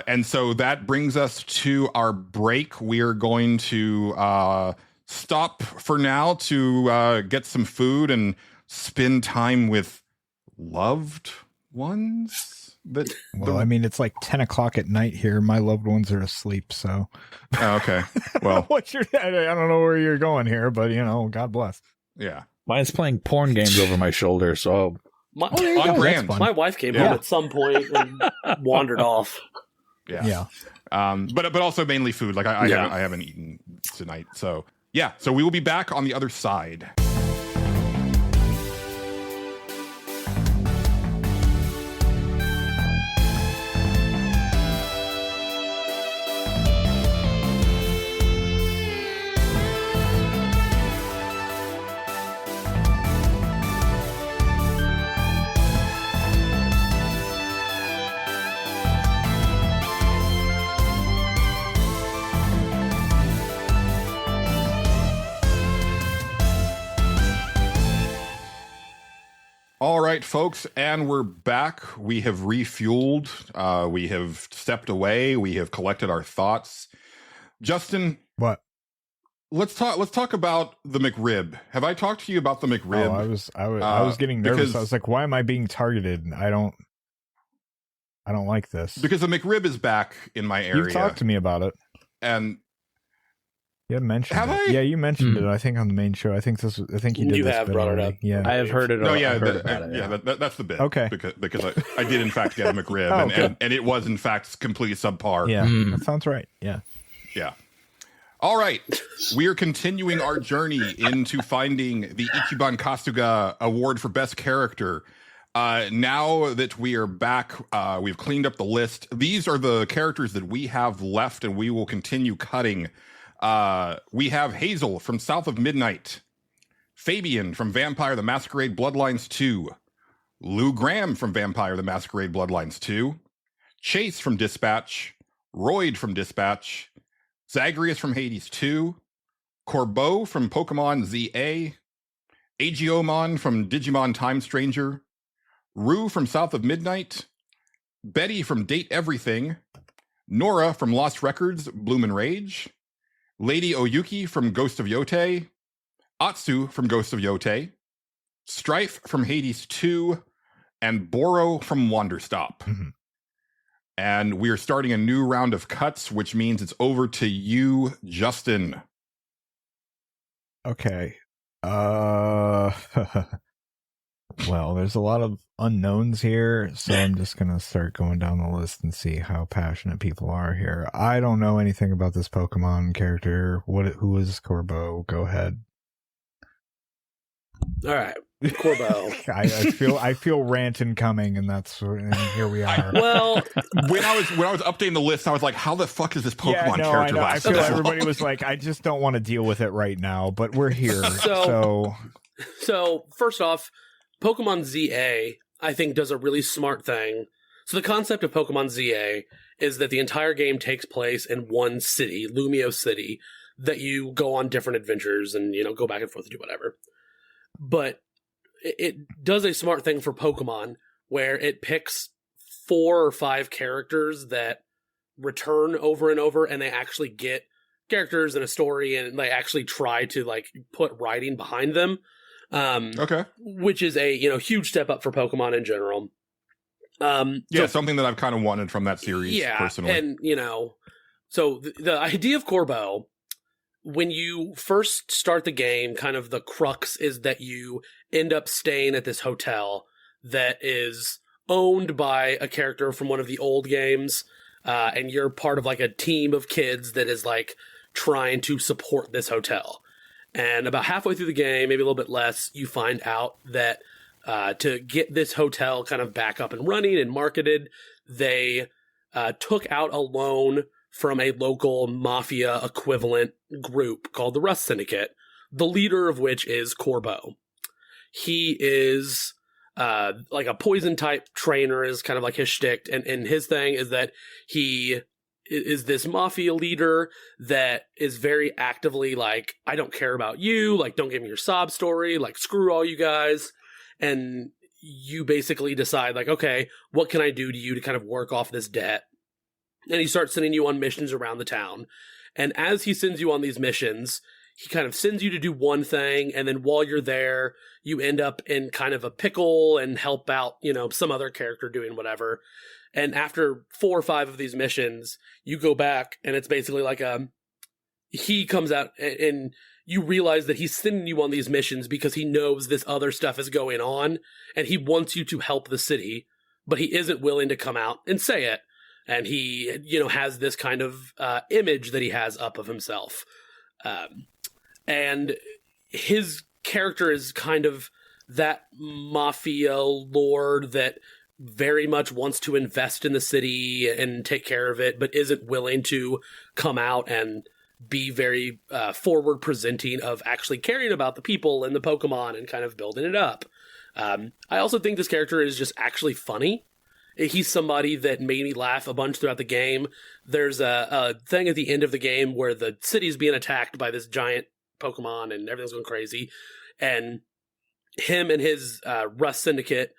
And so that brings us to our break. We are going to stop for now to get some food and spend time with loved ones. Well, I mean, it's like 10 o'clock at night here. My loved ones are asleep, so. Oh, okay. Well, I don't know where you're going here, but, God bless. yeah. Mine's playing porn games over my shoulder, so My, On brand. fun. my wife came home at some point and wandered off. Yeah. But also mainly food. Like I haven't eaten tonight. So yeah. So we will be back on the other side. All right, folks, and we're back. We have refueled. We have stepped away. We have collected our thoughts. Justin, What? let's talk about the McRib. Have I talked to you about the McRib? Oh, I was getting nervous. because- I was like, why am I being targeted? I don't like this. Because the McRib is back in my area. You talked to me about it. And You had mentioned Have it. I? Yeah, you mentioned it. I think on the main show. I think you did. You this have bit brought it already. up. Yeah. I have heard it. no, I yeah, heard about it. that's the bit. Okay. Because I did in fact get a McRib, Oh, okay. and it was in fact completely subpar. Yeah, Mm. that sounds right. Yeah. Yeah. All right. We are continuing our journey into finding the Ichiban Kasuga Award for Best Character. Now that we are back, we've cleaned up the list. These are the characters that we have left, and we will continue cutting. We have Hazel from South of Midnight, Fabian from Vampire the Masquerade Bloodlines 2, Lou Graham from Vampire the Masquerade Bloodlines 2, Chase from Dispatch, Royd from Dispatch, Zagreus from Hades 2, Corbeau from Pokemon ZA, Aegiomon from Digimon Time Stranger, Rue from South of Midnight, Betty from Date Everything, Nora from Lost Records, Bloom and Rage, Lady Oyuki from Ghost of Yote, Atsu from Ghost of Yote, Strife from Hades 2, and Boro from Wanderstop. Mhm. And we are starting a new round of cuts, which means it's over to you, Justin. Okay. Well, there's a lot of unknowns here, so I'm just gonna start going down the list and see how passionate people are here. I don't know anything about this Pokemon character. Who is Corbeau? Go ahead. All right, Corbeau. I feel ranting coming, and here we are. Well, When I was updating the list, I was like, how the fuck is this Pokemon character I last feel so everybody long? was like, I just don't want to deal with it right now, but we're here. So first off, Pokemon ZA, I think, does a really smart thing. So the concept of Pokemon ZA is that the entire game takes place in one city, Lumio City, that you go on different adventures and, go back and forth and do whatever. But it does a smart thing for Pokemon where it picks 4 or 5 characters that return over and over, and they actually get characters and a story, and they actually try to put writing behind them. Okay. Which is a huge step up for Pokemon in general. Yeah, something that I've kind of wanted from that series personally. And So the idea of Corbeau, when you first start the game, kind of the crux is that you end up staying at this hotel that is owned by a character from one of the old games, and you're part of like a team of kids that is like trying to support this hotel. And about halfway through the game, maybe a little bit less, you find out that to get this hotel kind of back up and running and marketed, they took out a loan from a local mafia equivalent group called the Rust Syndicate, the leader of which is Corbeau. He is like a poison type trainer, is kind of like his shtick, and his thing is that he is this mafia leader that is very actively like, I don't care about you, like, don't give me your sob story, like, screw all you guys. And you basically decide, like, okay, what can I do to you to kind of work off this debt? And he starts sending you on missions around the town. And as he sends you on these missions, he kind of sends you to do one thing, and then while you're there, you end up in kind of a pickle and help out, you know, some other character doing whatever. And after 4 or 5 of these missions, you go back, and it's basically like he comes out, and you realize that he's sending you on these missions because he knows this other stuff is going on, and he wants you to help the city, but he isn't willing to come out and say it. And he, you know, has this kind of image that he has up of himself. And his character is kind of that mafia lord that very much wants to invest in the city and take care of it, but isn't willing to come out and be very forward presenting of actually caring about the people and the Pokemon and kind of building it up. I also think this character is just actually funny. He's somebody that made me laugh a bunch throughout the game. There's a thing at the end of the game where the city's being attacked by this giant Pokemon and everything's going crazy. And him and his Rust Syndicate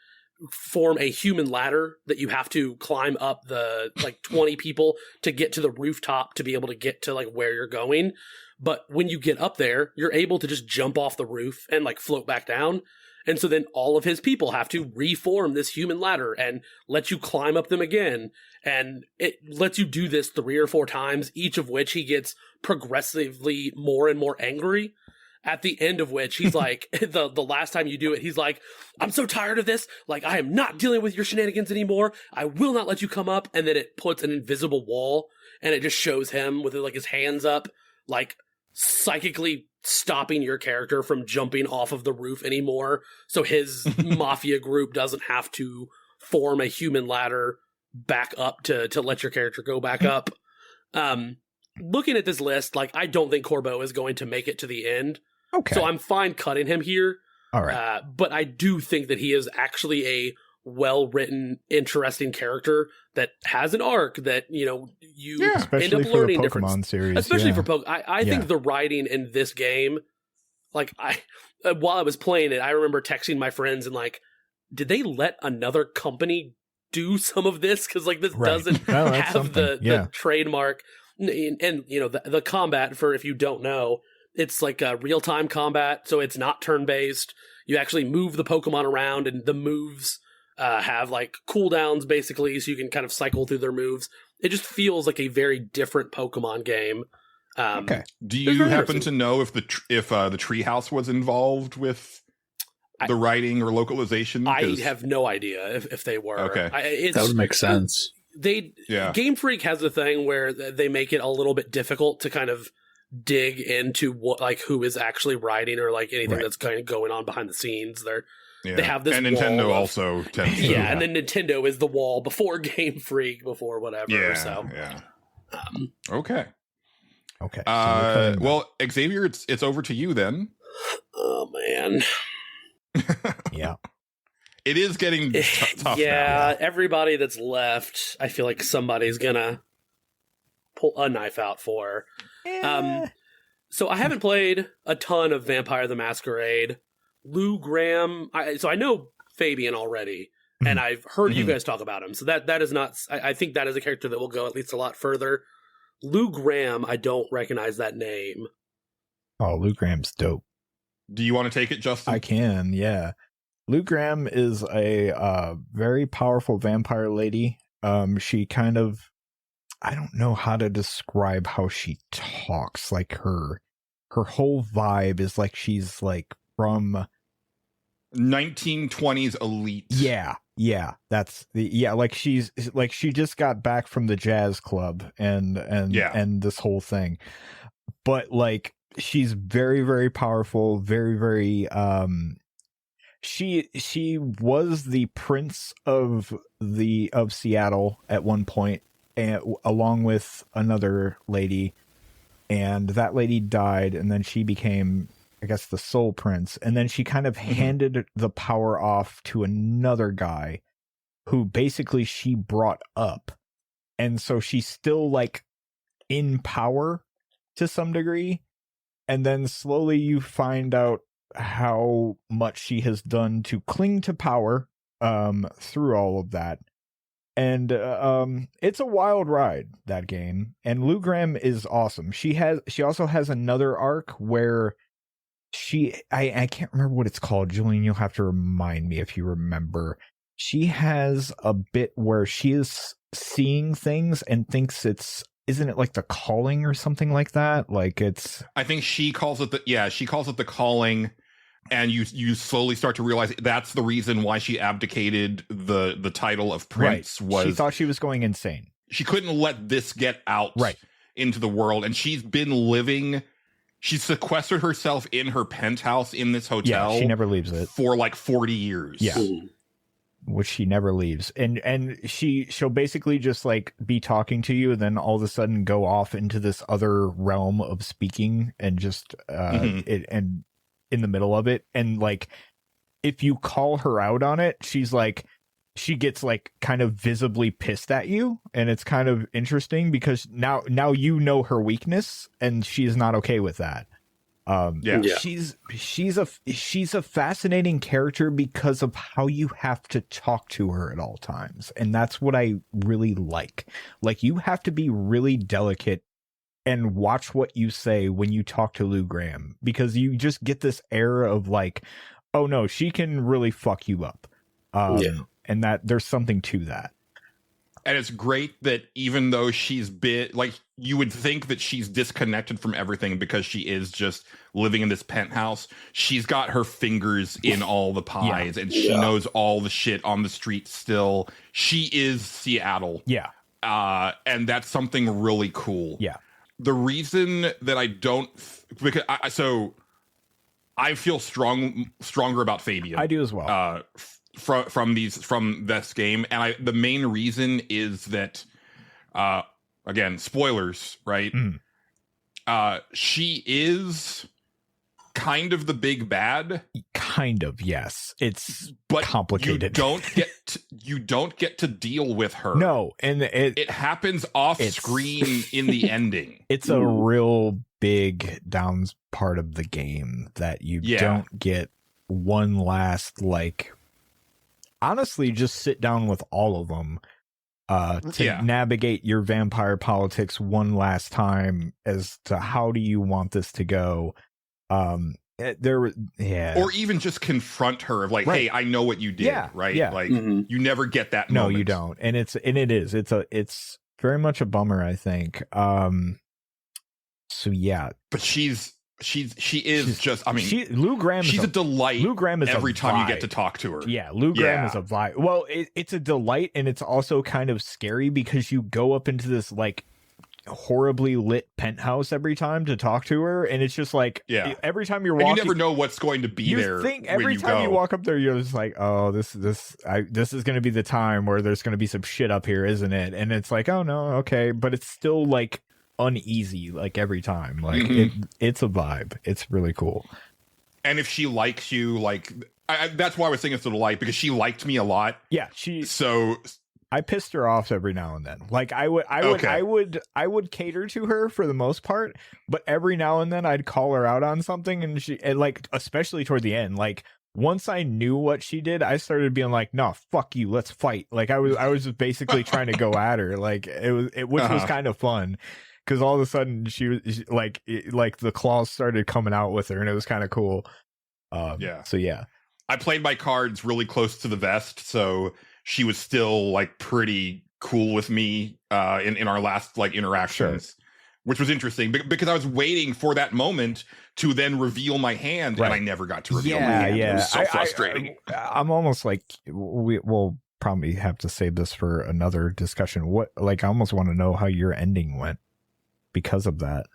form a human ladder that you have to climb up the, like, 20 people to get to the rooftop to be able to get to, like, where you're going. But when you get up there, you're able to just jump off the roof and, like, float back down. And so then all of his people have to reform this human ladder and let you climb up them again. And it lets you do this 3 or 4 times, each of which he gets progressively more and more angry. At the end of which he's like, the last time you do it, he's like, I'm so tired of this. Like, I am not dealing with your shenanigans anymore. I will not let you come up. And then it puts an invisible wall, and it just shows him with, like, his hands up, like, psychically stopping your character from jumping off of the roof anymore, so his mafia group doesn't have to form a human ladder back up to let your character go back up. Looking at this list, like, I don't think Corbeau is going to make it to the end. Okay. So I'm fine cutting him here. All right. But I do think that he is actually a well-written, interesting character that has an arc that, you know, you end up learning different Pokemon series. Especially for Pokemon. I think the writing in this game, like, while I was playing it, I remember texting my friends and, like, did they let another company do some of this? Because, like, this doesn't have the trademark. And you know, the combat, for if you don't know, it's like a real-time combat, so it's not turn-based. You actually move the Pokemon around, and the moves have, like, cooldowns, basically, so you can kind of cycle through their moves. It just feels like a very different Pokemon game. Okay. Do you happen to know if the Treehouse was involved with the writing or localization? I have no idea if they were. Okay. That would make sense. Game Freak has a thing where they make it a little bit difficult to kind of dig into what, like, who is actually writing or, like, anything that's kind of going on behind the scenes. They have this, and Nintendo also tends to. And then Nintendo is the wall before Game Freak, before whatever. Okay. Well, Xavier, it's over to you then. Oh man. Yeah. It is getting tough. Yeah, now. Everybody that's left, I feel like somebody's gonna pull a knife out for. So I haven't played a ton of Vampire the Masquerade. Lou Graham, so I know Fabian already, and I've heard you guys talk about him. So that is not. I think that is a character that will go at least a lot further. Lou Graham, I don't recognize that name. Oh, Lou Graham's dope. Do you want to take it, Justin? I can, yeah. Lou Graham is a very powerful vampire lady. She kind of I don't know how to describe how she talks. Like her whole vibe is like she's like from 1920s elite. Yeah, that's like she's like she just got back from the jazz club and this whole thing. But like she's very, very powerful, very, very she was the prince of Seattle at one point, and along with another lady, and that lady died, and then she became, I guess, the Soul Prince, and then she kind of handed the power off to another guy who basically she brought up. And so she's still like in power to some degree. And then slowly you find out how much she has done to cling to power through all of that. And it's a wild ride, that game. And Lou Graham is awesome. She also has another arc where I can't remember what it's called. Julian, you'll have to remind me if you remember. She has a bit where she is seeing things and thinks isn't it like the calling or something like that? Like I think she calls it the calling, and you slowly start to realize that's the reason why she abdicated the title of prince. Right. Was she thought she was going insane. She couldn't let this get out into the world, and she's sequestered herself in her penthouse in this hotel. Yeah, she never leaves it for like 40 years. Yeah. Which she never leaves. And she'll basically just like be talking to you and then all of a sudden go off into this other realm of speaking and just and in the middle of it. And like if you call her out on it, she gets like kind of visibly pissed at you, and it's kind of interesting because now you know her weakness and she's not okay with that. She's a fascinating character because of how you have to talk to her at all times, and that's what I really like. Like you have to be really delicate and watch what you say when you talk to Lou Graham, because you just get this air of like, oh no, she can really fuck you up. And that there's something to that. And it's great that even though she's been like, you would think that she's disconnected from everything because she is just living in this penthouse. She's got her fingers in all the pies and she knows all the shit on the street still. She is Seattle. Yeah. And that's something really cool. Yeah. The reason that I don't, because I feel stronger about Fabian. I do as well. From this game, and the main reason is that again, spoilers, right? She is kind of the big bad. Kind of, yes. It's but complicated. You don't get to deal with her. No, and it happens off screen in the ending. It's a real big downs part of the game that you don't get one last like. Honestly, just sit down with all of them to navigate your vampire politics one last time as to how do you want this to go. Or even just confront her of like, hey, I know what you did, right? Yeah. Like you never get that moment. No, you don't. And it's very much a bummer, I think. So yeah. But she is just, I mean, Lou Graham she's a delight. Lou Graham is every time you get to talk to her. Yeah, Lou Graham is a vibe. Well, it's a delight, and it's also kind of scary because you go up into this like horribly lit penthouse every time to talk to her, and it's just like every time you're walking, and you never know what's going to be there. Every time you walk up there, you're just like, oh, this is going to be the time where there's going to be some shit up here, isn't it? And it's like, oh no, okay, but it's still like uneasy like every time. Like it's a vibe. It's really cool. And if she likes you, like that's why I was saying it's a delight, because she liked me a lot. Yeah, I pissed her off every now and then. Like I would cater to her for the most part, but every now and then I'd call her out on something, and like especially toward the end, like once I knew what she did, I started being like, no, fuck you, let's fight. Like I was just basically trying to go at her. Like which was kind of fun. Because all of a sudden she was like the claws started coming out with her, and it was kind of cool. So yeah, I played my cards really close to the vest, so she was still like pretty cool with me in our last like interactions, which was interesting because I was waiting for that moment to then reveal my hand, and I never got to reveal my hand. It was so frustrating. I'm almost like we'll probably have to save this for another discussion. What, like, I almost want to know how your ending went because of that.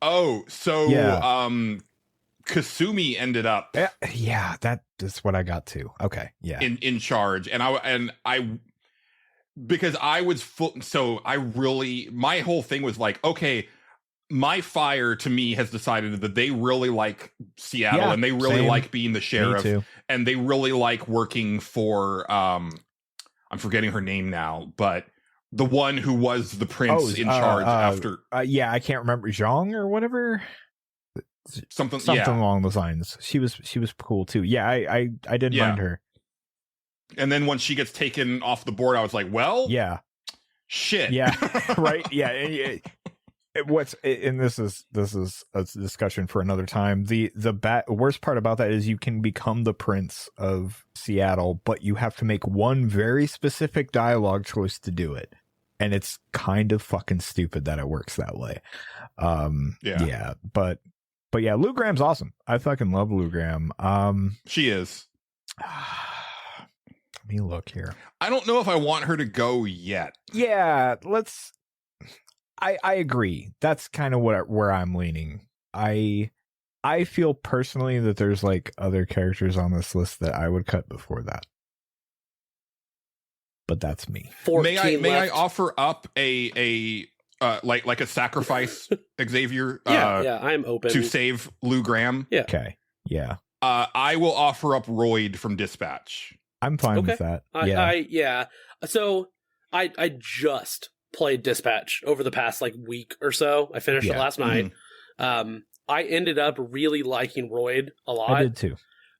Oh, so Kasumi ended up that is what I got to. Okay, in charge, and I because I was full, so I really, my whole thing was like, okay, my fire to me has decided that they really like Seattle, and they really like being the sheriff, and they really like working for I'm forgetting her name now, but the one who was the prince in charge after I can't remember, Zhang or whatever. Something along those lines. She was cool too. Yeah, I didn't mind her. And then when she gets taken off the board, I was like, well, shit. Yeah, right. Yeah. And this is a discussion for another time. The worst part about that is you can become the Prince of Seattle, but you have to make one very specific dialogue choice to do it, and it's kind of fucking stupid that it works that way. But yeah, Lou Graham's awesome. I fucking love Lou Graham. She is. Let me look here. I don't know if I want her to go yet. Yeah, let's. I agree. That's kind of where I'm leaning. I feel personally that there's like other characters on this list that I would cut before that. But that's me. May I offer up a like a sacrifice, Xavier? I am open to save Lou Graham. Yeah. Okay. Yeah. I will offer up Royd from Dispatch. I'm fine with that. So I just played Dispatch over the past like week or so. I finished it last night. I ended up really liking Royd a lot. I did too.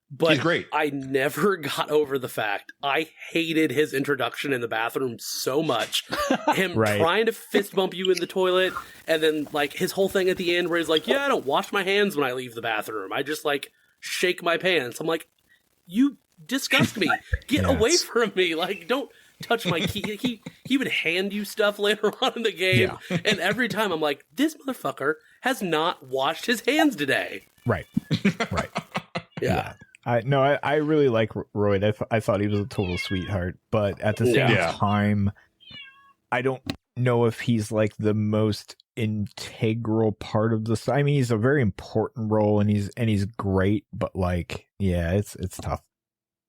But he's great. I never got over the fact I hated his introduction in the bathroom so much. Him trying to fist bump you in the toilet, and then like his whole thing at the end where he's like, "Yeah, I don't wash my hands when I leave the bathroom. I just like shake my pants." I'm like, "You disgust me. Get away from me. Like, don't touch my key." He would hand you stuff later on in the game, and every time I'm like, "This motherfucker has not washed his hands today." Right. Yeah. I really like Royd. I thought he was a total sweetheart, but at the same time, I don't know if he's like the most integral part of the. I mean, he's a very important role, and he's great, but like, it's tough.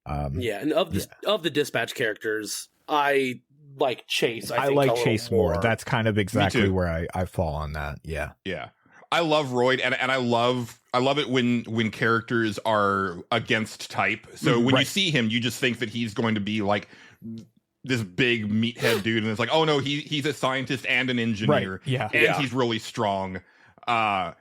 And of the Dispatch characters, I like Chase. I like Chase more. That's kind of exactly where I fall on that. Yeah. I love Royd, and I love it when characters are against type. So when you see him, you just think that he's going to be like this big meathead dude, and it's like, oh no, he's a scientist and an engineer, and he's really strong, and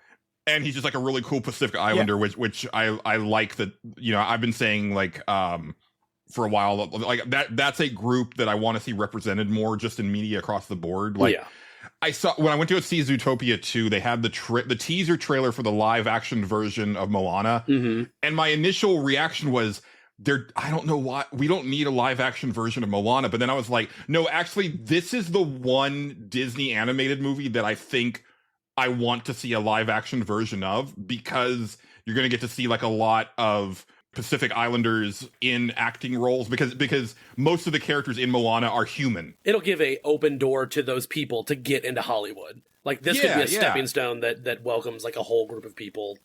he's just like a really cool Pacific Islander, which I like. That, you know, I've been saying like for a while, like that's a group that I want to see represented more just in media across the board. Like, I saw when I went to see Zootopia 2, they had the teaser trailer for the live action version of Moana, and my initial reaction was, I don't know why we don't need a live action version of Moana. But then I was like, no, actually, this is the one Disney animated movie that I think I want to see a live action version of, because you're going to get to see like a lot of Pacific Islanders in acting roles, because most of the characters in Moana are human. It'll give a open door to those people to get into Hollywood. Like, this could be a stepping stone that welcomes like a whole group of people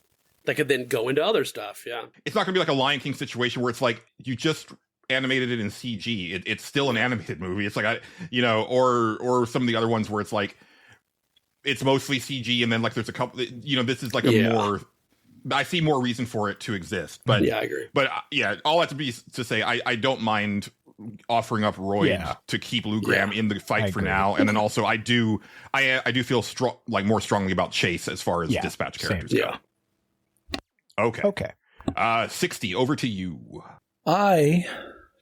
that could then go into other stuff. Yeah. It's not gonna be like a Lion King situation where it's like you just animated it in CG. It's still an animated movie. It's like, or some of the other ones where it's like it's mostly CG, and then like there's a couple, this is like a more, I see more reason for it to exist. But I agree. But all that to say, I don't mind offering up Royd to keep Lou Graham in the fight for now, and then also I do feel more strongly about Chase as far as Dispatch characters go. Okay. 60, over to you. I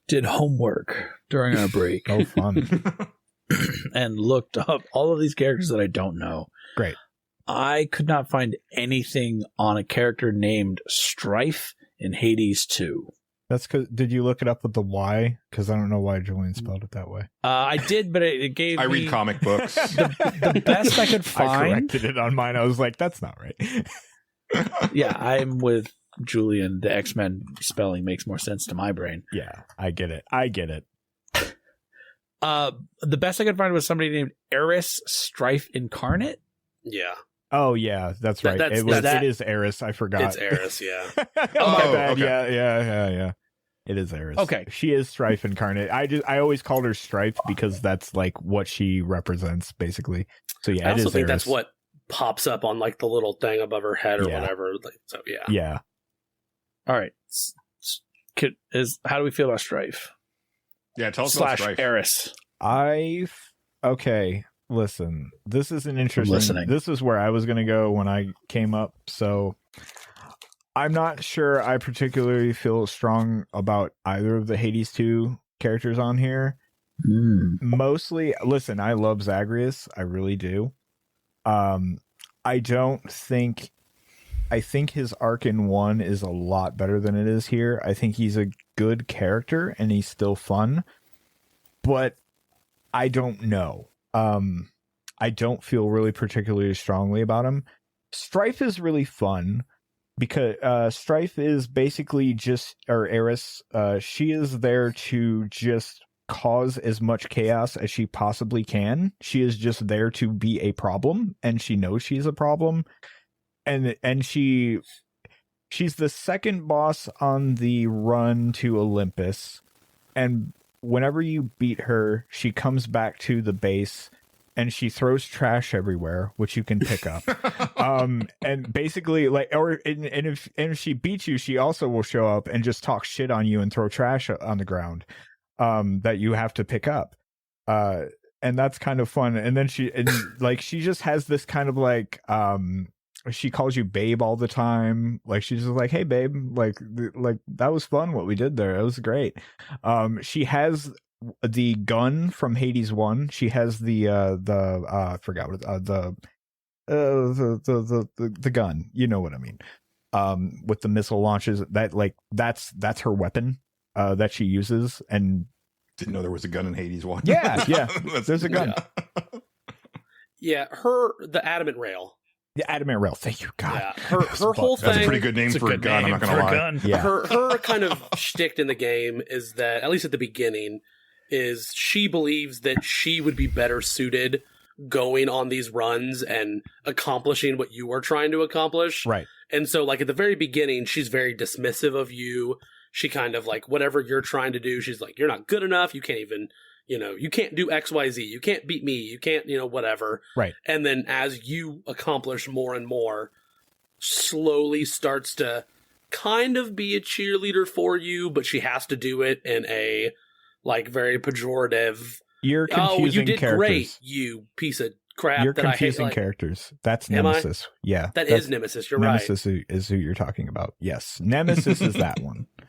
did homework during our break. Oh, fun. And looked up all of these characters that I don't know. Great. I could not find anything on a character named Strife in Hades 2. That's because did you look it up with the Y? Because I don't know why Julian spelled it that way. I did, but it gave I me read comic books. the best I could I find. corrected it on mine. I was like, that's not right. Yeah, I'm with Julian. The X-Men spelling makes more sense to my brain. Yeah, I get it. The best I could find was somebody named Eris Strife Incarnate. Yeah. Oh yeah, that's right. It is Eris. I forgot. It's Eris, yeah. My bad. Okay. Yeah. It is Eris. Okay. She is Strife Incarnate. I always called her Strife because that's like what she represents, basically. So yeah, I it also is think Eris. that's what pops up on like the little thing above her head or Yeah. whatever. Like, so yeah. Yeah. All right. How do we feel about Strife? Yeah, tell us about / Strife. Eris. Okay. Listen, this is an interesting. listening. This is where I was going to go when I came up. So I'm not sure I particularly feel strong about either of the Hades 2 characters on here. Mostly, listen, I love Zagreus. I really do. I think his arc in 1 is a lot better than it is here. I think he's a good character and he's still fun, but I don't know. I don't feel really particularly strongly about him. Strife is really fun because Strife is basically Eris, she is there to just cause as much chaos as she possibly can. She is just there to be a problem, and she knows she's a problem. And she's the second boss on the run to Olympus, and whenever you beat her, she comes back to the base and she throws trash everywhere, which you can pick up. And basically, if she beats you, she also will show up and just talk shit on you and throw trash on the ground that you have to pick up. And that's kind of fun. And then she just has this kind of she calls you babe all the time. Like, she's just like, hey babe, like that was fun what we did there. It was great. She has the gun from Hades 1. She has the I forgot what the gun, you know what I mean, with the missile launches. That's her weapon that she uses. And didn't know there was a gun in Hades 1. yeah there's a gun. Yeah, the adamant rail. The adamant rail. Thank you, God. Yeah, her whole thing. That's a pretty good name for a gun. I'm not gonna lie. Yeah. Her kind of shtick in the game is that, at least at the beginning, is she believes that she would be better suited going on these runs and accomplishing what you are trying to accomplish. Right. And so, like, at the very beginning, she's very dismissive of you. She kind of, like, whatever you're trying to do, she's like, you're not good enough. You can't even, you can't do XYZ. You can't beat me. You can't, whatever. Right. And then as you accomplish more and more, slowly starts to kind of be a cheerleader for you, but she has to do it in a, like, very pejorative. You're confusing you did characters. Great, you piece of crap. You're that I hate. confusing Like, characters. That's Am I? Nemesis. Yeah. that is Nemesis. You're Nemesis is who you're talking about. Yes. Nemesis is that one. right.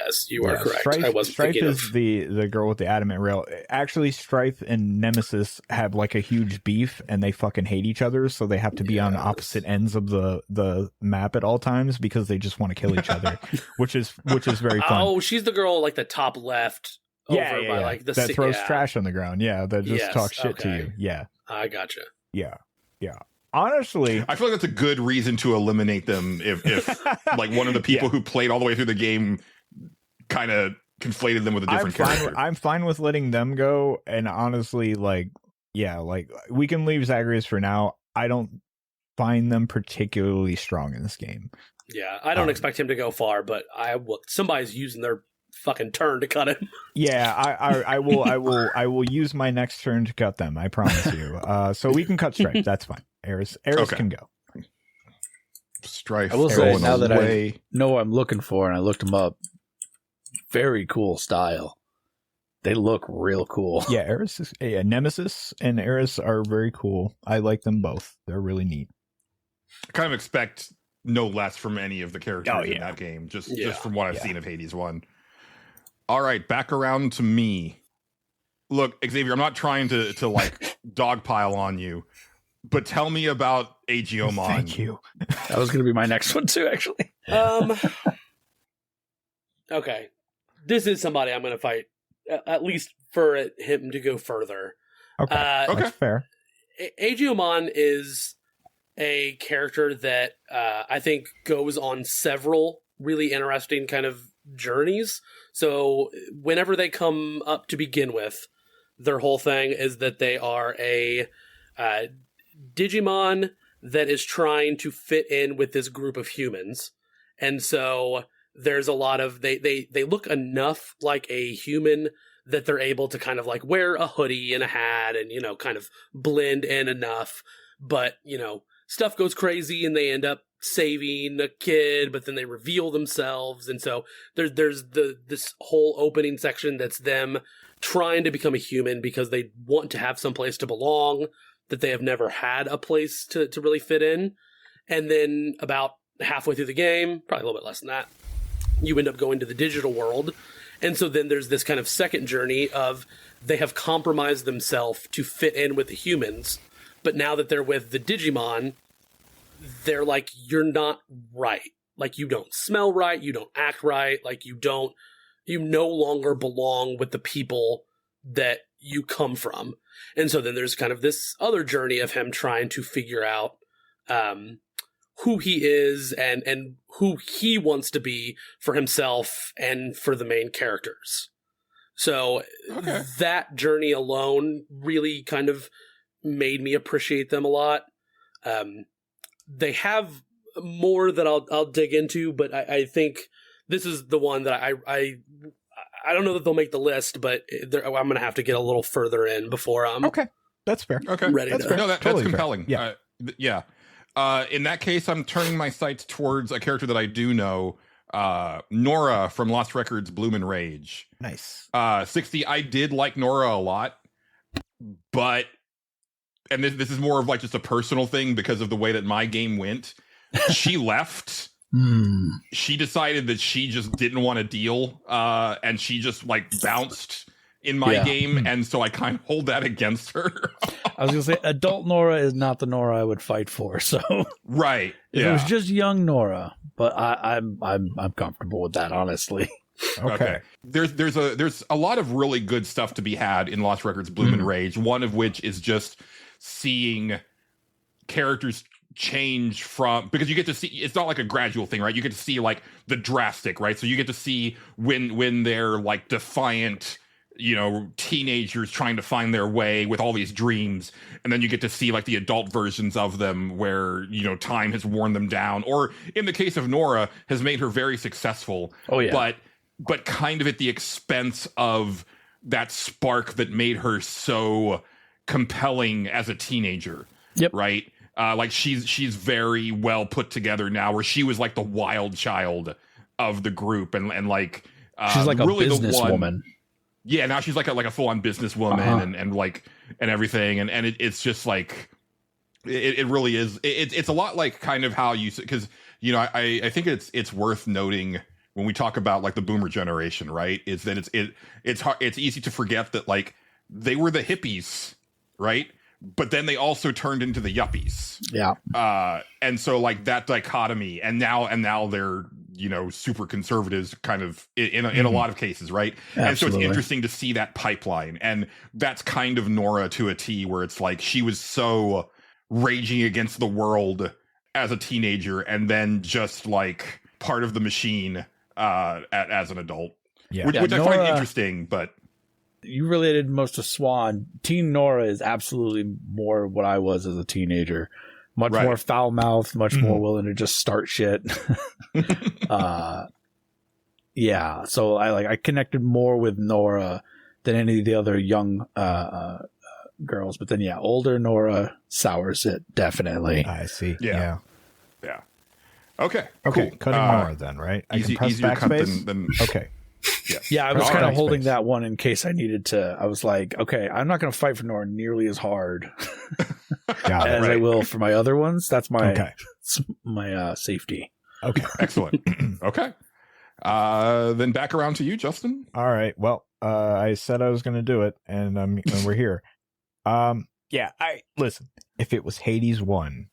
Yes, you are correct. Strife, I wasn't Strife thinking is of. the girl with the adamant rail. Actually, Strife and Nemesis have like a huge beef, and they fucking hate each other, so they have to be on opposite ends of the map at all times because they just want to kill each other, which is very fun. Oh, she's the girl, like, the top left. Over by, like, the that throws trash on the ground. Yeah, that just Yes, talks shit to okay. you. Yeah, I gotcha. yeah. Honestly, I feel like that's a good reason to eliminate them if like one of the people who played all the way through the game kind of conflated them with a different character. I'm fine with letting them go. And honestly, we can leave Zagreus for now. I don't find them particularly strong in this game. Yeah, I don't expect him to go far, but somebody's using their fucking turn to cut him. Yeah, I will use my next turn to cut them. I promise you. So we can cut Strife. That's fine. Eris Okay. can go. Strife. I will say, going now that away. I know what I'm looking for, and I looked them up, very cool style. They look real cool. Yeah, Nemesis and Eris are very cool. I like them both. They're really neat. I kind of expect no less from any of the characters in that game, just from what I've seen of Hades 1. All right, back around to me. Look, Xavier, I'm not trying to like dogpile on you, but tell me about Aegeomon. Thank you. That was going to be my next one too, actually. Okay. This is somebody I'm going to fight, at least for him to go further. Okay, that's fair. Aegyoman is a character that I think goes on several really interesting kind of journeys. So whenever they come up to begin with, their whole thing is that they are a Digimon that is trying to fit in with this group of humans. And so there's a lot of, they look enough like a human that they're able to kind of like wear a hoodie and a hat and, you know, kind of blend in enough. But, you know, stuff goes crazy and they end up saving a kid, but then they reveal themselves. And so there's this whole opening section that's them trying to become a human because they want to have some place to belong, that they have never had a place to really fit in. And then about halfway through the game, probably a little bit less than that, you end up going to the digital world. And so then there's this kind of second journey of they have compromised themselves to fit in with the humans. But now that they're with the Digimon, they're like, you're not right. Like, you don't smell right. You don't act right. Like, you no longer belong with the people that you come from. And so then there's kind of this other journey of him trying to figure out who he is and who he wants to be for himself and for the main characters. So that journey alone really kind of made me appreciate them a lot. They have more that I'll dig into, but I think this is the one that I don't know that they'll make the list, but I'm going to have to get a little further in before I'm that's fair. ready that's to. fair. No, that's Totally compelling. Fair. Yeah. In that case, I'm turning my sights towards a character that I do know, Nora from Lost Records, Bloom and Rage. Nice. 60, I did like Nora a lot, but, and this is more of like just a personal thing because of the way that my game went. She left. She decided that she just didn't want to deal, and she just like bounced in my game, and so I kind of hold that against her. I was gonna say, adult Nora is not the Nora I would fight for. So right, if it was just young Nora, but I'm comfortable with that, honestly. Okay. There's a lot of really good stuff to be had in Lost Records Bloom and Rage. One of which is just seeing characters change from, because you get to see, it's not like a gradual thing, right? You get to see like the drastic, right? So you get to see when they're like defiant, you know, teenagers trying to find their way with all these dreams, and then you get to see like the adult versions of them where, you know, time has worn them down, or in the case of Nora, has made her very successful. Oh yeah. But kind of at the expense of that spark that made her so compelling as a teenager. Yep. Right? Like she's very well put together now, where she was like the wild child of the group, and like she's like really a businesswoman. Yeah, now she's like a full on businesswoman and like and everything, and it's just like it really is. It's a lot like kind of how you, because you know I think it's worth noting when we talk about like the boomer generation, right? Is that it's easy to forget that like they were the hippies, right? But then they also turned into the yuppies. Yeah. And so like that dichotomy, and now they're, you know, super conservatives kind of in a lot of cases, right? Absolutely. And so it's interesting to see that pipeline. And that's kind of Nora to a T, where it's like she was so raging against the world as a teenager, and then just like part of the machine as an adult. Yeah. Which Nora, I find interesting, but you related most to Swan. Teen Nora is absolutely more what I was as a teenager. Much more foul-mouthed, much more willing to just start shit. Yeah, so I connected more with Nora than any of the other young girls. But then, yeah, older Nora sours it, definitely. I see. Yeah. Okay, cool. Cutting more then, right? I can press backspace? Than okay. Yeah, I was kind of holding that one in case I needed to. I was like, okay, I'm not going to fight for Nora nearly as hard as I will for my other ones. That's my my safety. Okay, excellent. Okay, then back around to you, Justin. All right. Well, I said I was going to do it, and we're here. Yeah. Listen. If it was Hades 1,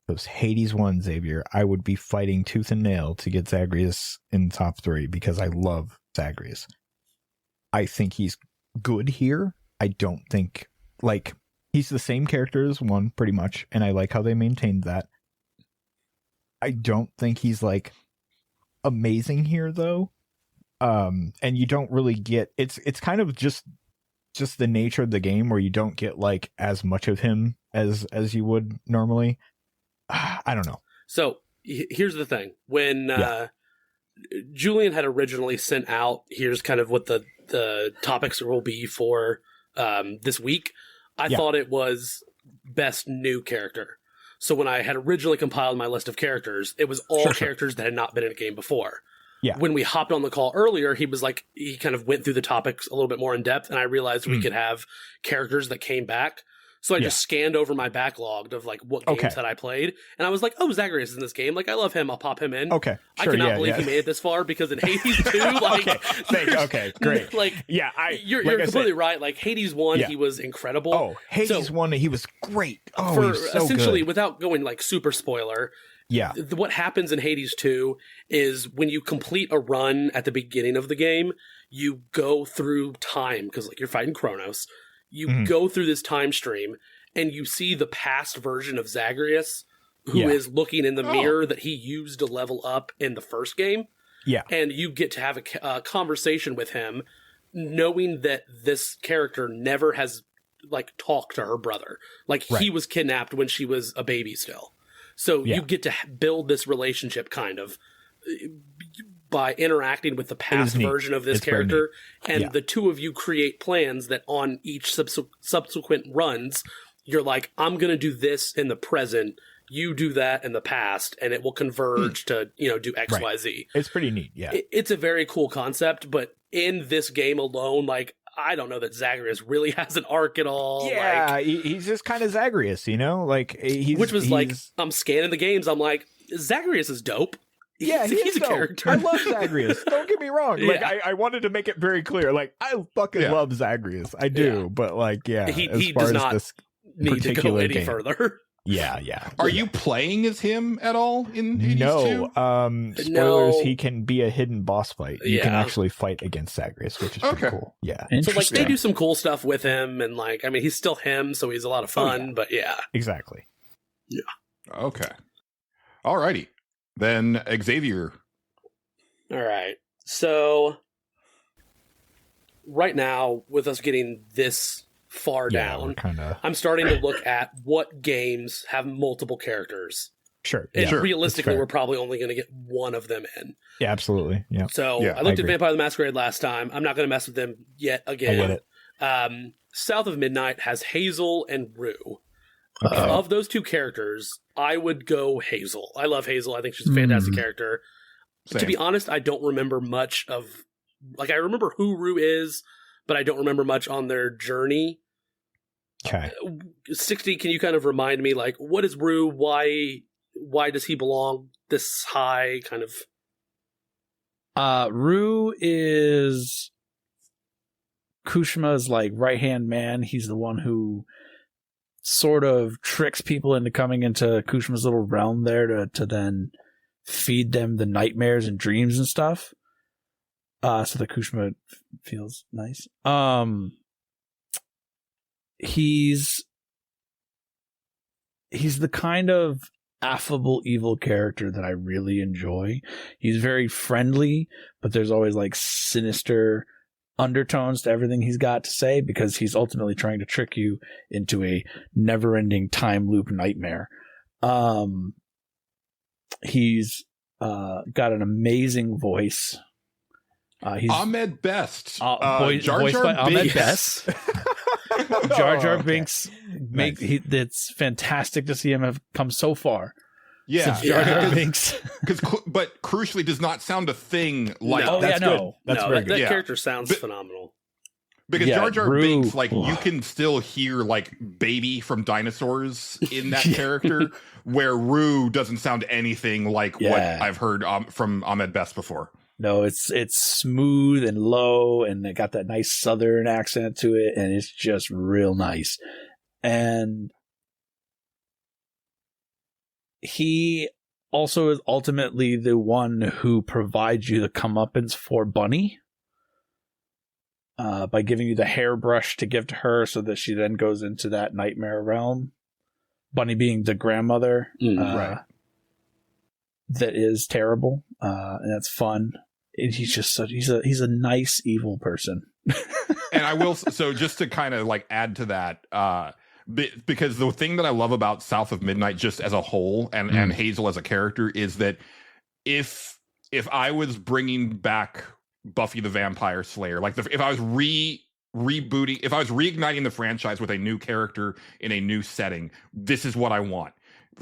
Those Hades 1, Xavier, I would be fighting tooth and nail to get Zagreus in the top 3 because I love Zagreus. I think he's good here. I don't think, like, he's the same character as 1, pretty much, and I like how they maintained that. I don't think he's, like, amazing here, though. And you don't really get... It's kind of just the nature of the game where you don't get, like, as much of him as you would normally. I don't know. So here's the thing. When Julian had originally sent out, here's kind of what the topics will be for this week, I thought it was best new character. So when I had originally compiled my list of characters, it was all characters that had not been in a game before. Yeah. When we hopped on the call earlier, he was like, he kind of went through the topics a little bit more in depth, and I realized we could have characters that came back. So I just scanned over my backlog of like what games had I played, and I was like, "Oh, Zagreus is in this game. Like, I love him. I'll pop him in." Okay, sure, I cannot believe he made it this far because in Hades 2, like, okay, great. Like, you're completely right. Like Hades 1, he was incredible. Oh, Hades 1, he was great. Oh, he was so essentially, good. without going like super spoiler. Yeah. What happens in Hades 2 is when you complete a run at the beginning of the game, you go through time because like you're fighting Kronos. You go through this time stream and you see the past version of Zagreus who is looking in the mirror that he used to level up in the first game. Yeah. And you get to have a conversation with him knowing that this character never has like talked to her brother. Like he was kidnapped when she was a baby still. So you get to build this relationship kind of by interacting with the past version of this character, and the two of you create plans that on each subsequent runs, you're like, I'm going to do this in the present, you do that in the past, and it will converge to, do X, Y, Z. It's pretty neat, yeah. It's a very cool concept, but in this game alone, like, I don't know that Zagreus really has an arc at all. Yeah, like, he's just kind of Zagreus, like I'm scanning the games. I'm like, Zagreus is dope. Yeah, he's a character. I love Zagreus. Don't get me wrong. Like, I wanted to make it very clear. Like, I fucking love Zagreus. I do, but like, he does not need to go any further. Yeah. Are you playing as him at all in Hades 2? Spoilers, he can be a hidden boss fight. You can actually fight against Zagreus, which is pretty cool. Yeah. So like they do some cool stuff with him, and like, I mean, he's still him, so he's a lot of fun, but Exactly. Yeah. Okay. Alrighty. Then Xavier. All right. So right now, with us getting this far down, I'm starting to look at what games have multiple characters. Sure. And realistically, we're probably only going to get one of them in. Yeah, absolutely. Yeah. So I looked at Vampire the Masquerade last time. I'm not going to mess with them yet again. I get it. South of Midnight has Hazel and Rue. Of those two characters, I would go Hazel. I love Hazel. I think she's a fantastic character. To be honest, I don't remember much of... Like, I remember who Rue is, but I don't remember much on their journey. Okay. 60, can you kind of remind me, like, what is Rue? Why does he belong this high, kind of? Rue is Kushima's, like, right-hand man. He's the one who sort of tricks people into coming into Kushima's little realm there to then feed them the nightmares and dreams and stuff. So that Kushima feels nice. He's the kind of affable evil character that I really enjoy. He's very friendly, but there's always like sinister undertones to everything he's got to say because he's ultimately trying to trick you into a never-ending time loop nightmare. He's got an amazing voice. He's Ahmed Best. Voiced by Ahmed Best. Jar Jar Binks. It's fantastic to see him have come so far. Yeah, Jar Jar Binks. But crucially, does not sound a thing like. That's good. That's very good. That character sounds phenomenal. Because Jar Jar Binks, like, you can still hear like Baby from Dinosaurs in that character, where Rue doesn't sound anything like what I've heard from Ahmed Best before. No, it's smooth and low, and it got that nice southern accent to it, and it's just real nice. And he also is ultimately the one who provides you the comeuppance for Bunny. By giving you the hairbrush to give to her so that she then goes into that nightmare realm. Bunny being the grandmother. Right. That is terrible. And that's fun. And he's just he's a nice evil person. And I will, so just to kind of like add to that, because the thing that I love about South of Midnight just as a whole and Hazel as a character is that if I was bringing back Buffy the Vampire Slayer, like if I was rebooting, if I was reigniting the franchise with a new character in a new setting, this is what I want.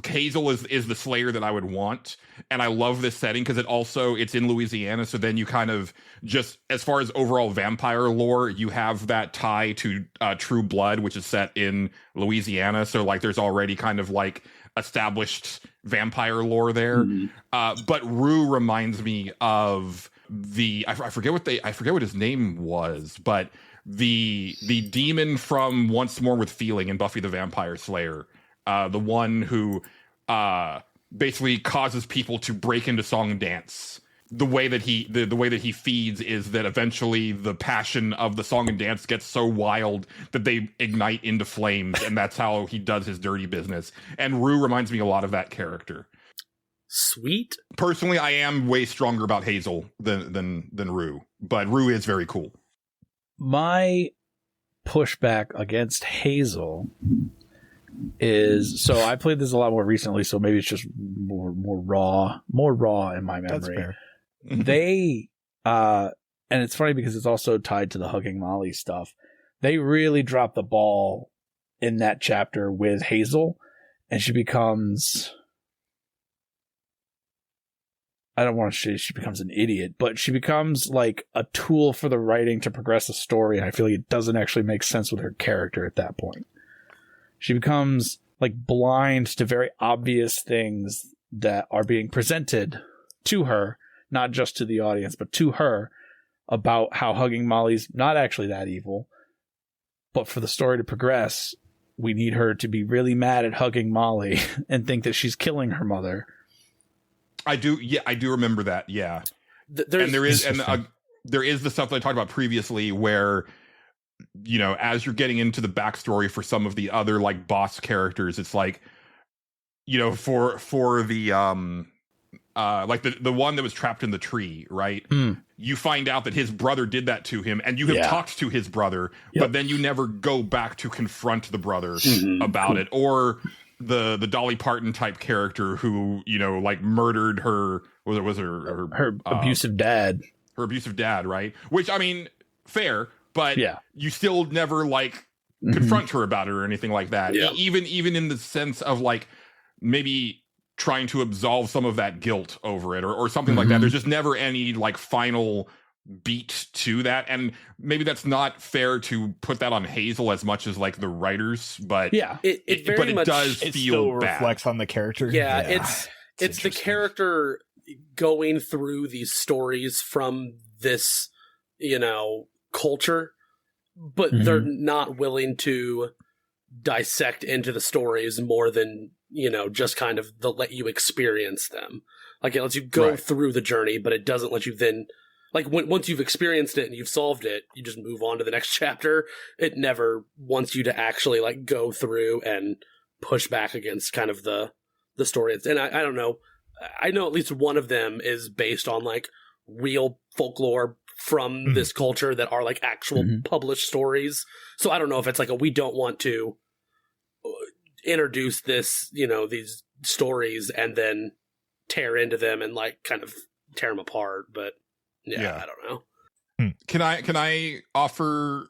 Hazel is the Slayer that I would want, and I love this setting because it's in Louisiana, so then you kind of just, as far as overall vampire lore, you have that tie to True Blood, which is set in Louisiana, so like there's already kind of like established vampire lore there. But Rue reminds me of I forget what his name was, but the demon from Once More with Feeling in Buffy the Vampire Slayer, the one who basically causes people to break into song and dance. The way that he feeds is that eventually the passion of the song and dance gets so wild that they ignite into flames, and that's how he does his dirty business. And Rue reminds me a lot of that character. Sweet. Personally, I am way stronger about Hazel than Rue, but Rue is very cool. My pushback against Hazel is, so I played this a lot more recently, so maybe it's just more raw in my memory. That's fair. They and it's funny because it's also tied to the Hugging Molly stuff. They really drop the ball in that chapter with Hazel, and she becomes, I don't want to say she becomes an idiot, but she becomes like a tool for the writing to progress the story, and I feel like it doesn't actually make sense with her character at that point. She becomes like blind to very obvious things that are being presented to her, not just to the audience, but to her, about how Hugging Molly's not actually that evil. But for the story to progress, we need her to be really mad at Hugging Molly and think that she's killing her mother. I do remember that. Yeah, there is the stuff that I talked about previously, where, you know, as you're getting into the backstory for some of the other like boss characters, it's like, you know, for the like the one that was trapped in the tree, right? You find out that his brother did that to him, and you have talked to his brother, but then you never go back to confront the brother about it. Or the Dolly Parton type character who, you know, like murdered her her abusive dad. Her abusive dad, right? Which, I mean, fair, but you still never like confront her about it or anything like that. Even in the sense of like maybe trying to absolve some of that guilt over it or something like that. There's just never any like final beat to that, and maybe that's not fair to put that on Hazel as much as like the writers, but it very much does feel still bad. Reflects on the character. It's the character going through these stories from this, you know, culture, but they're not willing to dissect into the stories more than, you know, just kind of let you experience them. Like, it lets you go through the journey, but it doesn't let you then, like, once you've experienced it and you've solved it, you just move on to the next chapter. It never wants you to actually like go through and push back against kind of the story. And I don't know. I know at least one of them is based on like real folklore from this culture that are like actual published stories. So I don't know if it's like we don't want to introduce this, you know, these stories and then tear into them and like kind of tear them apart. But I don't know. Can I offer?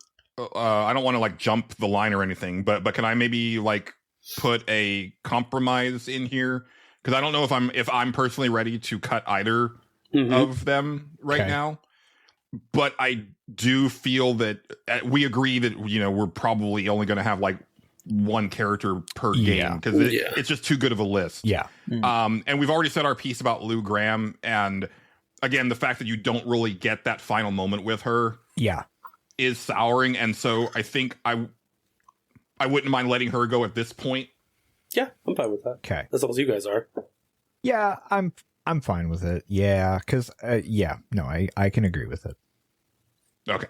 I don't want to like jump the line or anything, but can I maybe like put a compromise in here? Because I don't know if I'm personally ready to cut either of them right now. But I do feel that we agree that, you know, we're probably only going to have like one character per game because it's just too good of a list. And we've already said our piece about Lou Graham, and again, the fact that you don't really get that final moment with her is souring, and so I think I wouldn't mind letting her go at this point. Yeah, I'm fine with that. Okay. As long as you guys are. Yeah, I'm fine with it. Yeah, because I can agree with it. Okay.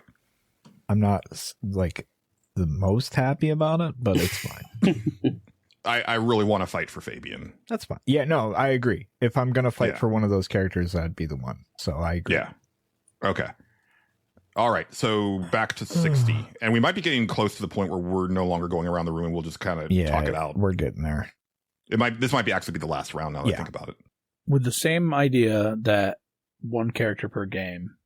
I'm not like the most happy about it, but it's fine. I really want to fight for Fabian. That's fine. Yeah, no, I agree. If I'm gonna fight Yeah. for one of those characters, that'd be the one. So I agree. Yeah. Okay. All right. So back to 60. And we might be getting close to the point where we're no longer going around the room and we'll just kind of talk it out. We're getting there. This might be actually be the last round now that I think about it. With the same idea that one character per game,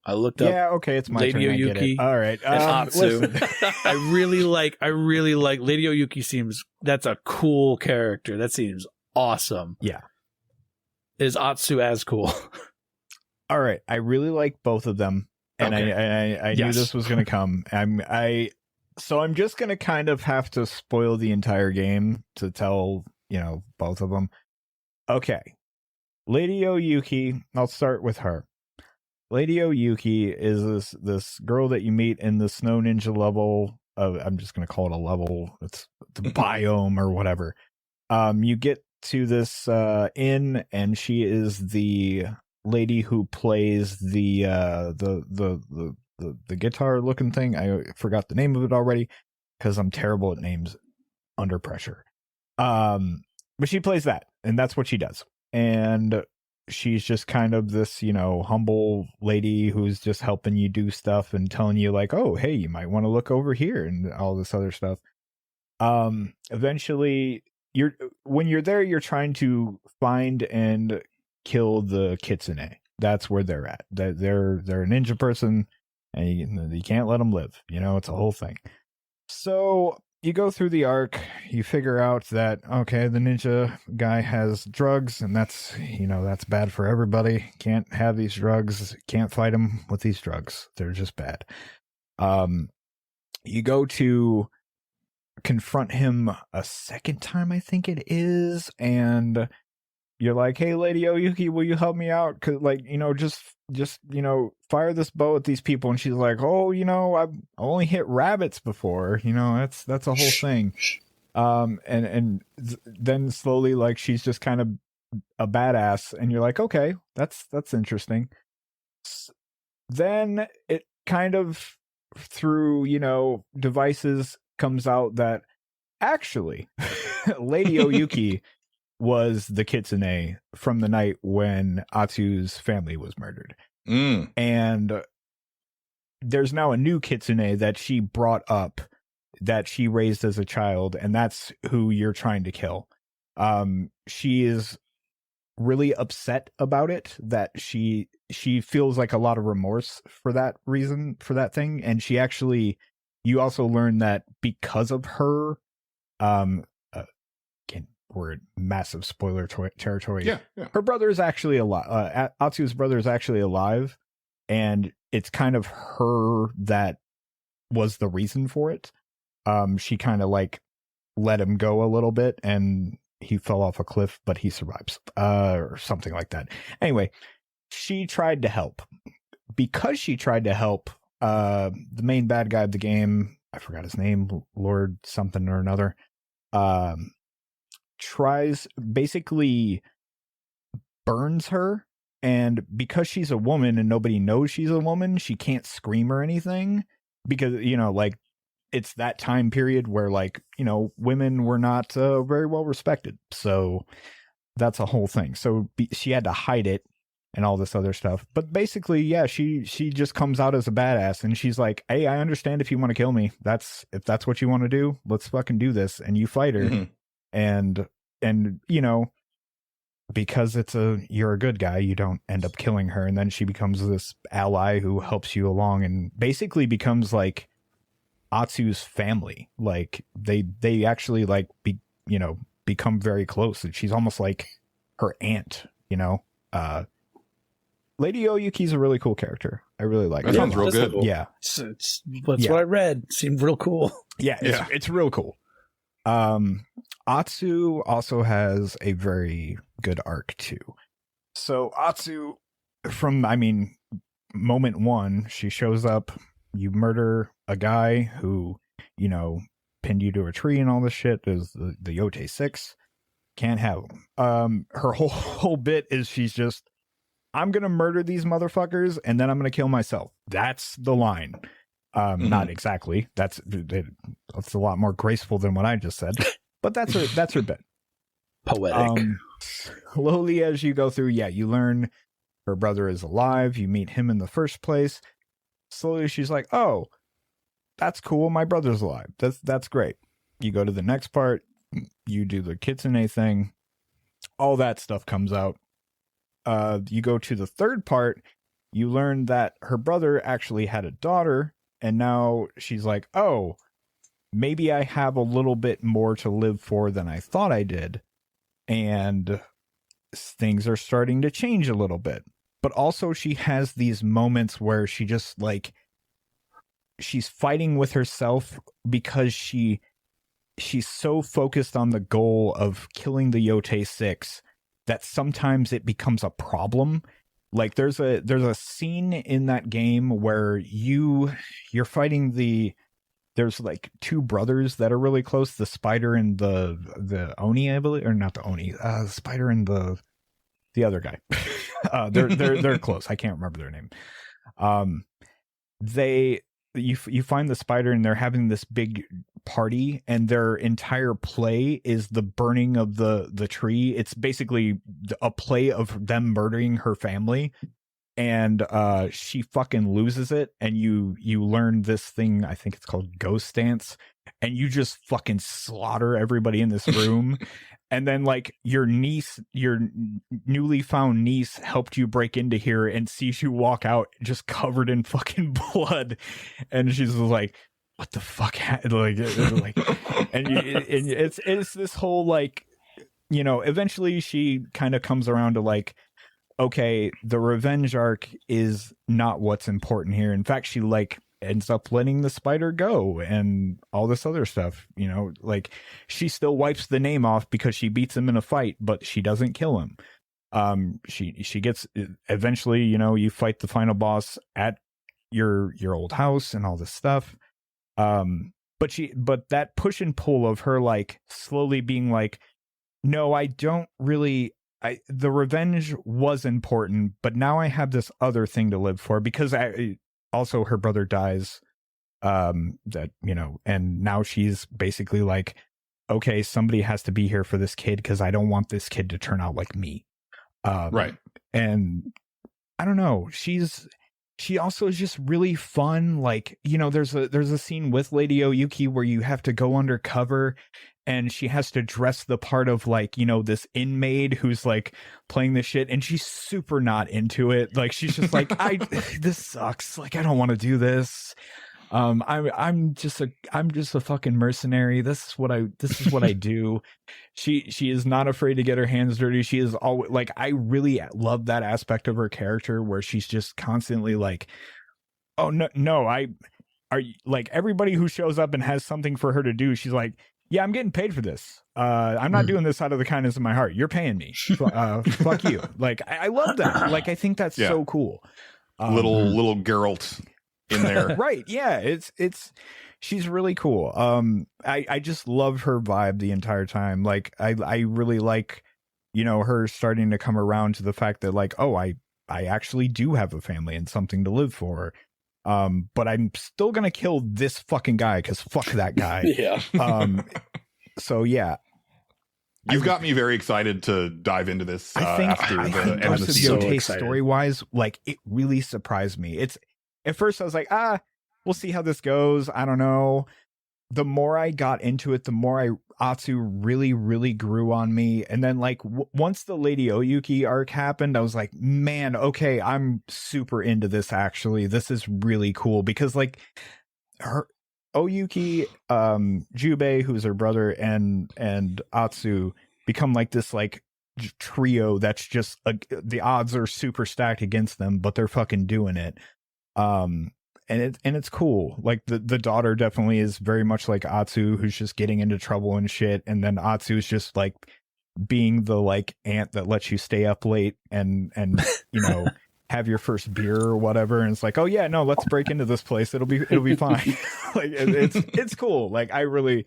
I looked up. Yeah, okay, it's my Lady turn. I get Oyuki it. All right. and Atsu. Listen. I really like Lady Oyuki. That's a cool character. That seems awesome. Yeah. Is Atsu as cool? All right. I really like both of them. And Okay. I knew this was going to come. So I'm just going to kind of have to spoil the entire game to tell, both of them. Okay. Lady Oyuki, I'll start with her. Lady Oyuki is this girl that you meet in the Snow Ninja level of, I'm just going to call it a level. It's the biome or whatever. You get to this inn, and she is the lady who plays the guitar looking thing. I forgot the name of it already because I'm terrible at names under pressure. But she plays that, and that's what she does. And she's just kind of this, humble lady who's just helping you do stuff and telling you like, oh, hey, you might want to look over here and all this other stuff. Eventually when you're there, you're trying to find and kill the kitsune. That's where they're at. They're a ninja person, and you can't let them live. It's a whole thing. So you go through the arc, you figure out that, okay, the ninja guy has drugs, and that's bad for everybody. Can't have these drugs, can't fight him with these drugs. They're just bad. You go to confront him a second time, I think it is, and you're like, hey, Lady Oyuki, will you help me out? Cause just fire this bow at these people. And she's like, oh, I've only hit rabbits before. That's a whole thing. Then slowly, like, she's just kind of a badass, and you're like, okay, that's interesting. Then it kind of through devices comes out that actually Lady Oyuki was the kitsune from the night when Atsu's family was murdered. And there's now a new kitsune that she brought up, that she raised as a child, and that's who you're trying to kill. She is really upset about it, that she feels like a lot of remorse for that reason, for that thing. And she actually, you also learn that because of her, again, we're in massive spoiler territory. Yeah. Her brother is actually alive. Atsu's brother is actually alive, and it's kind of her that was the reason for it. She kind of like let him go a little bit, and he fell off a cliff, but he survives, or something like that. Anyway, she tried to help. Because she tried to help, the main bad guy of the game, I forgot his name, Lord something or another, basically burns her, and because she's a woman and nobody knows she's a woman, she can't scream or anything, because like it's that time period where women were not very well respected, so that's a whole thing. So she had to hide it and all this other stuff. But basically, yeah, she just comes out as a badass, and she's like, hey, I understand if you want to kill me. If that's what you want to do, let's fucking do this. And you fight her. Mm-hmm. And because you're a good guy, you don't end up killing her. And then she becomes this ally who helps you along, and basically becomes like Atsu's family. Like they actually become very close, and she's almost like her aunt, Lady Oyuki's a really cool character. I really like her. That sounds real good. Cool. Yeah. That's what I read. Seemed real cool. Yeah, it's real cool. Atsu also has a very good arc too. So Atsu, from moment one, she shows up, you murder a guy who, pinned you to a tree and all this shit, is the Yote 6. Can't have them. Her whole bit is she's just, I'm gonna murder these motherfuckers and then I'm gonna kill myself. That's the line. Not exactly. That's a lot more graceful than what I just said. But that's her bit. Poetic. Slowly as you go through, you learn her brother is alive. You meet him in the first place. Slowly she's like, oh, that's cool. My brother's alive. That's great. You go to the next part. You do the kitsune thing. All that stuff comes out. You go to the third part. You learn that her brother actually had a daughter. And now she's like, oh, maybe I have a little bit more to live for than I thought I did. And things are starting to change a little bit. But also she has these moments where she just like, she's fighting with herself because she's so focused on the goal of killing the Yote 6 that sometimes it becomes a problem. Like there's a scene in that game where you're fighting there's like two brothers that are really close, the spider and the Oni, I believe, or not the Oni, the spider and the other guy. They're close. I can't remember their name. You find the spider and they're having this big party and their entire play is the burning of the tree. It's basically a play of them murdering her family. And she fucking loses it, and you learn this thing, I think it's called Ghost Dance, and you just fucking slaughter everybody in this room. And then like your newly found niece helped you break into here and sees you walk out just covered in fucking blood, and she's like, what the fuck? And it's this whole like, you know, eventually she kind of comes around to like, okay, the revenge arc is not what's important here. In fact, she like ends up letting the spider go and all this other stuff, you know, like she still wipes the name off because she beats him in a fight, but she doesn't kill him. She gets eventually, you know, you fight the final boss at your old house and all this stuff. But that push and pull of her like slowly being like, no, I don't really, the revenge was important, but now I have this other thing to live for, because also her brother dies, that, you know, and now she's basically like, okay, somebody has to be here for this kid because I don't want this kid to turn out like me. Right. And I don't know, she also is just really fun. Like, you know, there's a scene with Lady Oyuki where you have to go undercover and she has to dress the part of like, you know, this inmate who's like playing this shit, and she's super not into it. Like she's just like, this sucks. Like, I don't want to do this. I'm just a fucking mercenary. This is what I do. She is not afraid to get her hands dirty. She is always like, I really love that aspect of her character where she's just constantly like, oh no, are like everybody who shows up and has something for her to do. She's like, yeah, I'm getting paid for this. I'm not doing this out of the kindness of my heart. You're paying me. Fuck you. Like, I love that. Like, I think that's so cool. Little Geralt in there. Right. Yeah. She's really cool. I just love her vibe the entire time. Like, I really like, you know, her starting to come around to the fact that like, oh, I actually do have a family and something to live for. But I'm still gonna kill this fucking guy because fuck that guy. Yeah. So yeah, You've got me very excited to dive into this. I think after the end of Ghost the of season. Yote story wise, like it really surprised me. It's at first I was like, we'll see how this goes. I don't know. The more I got into it, the more Atsu really, really grew on me. And then like once the Lady Oyuki arc happened, I was like, man, okay, I'm super into this. Actually, this is really cool because like her Oyuki, Jubei, who's her brother, and Atsu become like this like trio that's just the odds are super stacked against them, but they're fucking doing it. And it's cool. Like the daughter definitely is very much like Atsu, who's just getting into trouble and shit. And then Atsu is just like being the like aunt that lets you stay up late and you know have your first beer or whatever. And it's like, oh yeah, no, let's break into this place. It'll be fine. Like it's cool. Like I really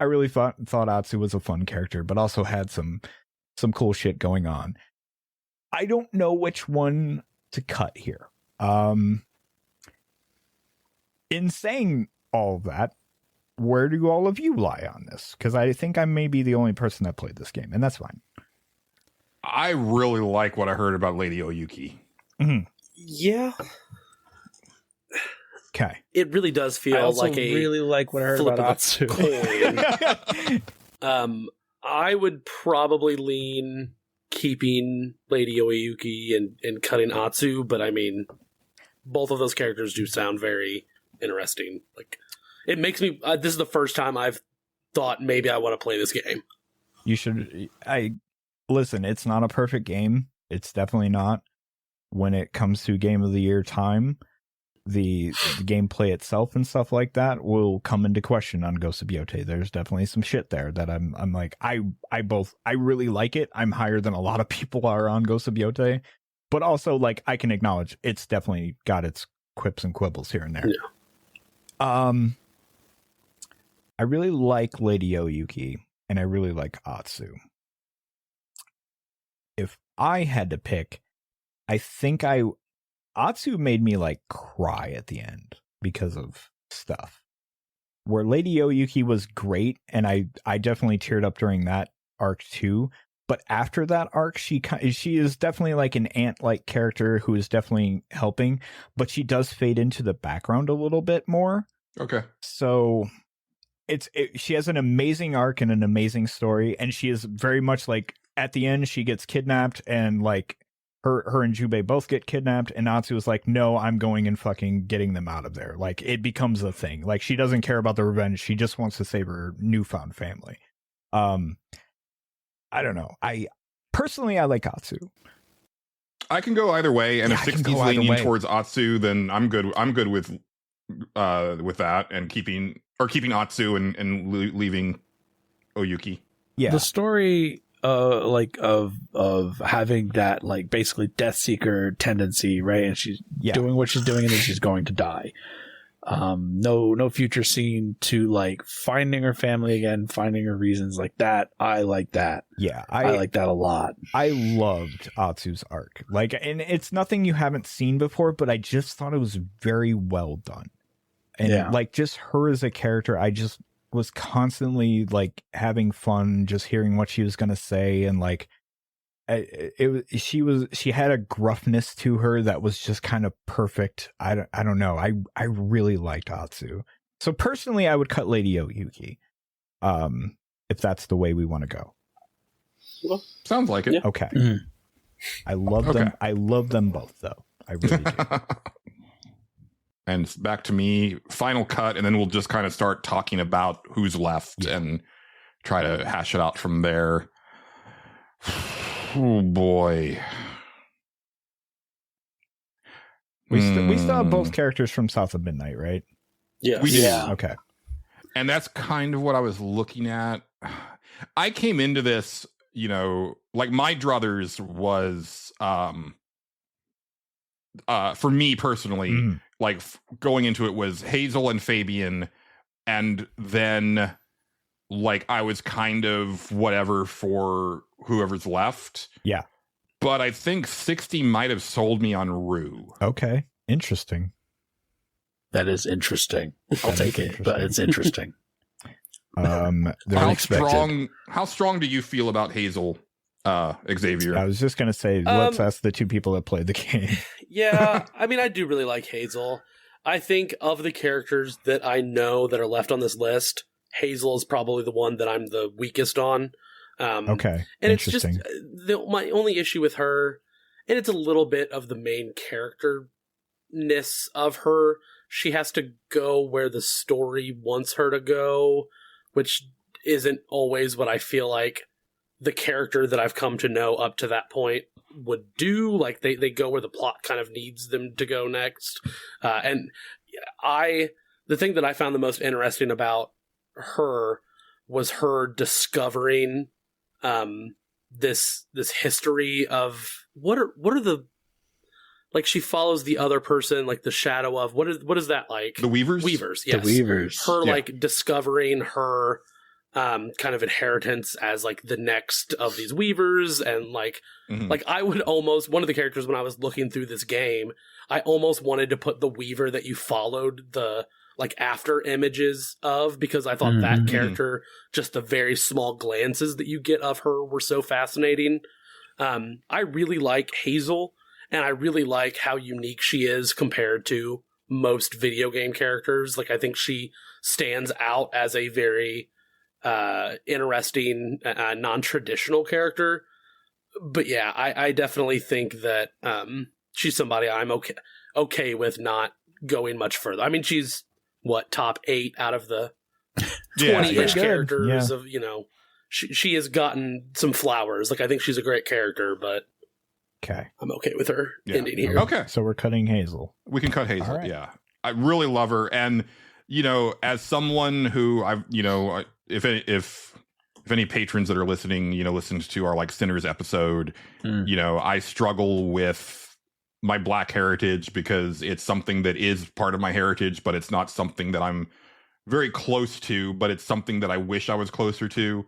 really thought Atsu was a fun character, but also had some cool shit going on. I don't know which one to cut here. In saying all of that, where do all of you lie on this? Because I think I may be the only person that played this game, and that's fine. I really like what I heard about Lady Oyuki. Mm-hmm. Yeah. Okay. It really does feel I also like a really like what I heard flip about of Atsu. a coin. I would probably lean keeping Lady Oyuki and cutting Atsu, but I mean, both of those characters do sound very interesting. Like, it makes me. This is the first time I've thought maybe I want to play this game. You should. Listen. It's not a perfect game. It's definitely not. When it comes to Game of the Year time, the gameplay itself and stuff like that will come into question on Ghost of Byote. There's definitely some shit there that I'm like, I really like it. I'm higher than a lot of people are on Ghost of Byote, but also like I can acknowledge it's definitely got its quips and quibbles here and there. Yeah. I really like Lady Oyuki and I really like Atsu. If I had to pick, I think Atsu made me like cry at the end because of stuff. Where Lady Oyuki was great, and I definitely teared up during that arc too. But after that arc, she is definitely like an ant-like character who is definitely helping, but she does fade into the background a little bit more. Okay. So she has an amazing arc and an amazing story, and she is very much like at the end she gets kidnapped and like her and Jubei both get kidnapped, and Natsu is like, no, I'm going and fucking getting them out of there. Like, it becomes a thing. Like, she doesn't care about the revenge. She just wants to save her newfound family. I don't know. I like Atsu. I can go either way, and Yeah, if I can 60's go either leaning way. towards Atsu, then I'm good. I'm good with that and keeping Atsu and leaving Oyuki. Yeah. The story like of having that like basically Death Seeker tendency, right? And she's doing what she's doing and then she's going to die. No future scene to like finding her family again, finding her reasons like that. I like that. Yeah. I like that a lot. I loved Atsu's arc. Like, and it's nothing you haven't seen before, but I just thought it was very well done. And like just her as a character, I just was constantly like having fun just hearing what she was going to say. And like, she had a gruffness to her that was just kind of perfect. I don't know. I really liked Atsu. So personally, I would cut Lady Oyuki. If that's the way we want to go. Well, sounds like it. Yeah. Okay. Mm. I love them. I love them both though. I really do. And back to me, final cut, and then we'll just kind of start talking about who's left and try to hash it out from there. Oh boy. We still have both characters from South of Midnight, right? Yeah. We do. Okay. And that's kind of what I was looking at. I came into this, like my druthers was for me personally, like going into it was Hazel and Fabian, and then like I was kind of whatever for whoever's left. Yeah. But I think 60 might have sold me on Rue. Okay. Interesting. That is interesting. I'll take it, but it's interesting. How strong do you feel about Hazel, Xavier? I was just going to say, let's ask the two people that played the game. Yeah, I mean, I do really like Hazel. I think of the characters that I know that are left on this list, Hazel is probably the one that I'm the weakest on. Okay, and it's just my only issue with her, and it's a little bit of the main character-ness of her. She has to go where the story wants her to go, which isn't always what I feel like the character that I've come to know up to that point would do. Like they go where the plot kind of needs them to go next. And the thing that I found the most interesting about her was her discovering this history of what are the, like, she follows the other person, like the shadow of what is that like? The Weavers? Weavers, yes. The Weavers. Her like discovering her kind of inheritance as like the next of these weavers, and like I would almost, one of the characters when I was looking through this game, I almost wanted to put the weaver that you followed the like after images of, because I thought that character, just the very small glances that you get of her were so fascinating. I really like Hazel, and I really like how unique she is compared to most video game characters. Like, I think she stands out as a very interesting, non-traditional character. But yeah, I definitely think that she's somebody I'm okay with not going much further. I mean, she's top 8 out of the 20-ish characters of, she has gotten some flowers. Like, I think she's a great character, but I'm okay with her ending here. Okay. So we're cutting Hazel. We can cut Hazel. Right. Yeah. I really love her. And, as someone who I've, if any patrons that are listening, listened to our like Sinners episode, I struggle with my Black heritage because it's something that is part of my heritage, but it's not something that I'm very close to, but it's something that I wish I was closer to.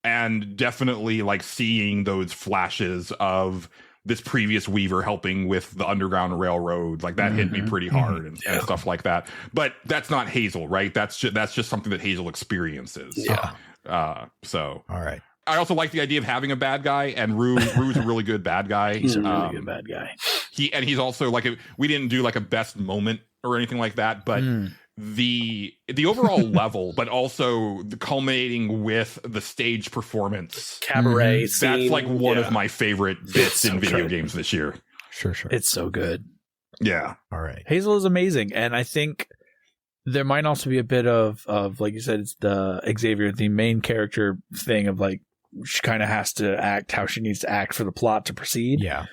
And definitely like seeing those flashes of this previous weaver helping with the Underground Railroad, like that hit me pretty hard and stuff like that. But that's not Hazel, right? That's just something that Hazel experiences. Yeah. So all right. I also like the idea of having a bad guy, and Rue's a really good bad guy. He's a really good bad guy. He's also like we didn't do like a best moment or anything like that, but the overall level, but also the culminating with the stage performance, cabaret scene. That's like one of my favorite bits in video games this year. Sure. It's so good. Yeah. All right. Hazel is amazing, and I think there might also be a bit of like you said, it's the Xavier, the main character thing of like she kind of has to act how she needs to act for the plot to proceed. Yeah.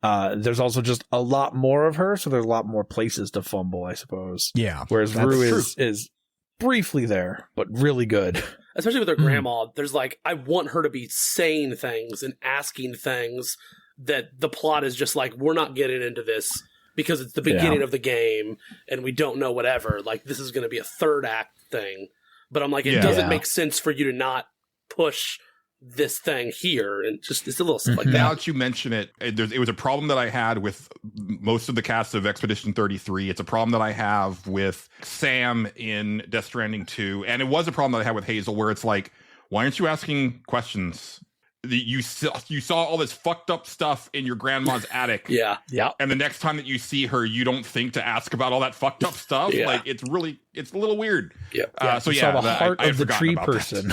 There's also just a lot more of her, so there's a lot more places to fumble, I suppose. Yeah. Whereas Rue is briefly there, but really good. Especially with her grandma, there's like, I want her to be saying things and asking things that the plot is just like, we're not getting into this because it's the beginning of the game and we don't know whatever. Like, this is going to be a third act thing. But I'm like, it doesn't make sense for you to not push this thing here, and just it's a little stuff like that. Now that you mention it, it was a problem that I had with most of the cast of Expedition 33. It's a problem that I have with Sam in Death Stranding 2, and it was a problem that I had with Hazel, where it's like, why aren't you asking questions? You saw all this fucked up stuff in your grandma's attic. Yeah. And the next time that you see her, you don't think to ask about all that fucked up stuff. Like, it's a little weird. You saw the heart of the tree person.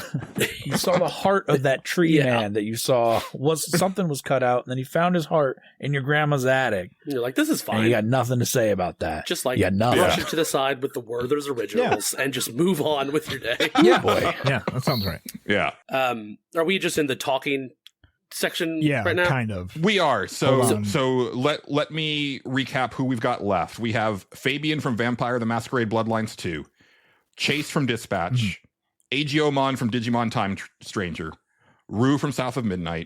You saw the heart of that tree man that you saw something was cut out, and then he found his heart in your grandma's attic. And you're like, this is fine. And you got nothing to say about that. Just like brush it to the side with the Werther's originals and just move on with your day. Yeah, boy. Yeah, that sounds right. Yeah. Are we just in the talking section right now? Kind of. We are. So let me recap who we've got left. We have Fabian from Vampire the Masquerade Bloodlines 2, Chase from Dispatch, Agiomon from Digimon Time Stranger, Rue from South of Midnight,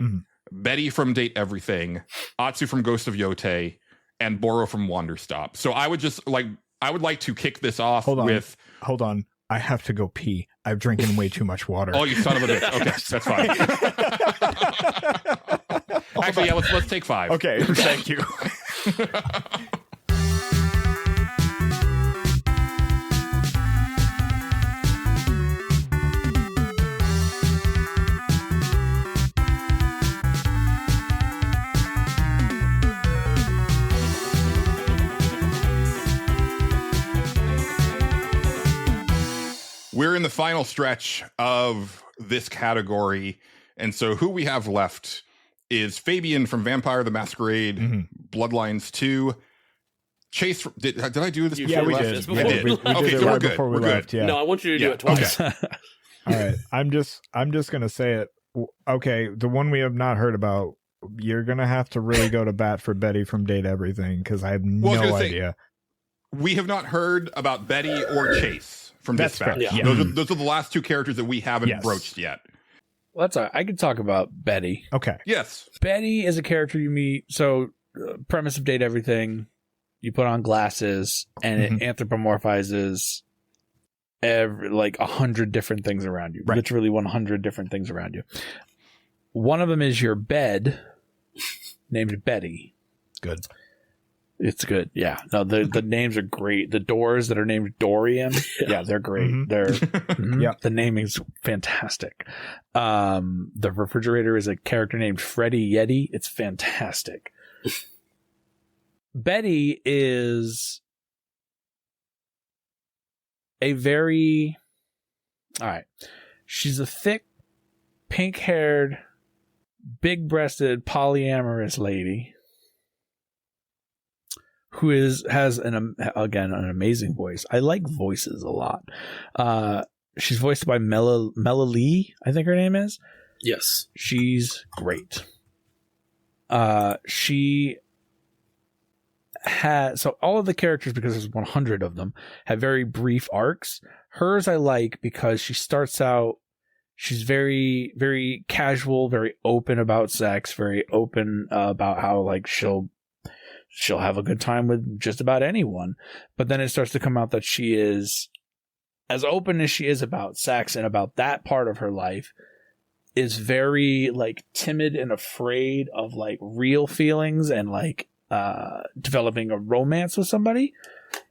Betty from Date Everything, Atsu from Ghost of Yote, and Boro from Wanderstop. So I would like to kick this off with... Hold on. I have to go pee. I'm drinking way too much water. Oh, you son of a bitch. Okay, that's fine. Actually, yeah, let's take 5. Okay, thank you. We're in the final stretch of this category, and so who we have left is Fabian from Vampire the Masquerade Bloodlines 2. Chase, did I do this? Yeah, we did. I did. We did it right before we left. Yeah. No, I want you to do it twice. Okay. All right. I'm just gonna say it. Okay, the one we have not heard about. You're gonna have to really go to bat for Betty from Date Everything, because I have no idea. We have not heard about Betty or Chase from Dispatch. Yeah. Those are the last 2 characters that we haven't broached yet. Well, that's all right. I could talk about Betty. Okay. Yes. Betty is a character you meet. So, premise of Date Everything, you put on glasses and it anthropomorphizes like 100 different things around you. Right. Literally 100 different things around you. One of them is your bed, named Betty. Good. It's good. Yeah. No, the names are great. The doors that are named Dorian. Yeah, they're great. Mhm. They're Yep. The naming's fantastic. The refrigerator is a character named Freddy Yeti. It's fantastic. Betty is all right. She's a thick, pink-haired, big-breasted, polyamorous lady who has an amazing voice. I like voices a lot. She's voiced by Mela Lee, I think her name is. Yes. She's great. She has, so all of the characters, because there's 100 of them, have very brief arcs. Hers I like because she starts out, she's very, very casual, very open about sex, very open about how like she'll have a good time with just about anyone. But then it starts to come out that she is, as open as she is about sex and about that part of her life, is very like timid and afraid of like real feelings and like developing a romance with somebody.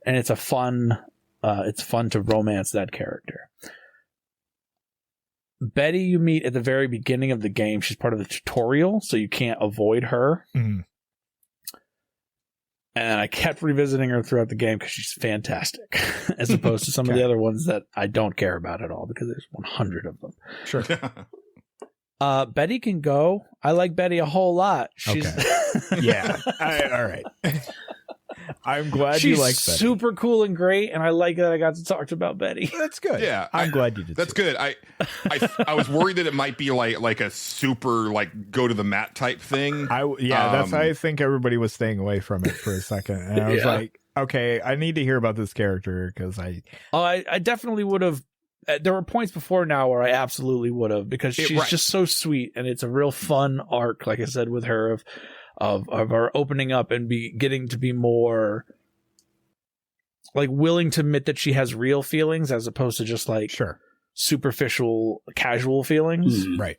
And it's fun to romance that character. Betty you meet at the very beginning of the game. She's part of the tutorial, so you can't avoid her. Mm. And I kept revisiting her throughout the game because she's fantastic, as opposed to some of the other ones that I don't care about at all because there's 100 of them. Sure. Betty can go. I like Betty a whole lot. She's Yeah. All right. I'm glad she's you like Betty. super cool and great, and I like that I got to talk about Betty. That's good. Yeah, I'm glad you did. That's too. good. I was worried that it might be like a super like go to the mat type thing. That's I think everybody was staying away from it for a second, and I was like, okay, I need to hear about this character because I definitely would have. There were points before now where I absolutely would have, because she's just so sweet, and it's a real fun arc, like I said, with her of her opening up and getting to be more like willing to admit that she has real feelings as opposed to just like superficial casual feelings. Right.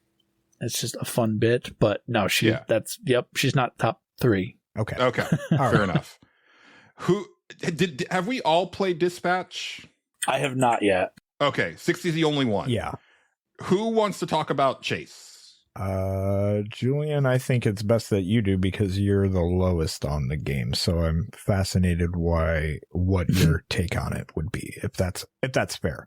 It's just a fun bit, but no, she's not top 3. Okay. Fair enough. Have we all played Dispatch? I have not yet. Okay, 60's the only one. Yeah. Who wants to talk about Chase? Julian, I think it's best that you do because you're the lowest on the game. So I'm fascinated what your take on it would be, if that's fair.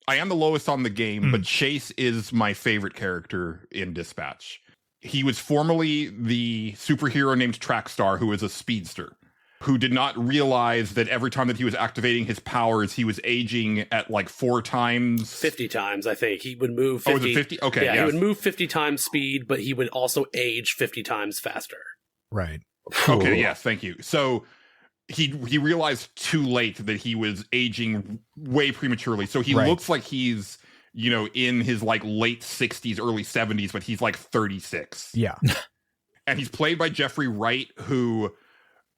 I am the lowest on the game, but Chase is my favorite character in Dispatch. He was formerly the superhero named Trackstar, who was a speedster, who did not realize that every time that he was activating his powers, he was aging at like 4 times. 50 times, I think. He would move 50. Oh, was it 50? Okay, yeah, he would move 50 times speed, but he would also age 50 times faster. Right. Okay, yes, thank you. So he realized too late that he was aging way prematurely. So he looks like he's, in his like late 60s, early 70s, but he's like 36. Yeah. And he's played by Jeffrey Wright, who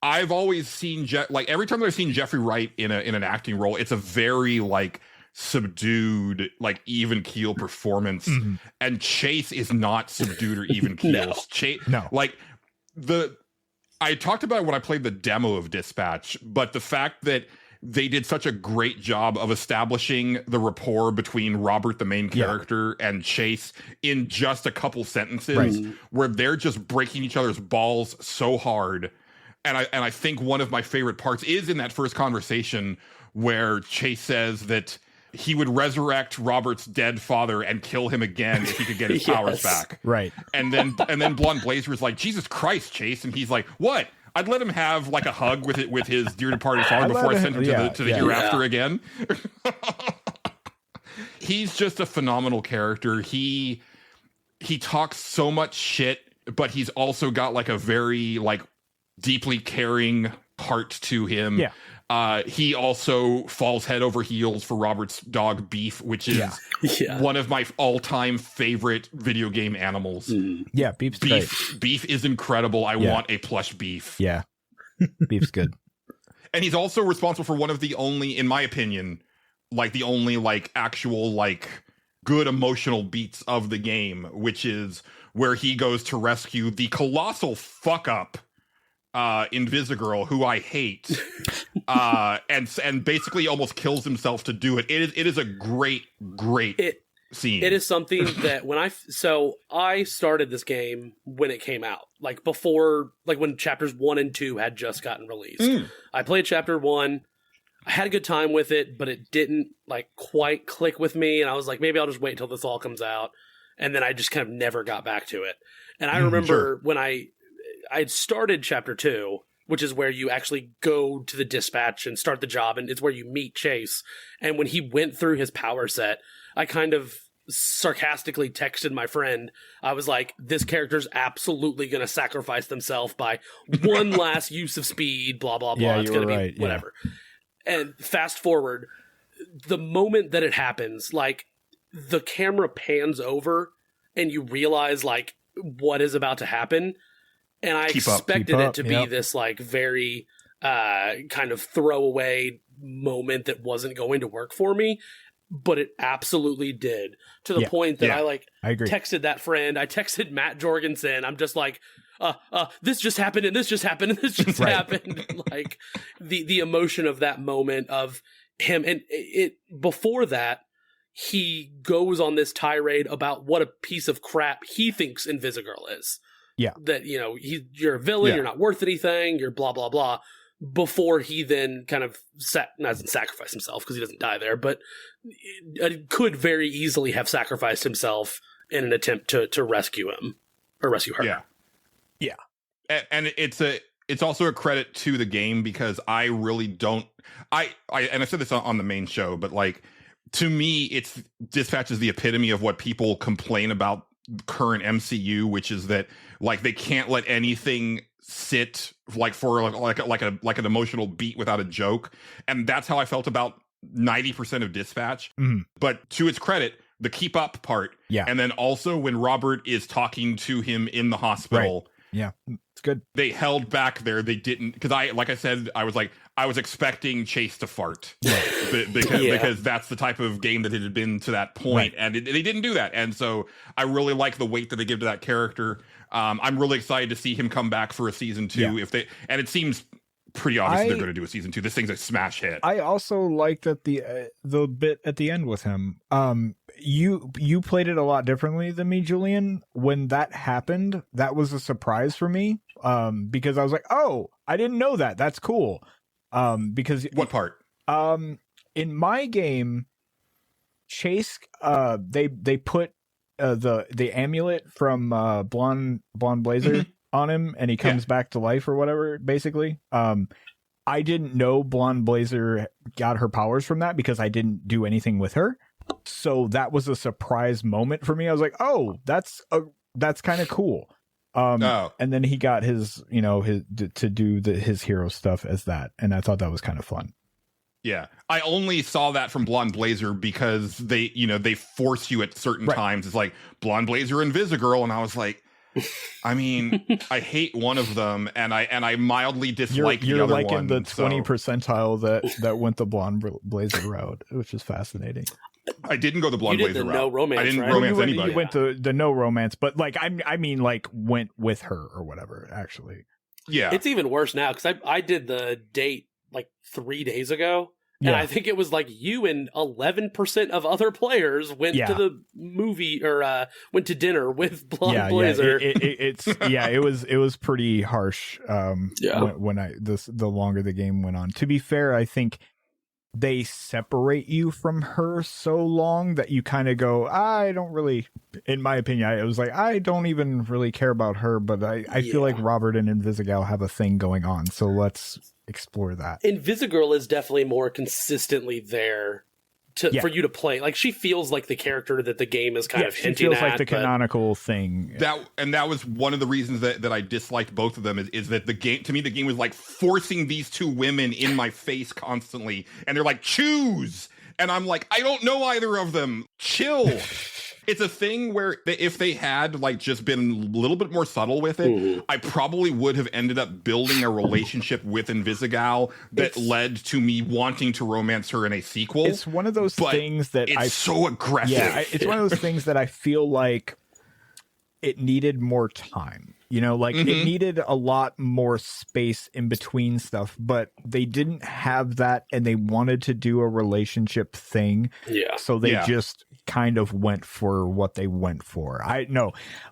I've always seen every time that I've seen Jeffrey Wright in an acting role, it's a very like subdued, like even keel performance. Mm-hmm. And Chase is not subdued or even keels. No. Like I talked about it when I played the demo of Dispatch, but the fact that they did such a great job of establishing the rapport between Robert, the main character, and Chase in just a couple sentences where they're just breaking each other's balls so hard. And I think one of my favorite parts is in that first conversation where Chase says that he would resurrect Robert's dead father and kill him again if he could get his powers back. Right. And then Blonde Blazer is like, Jesus Christ, Chase. And he's like, what? I'd let him have like a hug with his dear departed father before I sent him to the hereafter again. He's just a phenomenal character. He talks so much shit, but he's also got like a very like deeply caring heart to him. Yeah. He also falls head over heels for Robert's dog Beef, which is one of my all-time favorite video game animals. Yeah, Beef is incredible. I want a plush Beef. Yeah. Beef's good. And he's also responsible for one of the only, in my opinion, like the only like actual like good emotional beats of the game, which is where he goes to rescue the colossal fuck up Invisigirl, who I hate, and basically almost kills himself to do it. It is a great scene. It is something that when I started this game when it came out, like before, like when chapters 1 and 2 had just gotten released. I played chapter 1. I had a good time with it, but it didn't like quite click with me, and I was like, maybe I'll just wait until this all comes out, and then I just kind of never got back to it. And I remember when I had started chapter 2, which is where you actually go to the dispatch and start the job, and it's where you meet Chase. And when he went through his power set, I kind of sarcastically texted my friend. I was like, this character's absolutely going to sacrifice themselves by one last use of speed, blah, blah, blah. Yeah, it's going right, to be whatever. Yeah. And fast forward, the moment that it happens, like the camera pans over and you realize like what is about to happen. And I expected it to be this like very kind of throwaway moment that wasn't going to work for me. But it absolutely did, to the point that I agree. Texted that friend. I texted Matt Jorgensen. I'm just like, this just happened, and this just happened, and this just happened. Like the emotion of that moment of him, and it before that, he goes on this tirade about what a piece of crap he thinks Invisigirl is. Yeah, that you're a villain, you're not worth anything, you're blah blah blah. Before he then kind of doesn't sacrifice himself because he doesn't die there, but could very easily have sacrificed himself in an attempt to rescue him or rescue her. Yeah. And it's also a credit to the game because I really don't. I said this on the main show, but like to me, Dispatch is the epitome of what people complain about current MCU, which is that like they can't let anything sit like for like an emotional beat without a joke, and that's how I felt about 90% of Dispatch. But to its credit, the keep up part, and then also when Robert is talking to him in the hospital, it's good. They held back there. They didn't, because I was expecting Chase to fart, because that's the type of game that it had been to that point, and they didn't do that. And so I really like the weight that they give to that character. I'm really excited to see him come back for a season 2 and it seems pretty obvious they're going to do a season 2. This thing's a smash hit. I also like that the bit at the end with him. You played it a lot differently than me, Julian. When that happened, that was a surprise for me. Because I was like, oh, I didn't know that. That's cool. Because what part? In my game, Chase, they put the amulet from Blonde Blazer on him, and he comes back to life or whatever, basically. I didn't know Blonde Blazer got her powers from that because I didn't do anything with her. So that was a surprise moment for me. I was like, oh, that's kind of cool. And then he got his his hero stuff as that, and I thought that was kind of fun. Yeah, I only saw that from Blonde Blazer because they force you at certain times. It's like Blonde Blazer and Invisigirl, and I was like, I mean, I hate one of them, and I mildly dislike the other one. You're like in the 20 percentile that went the Blonde Blazer route, which is fascinating. I didn't go the Blonde Blazer route. No romance. I didn't romance anybody. You went the no romance, but like I mean, like went with her or whatever. Actually, yeah, it's even worse now because I did the date like 3 days ago, and I think it was like you and 11% of other players went to the movie or went to dinner with Blonde Blazer. It was pretty harsh. When the longer the game went on. To be fair, I think they separate you from her so long that you kind of go, I don't really, in my opinion, it was like, I don't even really care about her, but I feel like Robert and Invisigal have a thing going on. So let's explore that. Invisigal is definitely more consistently there for you to play. Like she feels like the character that the game is kind of hinting at. She feels like the canonical thing. That was one of the reasons that I disliked both of them is that the game, to me, the game was like forcing these two women in my face constantly. And they're like, choose. And I'm like, I don't know either of them. Chill. it's a thing where if they had like just been a little bit more subtle with it, I probably would have ended up building a relationship with Invisigal that led to me wanting to romance her in a sequel. It's one of those things that it's so aggressive. Yeah, it's one of those things that I feel like it needed more time. You know, like it needed a lot more space in between stuff, but they didn't have that, and they wanted to do a relationship thing. Yeah. So they just kind of went for what they went for.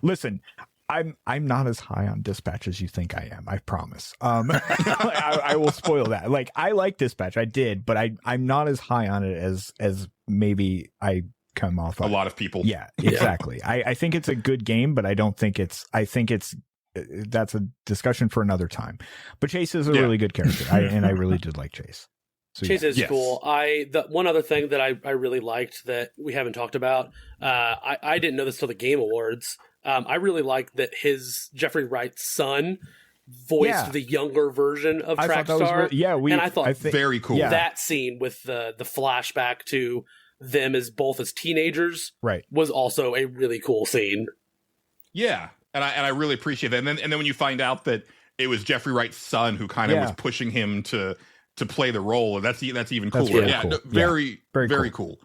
Listen, I'm not as high on Dispatch as you think I am. I promise. I will spoil that. Like, I like Dispatch, I did, but I'm not as high on it as maybe I come off a lot of people. Yeah, exactly. I think it's a good game, but I think it's that's a discussion for another time. But Chase is a really good character, and I really did like Chase. So, Chase is cool. The one other thing that I really liked that we haven't talked about, I didn't know this till the Game Awards. I really liked that his Jeffrey Wright's son voiced the younger version of Trackstar. And I thought very cool. That scene with the flashback to them as both as teenagers was also a really cool scene. Yeah. And I really appreciate that. And then when you find out that it was Jeffrey Wright's son who kind of was pushing him to play the role, that's even cooler. Cool. Very cool.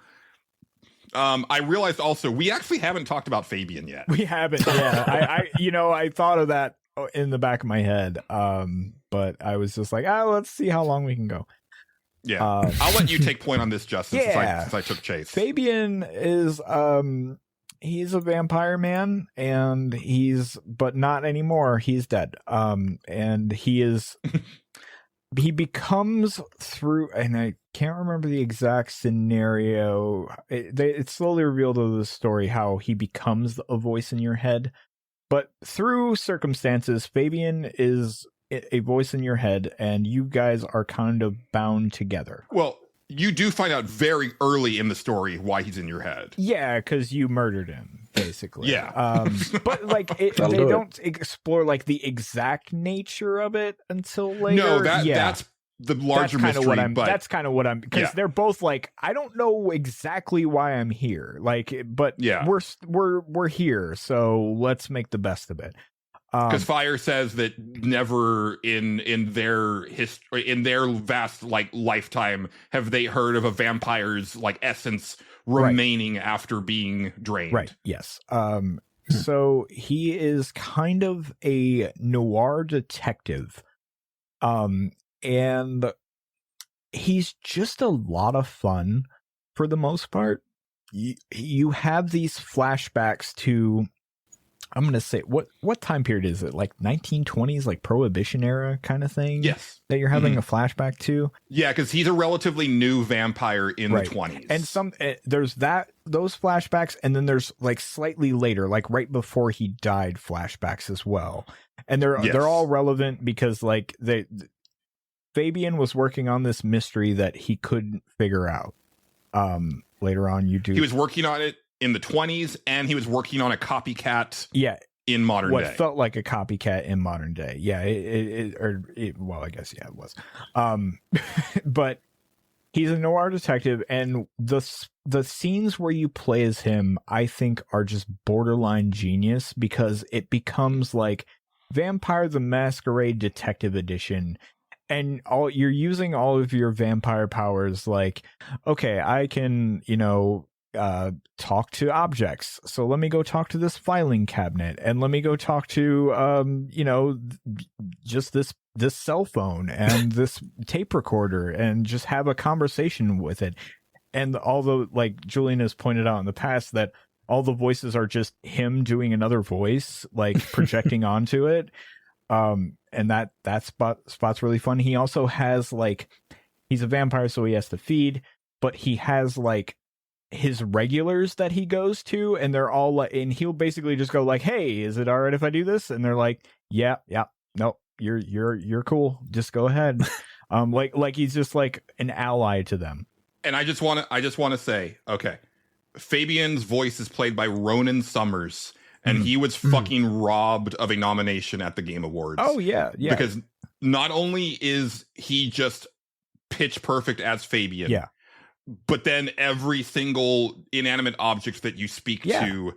I realized also we actually haven't talked about Fabian yet. We haven't. Yeah. I thought of that in the back of my head. But I was just like, let's see how long we can go. Yeah. I'll let you take point on this, Justin, since I took Chase. Fabian is he's a vampire man, and but not anymore. He's dead. And he becomes through, and I can't remember the exact scenario. It's slowly revealed in the story how he becomes a voice in your head, but through circumstances, Fabian is a voice in your head, and you guys are kind of bound together. Well, you do find out very early in the story why he's in your head. Yeah, because you murdered him, basically. Yeah. But like they don't explore like the exact nature of it until later. No, that's the larger mystery. That's kind of what I'm, because they're both like, I don't know exactly why I'm here. Like, but we're here, so let's make the best of it. Because Fire says that never in their history, in their vast like lifetime, have they heard of a vampire's like essence remaining after being drained. Right. Yes. So he is kind of a noir detective, and he's just a lot of fun for the most part. You have these flashbacks to, I'm going to say, what time period is it? Like 1920s, like Prohibition era kind of thing? Yes. That you're having a flashback to? Yeah, because he's a relatively new vampire in the 20s. And there's those flashbacks, and then there's like slightly later, like right before he died, flashbacks as well. And they're all relevant because like Fabian was working on this mystery that he couldn't figure out. Later on, he was working on it in the 20s, and he was working on a copycat in modern day. What felt like a copycat in modern day. Yeah, well, I guess, it was. But he's a noir detective, and the scenes where you play as him, I think, are just borderline genius, because it becomes like Vampire the Masquerade Detective Edition. And you're using all of your vampire powers, like, okay, I can, talk to objects. So let me go talk to this filing cabinet, and let me go talk to, just this cell phone and this tape recorder, and just have a conversation with it. And although, like Julian has pointed out in the past, that all the voices are just him doing another voice, like projecting onto it. And that spot's really fun. He also has like, he's a vampire, so he has to feed, but he has like his regulars that he goes to, and they're all like, and he'll basically just go like, "Hey, is it all right if I do this?" And they're like, "Yeah, no, you're cool. Just go ahead." Like he's just like an ally to them. And I just want to say, okay, Fabian's voice is played by Ronan Summers. And he was fucking robbed of a nomination at the Game Awards. Oh, yeah. Because not only is he just pitch perfect as Fabian, but then every single inanimate object that you speak to,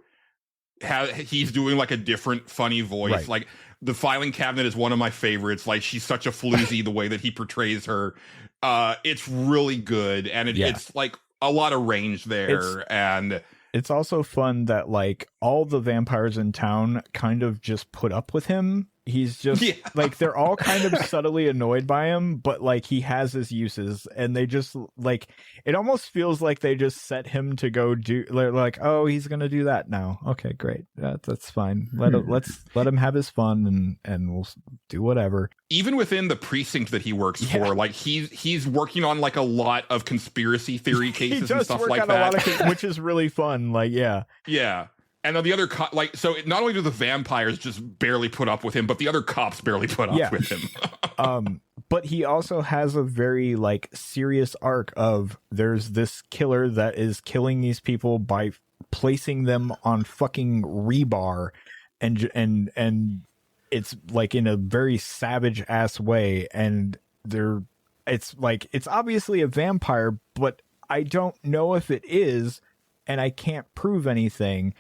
he's doing like a different funny voice. Right. Like the filing cabinet is one of my favorites. Like she's such a floozy the way that he portrays her. It's really good, and it's like a lot of range there. And it's also fun that like all the vampires in town kind of just put up with him. He's just like, they're all kind of subtly annoyed by him, but like he has his uses, and they just like, it almost feels like they just set him to go do, like, oh, he's gonna do that now. Okay, great, that's fine. Let's let him have his fun, and we'll do whatever. Even within the precinct that he works for, like he's working on like a lot of conspiracy theory cases and stuff like that, which is really fun. Like, yeah. And then the other so not only do the vampires just barely put up with him, but the other cops barely put up with him. But he also has a very like serious arc of there's this killer that is killing these people by placing them on fucking rebar, and it's like in a very savage ass way, and it's obviously a vampire, but I don't know if it is, and I can't prove anything.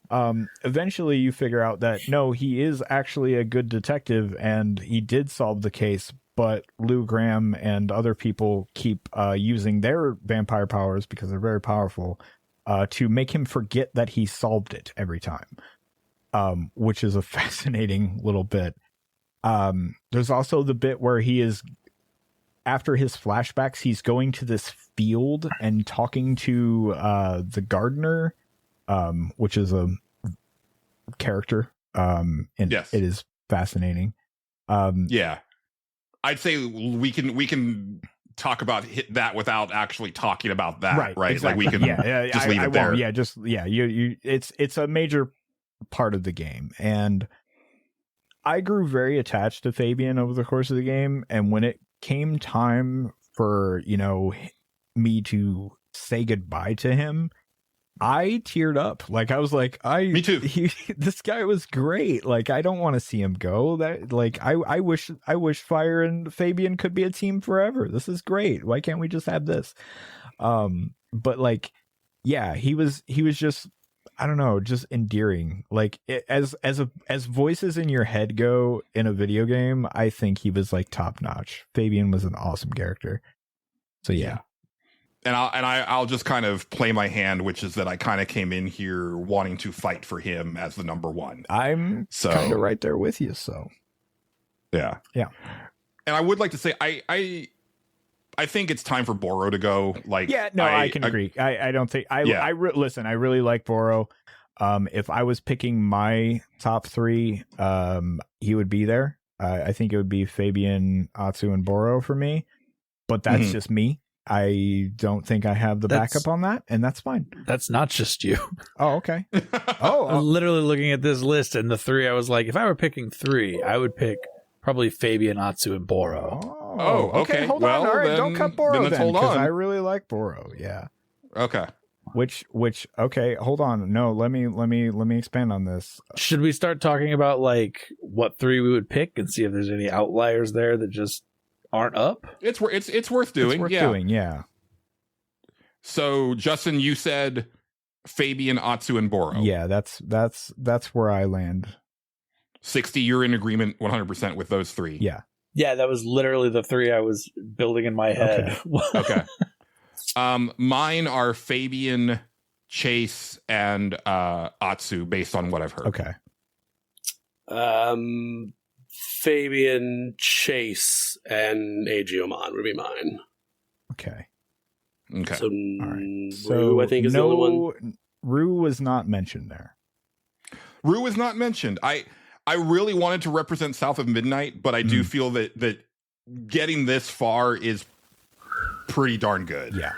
Eventually you figure out that no, he is actually a good detective and he did solve the case, but Lou Graham and other people keep using their vampire powers, because they're very powerful, to make him forget that he solved it every time, which is a fascinating little bit. There's also the bit where he is, after his flashbacks, he's going to this field and talking to the gardener, which is a character, and it is fascinating. I'd say we can talk about that without actually talking about that, right? Exactly. Like we can just leave it there. You it's a major part of the game, and I grew very attached to Fabian over the course of the game, and when it came time for me to say goodbye to him, I teared up. Like, I was like, me too. This guy was great. Like, I don't want to see him go. That, like, I wish Fire and Fabian could be a team forever. This is great. Why can't we just have this? But like, yeah, he was just, I don't know, just endearing. Like, as voices in your head go in a video game, I think he was like top notch. Fabian was an awesome character. So yeah. And I'll just kind of play my hand, which is that I kind of came in here wanting to fight for him as the number one. I'm kind of right there with you. So, yeah. And I would like to say, I think it's time for Boro to go. Like, I can agree. I don't think listen. I really like Boro. If I was picking my top three, he would be there. I think it would be Fabian, Atsu, and Boro for me. But that's just me. I don't think I have the backup on that, and that's fine. That's not just you. Oh, okay. I'm literally looking at this list, and the three, I was like, if I were picking three, I would pick probably Fabian, Atsu, and Boro. Oh, okay. Hold on. All right, don't cut Boro then, because I really like Boro. Yeah. Okay. Which? Okay, hold on. No, let me expand on this. Should we start talking about like what three we would pick and see if there's any outliers there that just aren't up? It's worth doing. It's worth doing, yeah. So Justin, you said Fabian, Atsu, and Boro. Yeah, that's where I land. 60, you're in agreement 100% with those three. Yeah, that was literally the three I was building in my head. Okay. Mine are Fabian, Chase, and Atsu, based on what I've heard. Okay. Fabian, Chase, and Aegyeomon would be mine. Okay. So, all right. Rue, I think, is the only one. Rue was not mentioned there. Rue was not mentioned. I really wanted to represent South of Midnight, but I do feel that getting this far is pretty darn good. Yeah.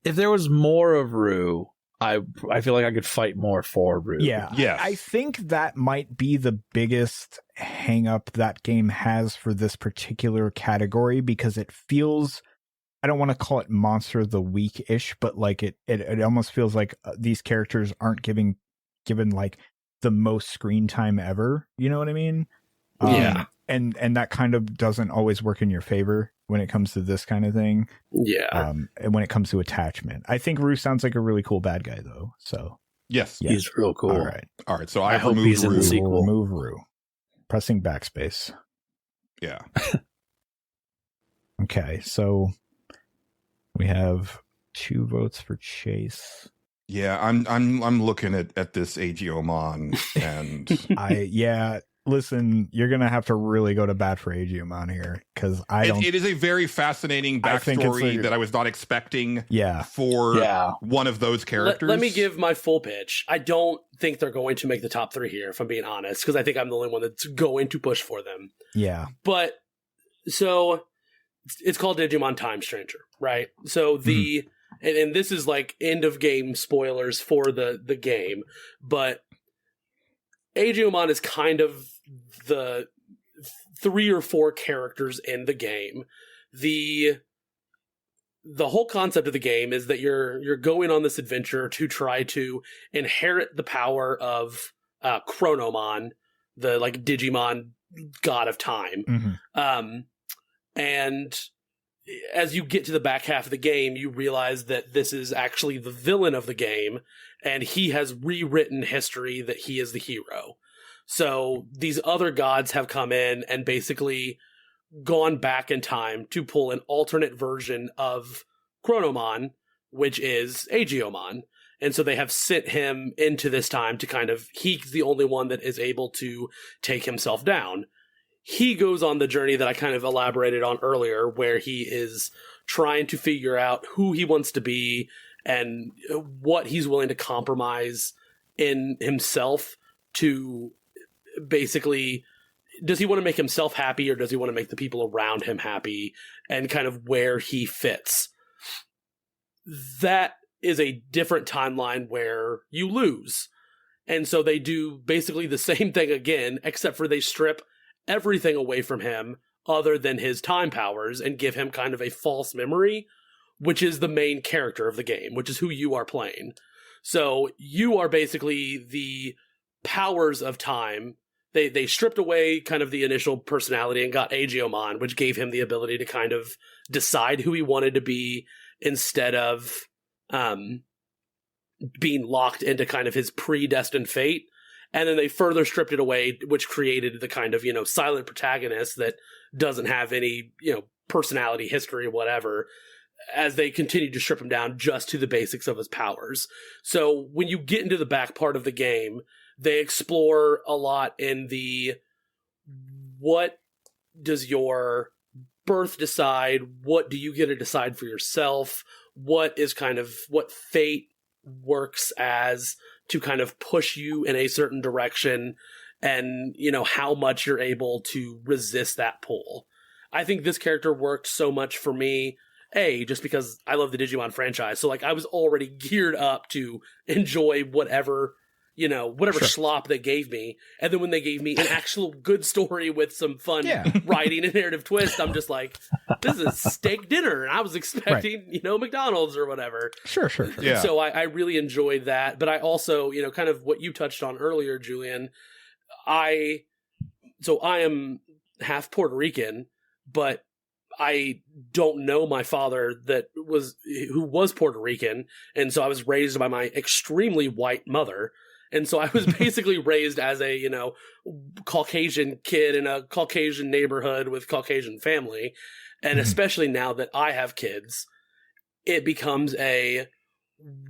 If there was more of Rue, I feel like I could fight more for Rue. Yeah. Yes. I think that might be the biggest hang up that game has for this particular category, because it feels, I don't want to call it Monster of the Week-ish, but like it almost feels like these characters aren't given like the most screen time ever. You know what I mean? Yeah. and that kind of doesn't always work in your favor when it comes to this kind of thing. Yeah. And when it comes to attachment, I think Rue sounds like a really cool bad guy, though. So Yes. yeah. He's real cool. All right. So I I've hope removed he's in the Rue. sequel. We'll remove Rue. Pressing backspace. Yeah. Okay, so we have 2 votes for Chase. Yeah, I'm looking at this Aegeomon and listen, you're gonna have to really go to bat for Aegeomon here, because it is a very fascinating backstory that I was not expecting for one of those characters. Let me give my full pitch. I don't think they're going to make the top 3 here, if I'm being honest, because I think I'm the only one that's going to push for them. Yeah. But, so, it's called Digimon Time Stranger, right? So and this is like end of game spoilers for the game, but Aegeomon is kind of the 3 or 4 characters in the game. The whole concept of the game is that you're going on this adventure to try to inherit the power of Chronomon, the like Digimon god of time. Mm-hmm. And as you get to the back half of the game, you realize that this is actually the villain of the game, and he has rewritten history that he is the hero. So these other gods have come in and basically gone back in time to pull an alternate version of Chronomon, which is Aegeomon. And so they have sent him into this time to kind of, he's the only one that is able to take himself down. He goes on the journey that I kind of elaborated on earlier, where he is trying to figure out who he wants to be and what he's willing to compromise in himself to basically, does he want to make himself happy or does he want to make the people around him happy, and kind of where he fits. That is a different timeline where you lose. And so they do basically the same thing again, except for they strip everything away from him other than his time powers and give him kind of a false memory, which is the main character of the game, which is who you are playing. So you are basically the powers of time. They stripped away kind of the initial personality and got Aegeomon, which gave him the ability to kind of decide who he wanted to be instead of being locked into kind of his predestined fate. And then they further stripped it away, which created the kind of, silent protagonist that doesn't have any, personality, history, whatever, as they continue to strip him down just to the basics of his powers. So when you get into the back part of the game, they explore a lot in the, what does your birth decide? What do you get to decide for yourself? What is kind of what fate works as to kind of push you in a certain direction, and how much you're able to resist that pull. I think this character worked so much for me, just because I love the Digimon franchise, so like I was already geared up to enjoy whatever slop they gave me, and then when they gave me an actual good story with some fun writing and narrative twist, I'm just like, this is steak dinner, and I was expecting McDonald's or whatever. Sure. Yeah. So I really enjoyed that, but I also kind of what you touched on earlier, Julian. I am half Puerto Rican, but I don't know my father who was Puerto Rican, and so I was raised by my extremely white mother. And so I was basically raised as a, Caucasian kid in a Caucasian neighborhood with Caucasian family. And especially now that I have kids, it becomes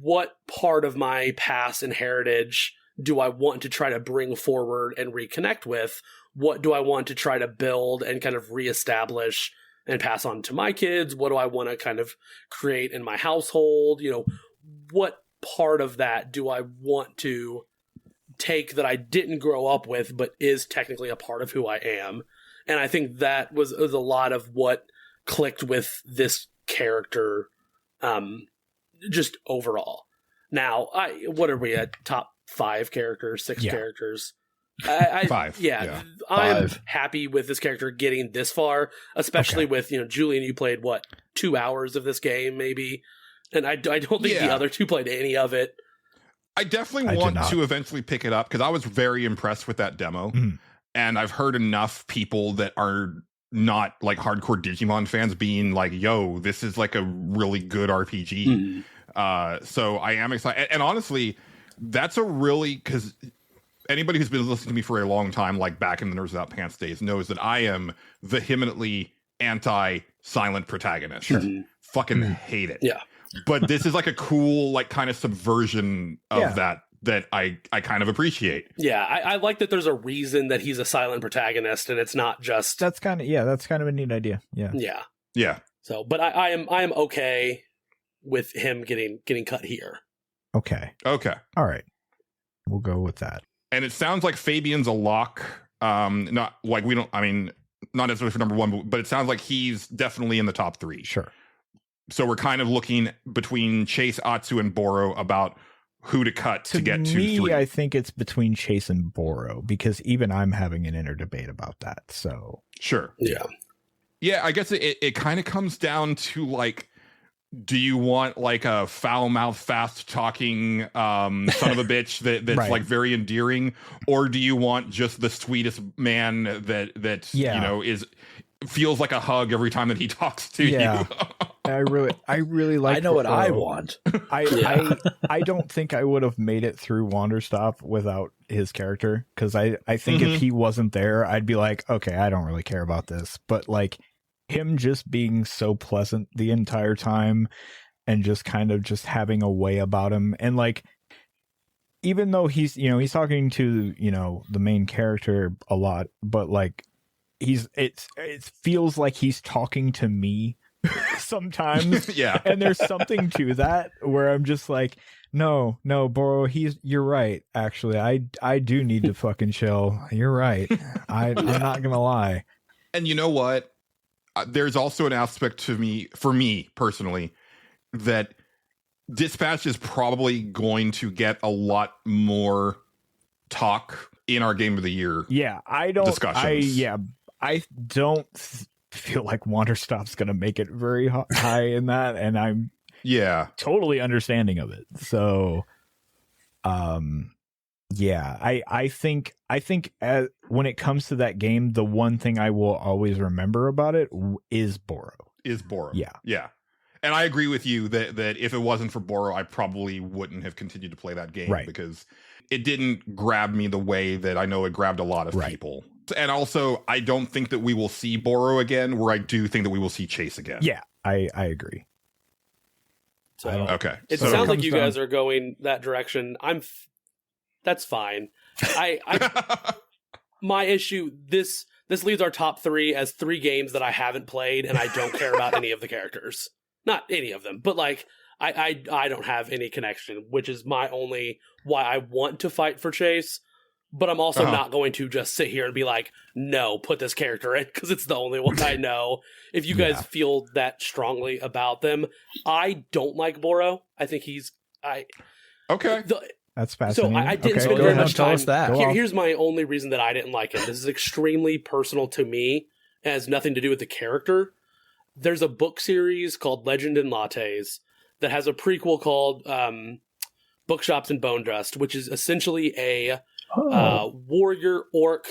what part of my past and heritage do I want to try to bring forward and reconnect with? What do I want to try to build and kind of reestablish and pass on to my kids? What do I want to kind of create in my household? What part of that do I want to take that I didn't grow up with, but is technically a part of who I am? And I think that was a lot of what clicked with this character, just overall. Now, what are we at? Top 5 characters, 6 characters? 5. Yeah. I'm happy with this character getting this far, especially with, Julian, you played, 2 hours of this game, maybe? And I don't think the other 2 played any of it. I definitely want to eventually pick it up, because I was very impressed with that demo. and I've heard enough people that are not like hardcore Digimon fans being like, yo, this is like a really good RPG. So I am excited. And honestly, that's a really, because anybody who's been listening to me for a long time, like back in the Nerds Without Pants days, knows that I am vehemently anti-silent protagonist. Fucking hate it. Yeah. But this is like a cool, like kind of subversion of that I kind of appreciate. Yeah, I like that there's a reason that he's a silent protagonist, and it's not just That's kind of a neat idea. Yeah. Yeah. So, but I am okay with him getting cut here. Okay. All right. We'll go with that. And it sounds like Fabian's a lock. Not like not necessarily for number one, but it sounds like he's definitely in the top 3. Sure. So we're kind of looking between Chase, Atsu, and Boro about who to cut to get to me, 3. I think it's between Chase and Boro, because even I'm having an inner debate about that. So sure. Yeah, I guess it kind of comes down to like, do you want like a foul mouth, fast talking son of a bitch that's right. like very endearing, or do you want just the sweetest man that you know feels like a hug every time that he talks to you? I really like. I know what I want. I don't think I would have made it through Wanderstop without his character, because I think if he wasn't there, I'd be like, okay, I don't really care about this. But like him just being so pleasant the entire time, and just kind of just having a way about him, and like, even though he's talking to the main character a lot, but like it feels like he's talking to me sometimes. And there's something to that where I'm just like, no, Boro, you're right. Actually, I do need to fucking chill. You're right. I'm not gonna lie. And you know what? There's also an aspect for me personally, that Dispatch is probably going to get a lot more talk in our Game of the Year. Discussions. I don't feel like Wanderstop's going to make it very high in that, and I'm totally understanding of it. So, I think when it comes to that game, the one thing I will always remember about it is Boro. Yeah. And I agree with you that if it wasn't for Boro, I probably wouldn't have continued to play that game, because it didn't grab me the way that I know it grabbed a lot of people. And also, I don't think that we will see Boro again, where I do think that we will see Chase again. Yeah, I agree. So, okay. It sounds like you guys are going that direction. That's fine. My issue, this leaves our top 3 as 3 games that I haven't played, and I don't care about any of the characters. Not any of them, but like I don't have any connection, which is my only why I want to fight for Chase. But I'm also not going to just sit here and be like, no, put this character in, because it's the only one I know. If you guys feel that strongly about them, I don't like Boro. I think that's fascinating. So I didn't spend very much time. Here's my only reason that I didn't like him. This is extremely personal to me. It has nothing to do with the character. There's a book series called Legend and Lattes that has a prequel called Bookshops and Bone Dust, which is essentially a warrior orc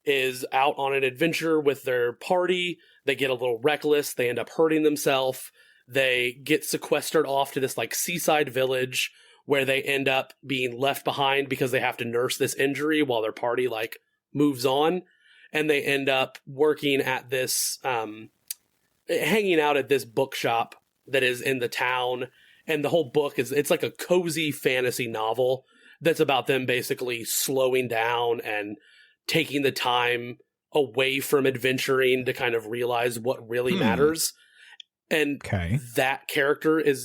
is out on an adventure with their party. They get a little reckless. They end up hurting themselves. They get sequestered off to this like seaside village where they end up being left behind because they have to nurse this injury while their party like moves on. And they end up working at this, hanging out at this bookshop that is in the town. And the whole book it's like a cozy fantasy novel that's about them basically slowing down and taking the time away from adventuring to kind of realize what really matters. And that character it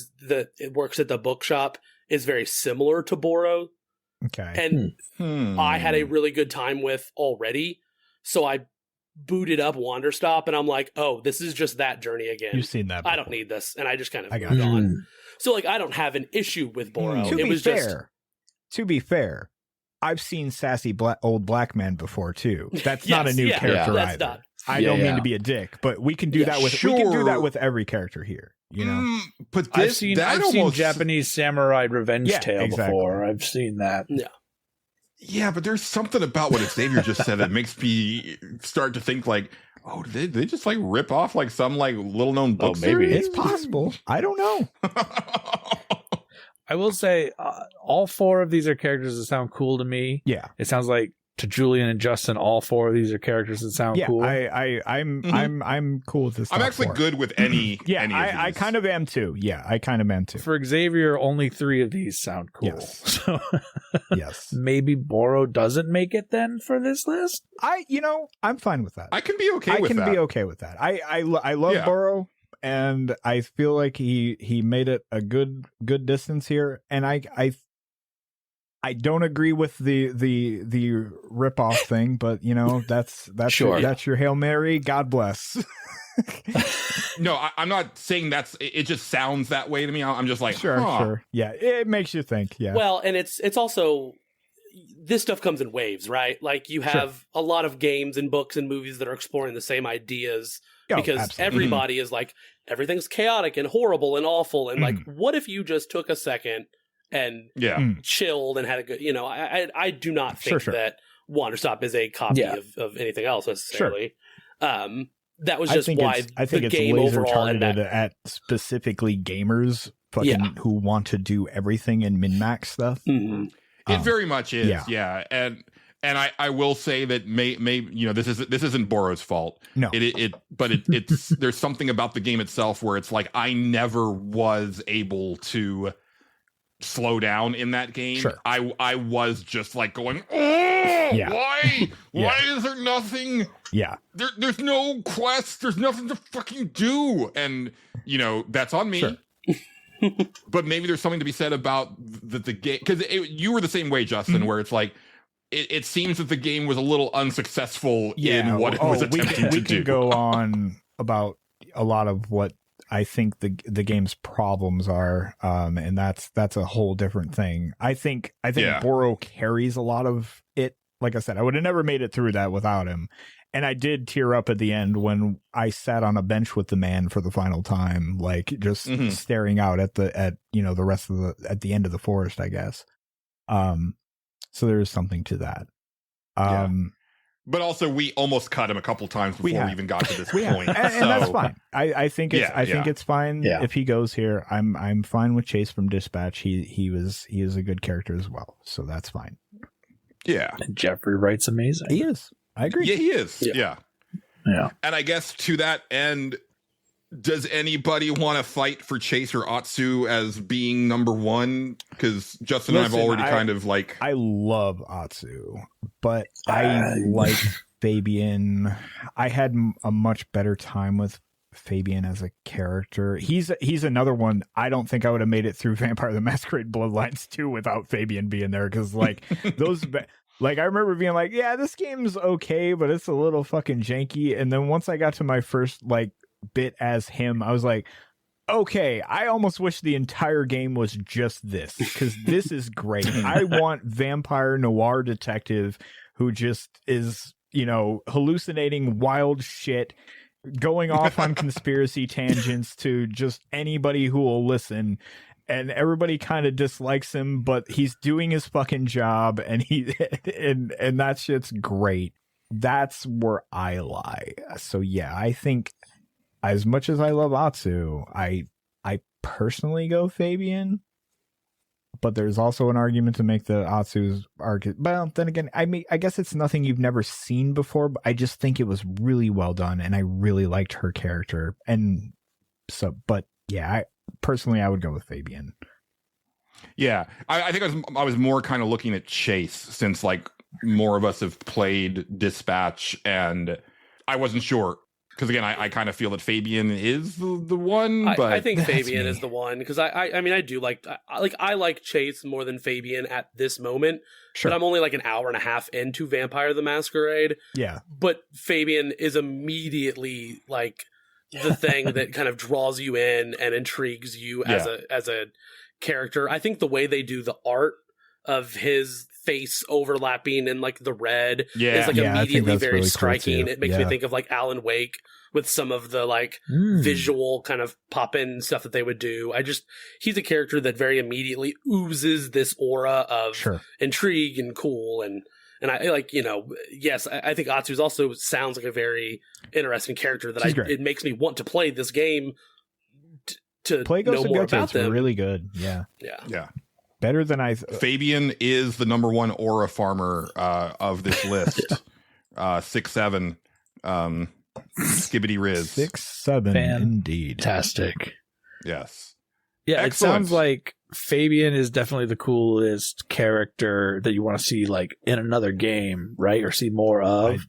works at the bookshop is very similar to Boro. And I had a really good time with already. So I booted up Wanderstop and I'm like, oh, this is just that journey again. You've seen that before. I don't need this. And I just kind of moved on. So like, I don't have an issue with Boro. To be fair, I've seen sassy old black man before too. That's not a new character either. I don't mean to be a dick, but we can do that with we can do that with every character here. You know, but I've seen Japanese samurai revenge tale before. I've seen that. Yeah, but there's something about what Xavier just said that makes me start to think like, oh, did they just like rip off like some like little known book maybe. series? It's possible. I don't know. I will say all 4 of these are characters that sound cool to me. Yeah. It sounds like to Julian and Justin, all 4 of these are characters that sound cool. I'm cool with this. I'm actually good with any. Yeah, any of these. I kind of am too. Yeah, I kind of am too. For Xavier, only 3 of these sound cool. Yes. So Yes. maybe Boro doesn't make it then for this list. I'm fine with that. I can be okay with that. I can be okay with that. I love Burrow, and I feel like he made it a good distance here, and I don't agree with the rip off thing, but that's Sure. that's your Hail Mary. God bless. No, I'm not saying it just sounds that way to me. I'm just like, Sure. Yeah, it makes you think. Yeah. Well, and it's also, this stuff comes in waves, right? Like you have a lot of games and books and movies that are exploring the same ideas because absolutely. everybody is like, everything's chaotic and horrible and awful. And like, what if you just took a second and chilled and had a good, I do not think that Wanderstop is a copy of anything else necessarily. That was just why I think the it's game laser overall targeted at specifically gamers who want to do everything and min-max stuff. Mm-hmm. It very much is, yeah. And I will say that this isn't Boro's fault. No, it's there's something about the game itself where it's like I never was able to slow down in that game. Sure. I was just like going, why is there nothing? Yeah, there's no quest. There's nothing to fucking do, and that's on me. Sure. But maybe there's something to be said about the game, because you were the same way, Justin, where it's like it seems that the game was a little unsuccessful in what it was attempting to do. We can go on about a lot of what I think the game's problems are, and that's a whole different thing. I think Boro carries a lot of it. Like I said, I would have never made it through that without him. And I did tear up at the end when I sat on a bench with the man for the final time, like just staring out at the rest of at the end of the forest, I guess. So there is something to that. But also, we almost cut him a couple times before we even got to this point, and that's fine. I think it's fine if he goes here. I'm fine with Chase from Dispatch. He is a good character as well, so that's fine. Yeah, and Jeffrey Wright's amazing. He is. I agree. Yeah, he is. Yeah. And I guess to that end, does anybody want to fight for Chase or Atsu as being number one? Because Justin and I have already kind of like... I love Atsu, but I like Fabian. I had a much better time with Fabian as a character. He's another one. I don't think I would have made it through Vampire the Masquerade Bloodlines 2 without Fabian being there, because like those... Like, I remember being like, yeah, this game's okay, but it's a little fucking janky. And then once I got to my first, like, bit as him, I was like, okay, I almost wish the entire game was just this, because this is great. I want vampire noir detective who just is, hallucinating wild shit, going off on conspiracy tangents to just anybody who will listen. And everybody kind of dislikes him, but he's doing his fucking job, and and that shit's great. That's where I lie. So yeah, I think as much as I love Atsu, I personally go Fabian. But there's also an argument to make the Atsu's arc. Well, then again, I guess it's nothing you've never seen before, but I just think it was really well done, and I really liked her character. And so, but yeah, personally, I would go with Fabian. Yeah, I think I was more kind of looking at Chase, since like more of us have played Dispatch, and I wasn't sure, because again, I kind of feel that Fabian is the one. But I think Fabian is the one, because I mean I do like I like Chase more than Fabian at this moment. Sure. But I'm only like an hour and a half into Vampire the Masquerade. Yeah, but Fabian is immediately like the thing that kind of draws you in and intrigues you as a character. I think the way they do the art of his face overlapping in like the red Yeah. is like Yeah, I think immediately that's very really cool, striking. too. It makes me think of like Alan Wake with some of the like visual kind of pop-in stuff that they would do. He's a character that very immediately oozes this aura of intrigue and cool, and I like, yes, I think Atsu's also sounds like a very interesting character that it makes me want to play this game to play Ghost know and more Goto. about It's them. really good. Yeah. Better than Fabian is the number one aura farmer of this list. 6-7. Skibbity Riz. 6-7 indeed. Fantastic. Yes. Yeah, Excellent. It sounds like Fabian is definitely the coolest character that you want to see like in another game, right? Or see more of.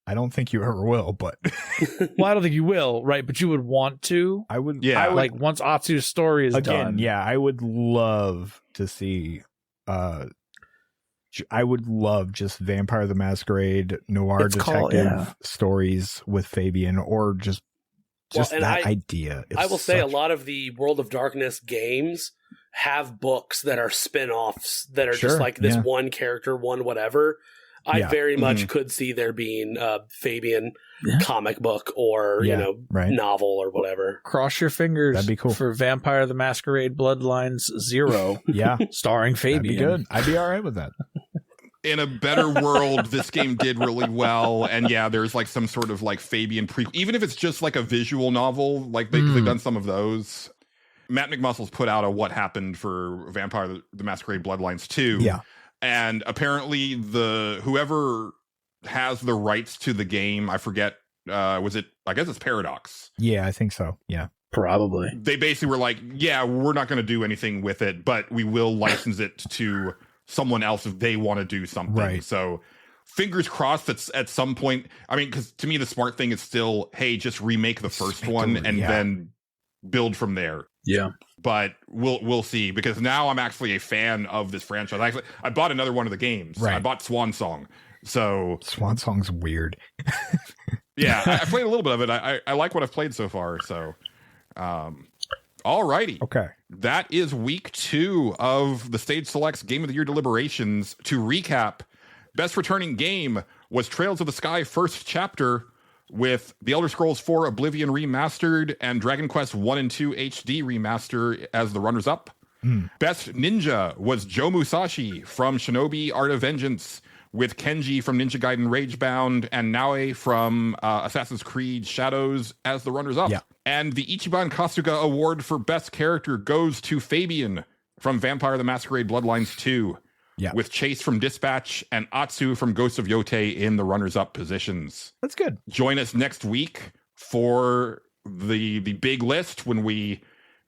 I don't think you ever will, but well, I don't think you will, right? But you would want to. I would. Yeah. Like once Atsu's story is done. Yeah, I would love to see. I would love just Vampire the Masquerade noir detective stories with Fabian, or just that idea. I will say a lot of the World of Darkness games have books that are spin-offs that are just like this one character, one whatever. I very much could see there being a Fabian comic book or, novel or whatever. Cross your fingers. That'd be cool. For Vampire the Masquerade Bloodlines 0. Starring Fabian. That'd be good. I'd be all right with that. In a better world, this game did really well. And there's like some sort of like Fabian even if it's just like a visual novel, like they've done some of those. Matt McMuscle's put out a What Happened for Vampire the Masquerade Bloodlines 2. Yeah. And apparently whoever has the rights to the game, I forget, I guess it's Paradox. Yeah, I think so. Yeah. Probably. They basically were like, we're not going to do anything with it, but we will license it to someone else if they want to do something. Right. So fingers crossed that at some point, I mean, because to me, the smart thing is still, hey, just remake the first one and then build from there. Yeah. But we'll see, because now I'm actually a fan of this franchise. I bought another one of the games. Right. I bought Swan Song. So Swan Song's weird. I played a little bit of it. I like what I've played so far. So, all righty. Okay. That is week 2 of the Stage Selects Game of the Year deliberations. To recap, best returning game was Trails of the Sky First Chapter, with The Elder Scrolls 4 Oblivion Remastered and Dragon Quest 1 and 2 HD Remaster as the runners-up. Best Ninja was Joe Musashi from Shinobi Art of Vengeance, with Kenji from Ninja Gaiden Ragebound and Naue from Assassin's Creed Shadows as the runners-up. Yeah. And the Ichiban Kasuga Award for Best Character goes to Fabian from Vampire the Masquerade Bloodlines 2. Yeah. With Chase from Dispatch and Atsu from Ghost of Yotei in the runners-up positions. That's good. Join us next week for the big list, when we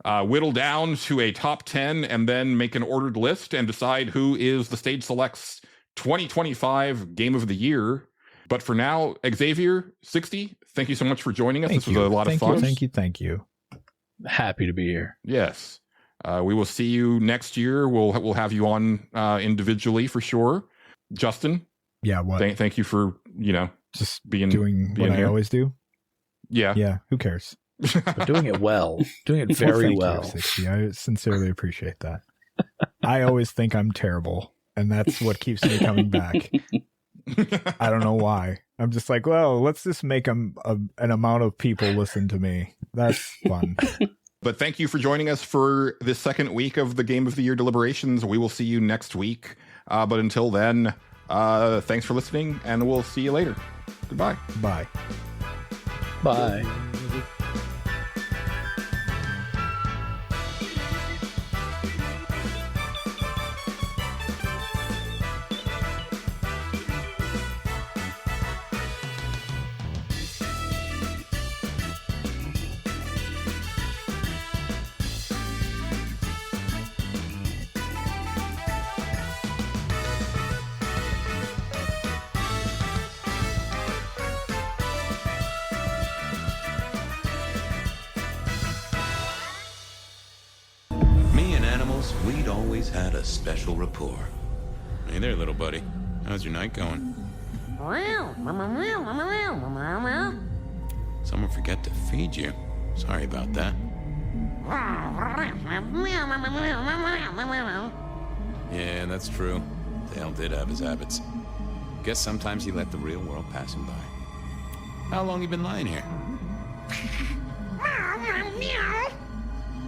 whittle down to a top 10 and then make an ordered list and decide who is the Stage Selects 2025 Game of the Year. But for now, Xavier, 60, thank you so much for joining us. This was a lot of fun. Thank you. Happy to be here. Yes. We will see you next year. We'll have you on individually for sure. Justin. Yeah. What? Thank you for just doing what here. I always do. Yeah. Yeah. Who cares? But doing it well. Doing it very well. You, 60. I sincerely appreciate that. I always think I'm terrible, and that's what keeps me coming back. I don't know why. I'm just like, well, let's just make an amount of people listen to me. That's fun. But thank you for joining us for this second week of the Game of the Year deliberations. We will see you next week. But until then, thanks for listening, and we'll see you later. Goodbye. Bye. Bye. We'd always had a special rapport. Hey there, little buddy. How's your night going? Someone forget to feed you. Sorry about that. Yeah, that's true. Dale did have his habits. Guess sometimes he let the real world pass him by. How long you been lying here?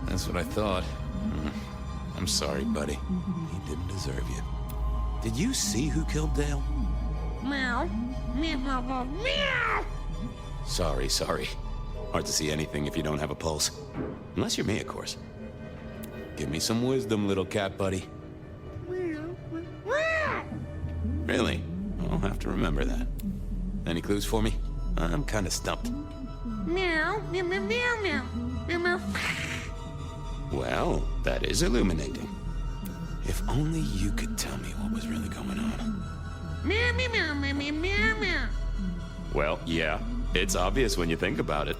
That's what I thought. I'm sorry, buddy. He didn't deserve you. Did you see who killed Dale? Meow. Meow. Meow. Sorry. Hard to see anything if you don't have a pulse. Unless you're me, of course. Give me some wisdom, little cat buddy. Really? I'll have to remember that. Any clues for me? I'm kind of stumped. Meow. Meow. Meow. Meow. Meow. Meow. Well, that is illuminating. If only you could tell me what was really going on. Meow. Meow. Meow. Meow. Meow. Meow. Well, yeah. It's obvious when you think about it.